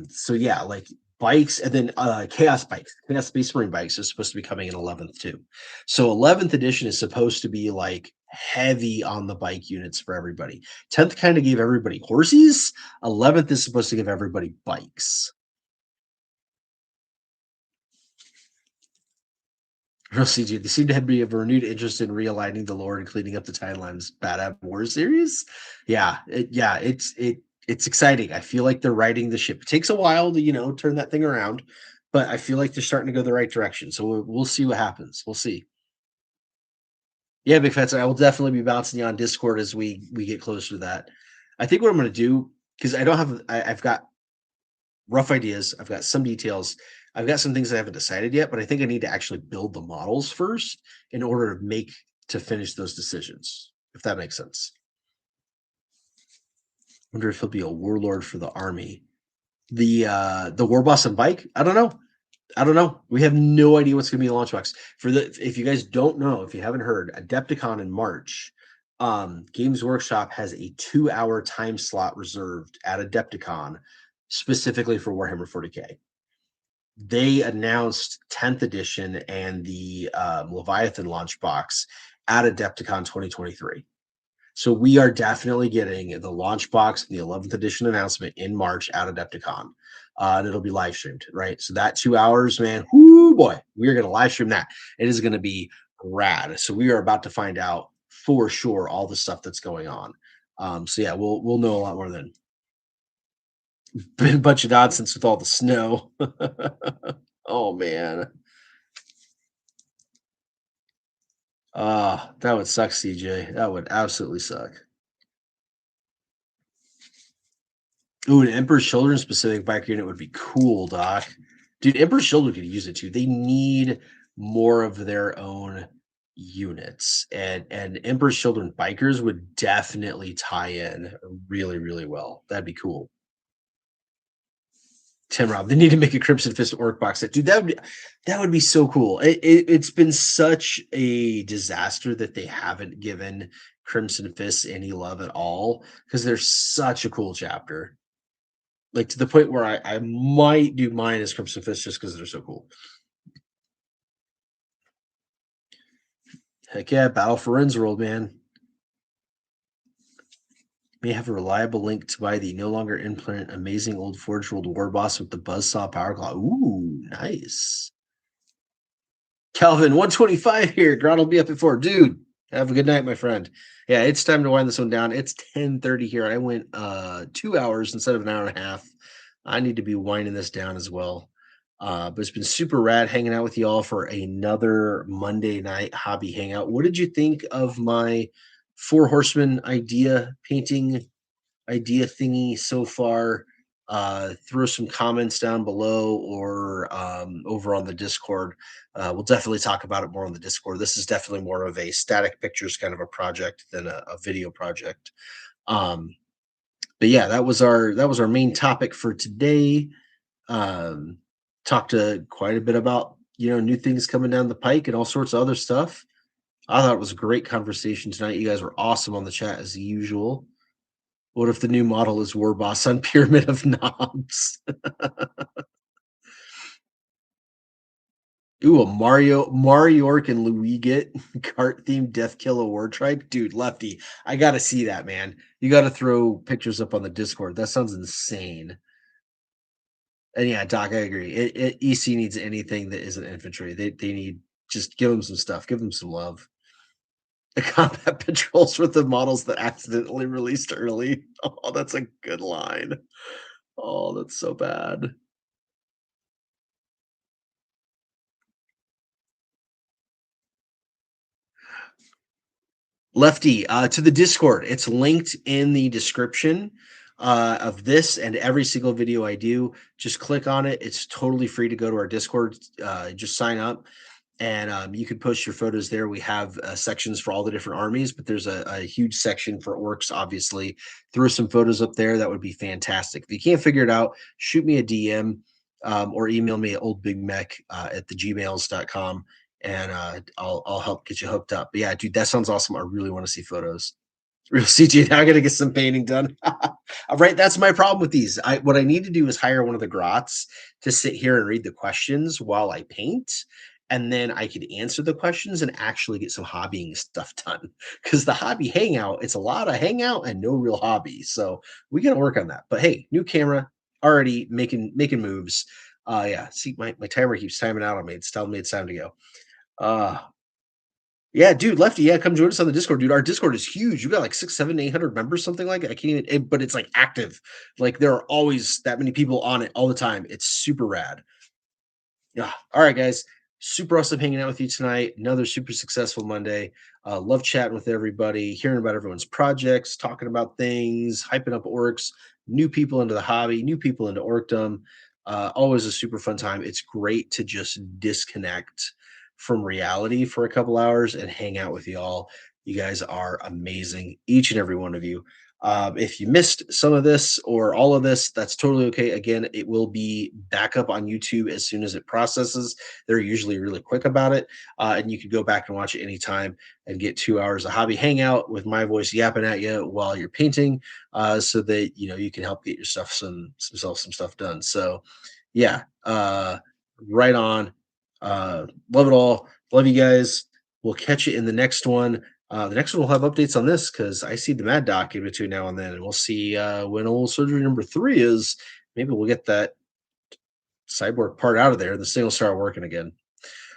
So yeah, like bikes, and then Chaos bikes, Chaos Space Marine bikes is supposed to be coming in 11th too. So 11th edition is supposed to be like heavy on the bike units for everybody. 10th kind of gave everybody horses. 11th is supposed to give everybody bikes. Real CG. They seem to have a renewed interest in realigning the lore and cleaning up the timelines. Bad Ab War series. It's exciting. I feel like they're riding the ship. It takes a while to turn that thing around, but I feel like they're starting to go the right direction. So we'll see what happens. We'll see. Yeah, Big Fats. I will definitely be bouncing you on Discord as we get closer to that. I think what I'm going to do, because I don't have, I've got rough ideas. I've got some details. I've got some things I haven't decided yet, but I think I need to actually build the models first in order to finish those decisions, if that makes sense. I wonder if he'll be a warlord for the army. The war boss and bike? I don't know. I don't know. We have no idea what's going to be in the launch box. If you guys don't know, if you haven't heard, Adepticon in March, Games Workshop has a 2-hour time slot reserved at Adepticon specifically for Warhammer 40K. They announced 10th edition and the Leviathan launch box at Adepticon 2023. So we are definitely getting the launch box and the 11th edition announcement in March at Adepticon. And it'll be live streamed, right? So that 2 hours, man, whoo boy, we're going to live stream that. It is going to be rad. So we are about to find out for sure all the stuff that's going on. So yeah, we'll know a lot more then. Been a bunch of nonsense with all the snow. Oh man. Ah, that would suck, CJ. That would absolutely suck. Ooh, an Emperor's Children specific bike unit would be cool, Doc. Dude, Emperor's Children could use it too. They need more of their own units, and Emperor's Children bikers would definitely tie in really, really well. That'd be cool. Tim Rob, they need to make a Crimson Fist orc box set. Dude, that would be so cool. It's been such a disaster that they haven't given Crimson Fist any love at all because they're such a cool chapter. Like to the point where I might do mine as Crimson Fist just because they're so cool. Heck yeah, Battle for Rindsworld, man. May have a reliable link to buy the no longer imprint amazing old Forge World War Boss with the Buzzsaw Power Claw. Ooh, nice. Calvin, 125 here. Grant will be up at 4. Dude, have a good night, my friend. Yeah, it's time to wind this one down. It's 10:30 here. I went 2 hours instead of an hour and a half. I need to be winding this down as well. But it's been super rad hanging out with you all for another Monday night hobby hangout. What did you think of my Four Horsemen idea painting idea thingy so far? Throw some comments down below or over on the Discord. We'll definitely talk about it more on the Discord. This is definitely more of a static pictures kind of a project than a video project. Um, but yeah, that was our main topic for today. Um, Talked to quite a bit about new things coming down the pike and all sorts of other stuff. I thought it was a great conversation tonight. You guys were awesome on the chat as usual. What if the new model is War Boss on Pyramid of Knobs? Ooh, a York and Louis get cart themed Death Kill Award trike. Dude, Lefty, I gotta see that, man. You gotta throw pictures up on the Discord. That sounds insane. And yeah, Doc, I agree. EC needs anything that isn't infantry. They need just give them some stuff, give them some love. The combat patrols with the models that accidentally released early. Oh, that's a good line. Oh, that's so bad. Lefty, to the Discord. It's linked in the description of this and every single video I do. Just click on it. It's totally free to go to our Discord. Just sign up and you can post your photos there. We have sections for all the different armies, but there's a huge section for orcs, obviously. Throw some photos up there. That would be fantastic. If you can't figure it out, shoot me a DM or email me at oldbigmech at thegmails.com and I'll help get you hooked up. But yeah, dude, that sounds awesome. I really want to see photos. Real CG. Now I gotta get some painting done. All right, that's my problem with these. What I need to do is hire one of the grots to sit here and read the questions while I paint, and then I could answer the questions and actually get some hobbying stuff done. Because the hobby hangout, it's a lot of hangout and no real hobby. So we gotta work on that. But hey, new camera, already making moves. Yeah, see, my timer keeps timing out on me. It's telling me it's time to go. Uh yeah, dude, Lefty, yeah, come join us on the Discord, dude. Our Discord is huge. You got like 6, 7, 800 members, something like it. I can't even, but it's like active. Like there are always that many people on it all the time. It's super rad. Yeah. All right, guys. Super awesome hanging out with you tonight. Another super successful Monday. Love chatting with everybody, hearing about everyone's projects, talking about things, hyping up orcs, new people into the hobby, new people into orcdom. Always a super fun time. It's great to just disconnect from reality for a couple hours and hang out with y'all. You guys are amazing, each and every one of you. If you missed some of this or all of this, that's totally okay. Again, it will be back up on YouTube as soon as it processes. They're usually really quick about it. And you can go back and watch it anytime and get 2 hours of hobby hangout with my voice yapping at you while you're painting so that, you can help get yourself some stuff done. So yeah, right on. Love it all. Love you guys. We'll catch you in the next one. The next one will have updates on this because I see the Mad Doc in between now and then, and we'll see when old surgery number 3 is. Maybe we'll get that cyborg part out of there, and the thing will start working again.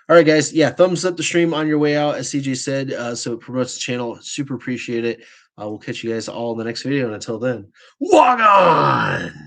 All right, guys. Yeah, thumbs up the stream on your way out, as CJ said, so it promotes the channel. Super appreciate it. We'll catch you guys all in the next video, and until then, walk on.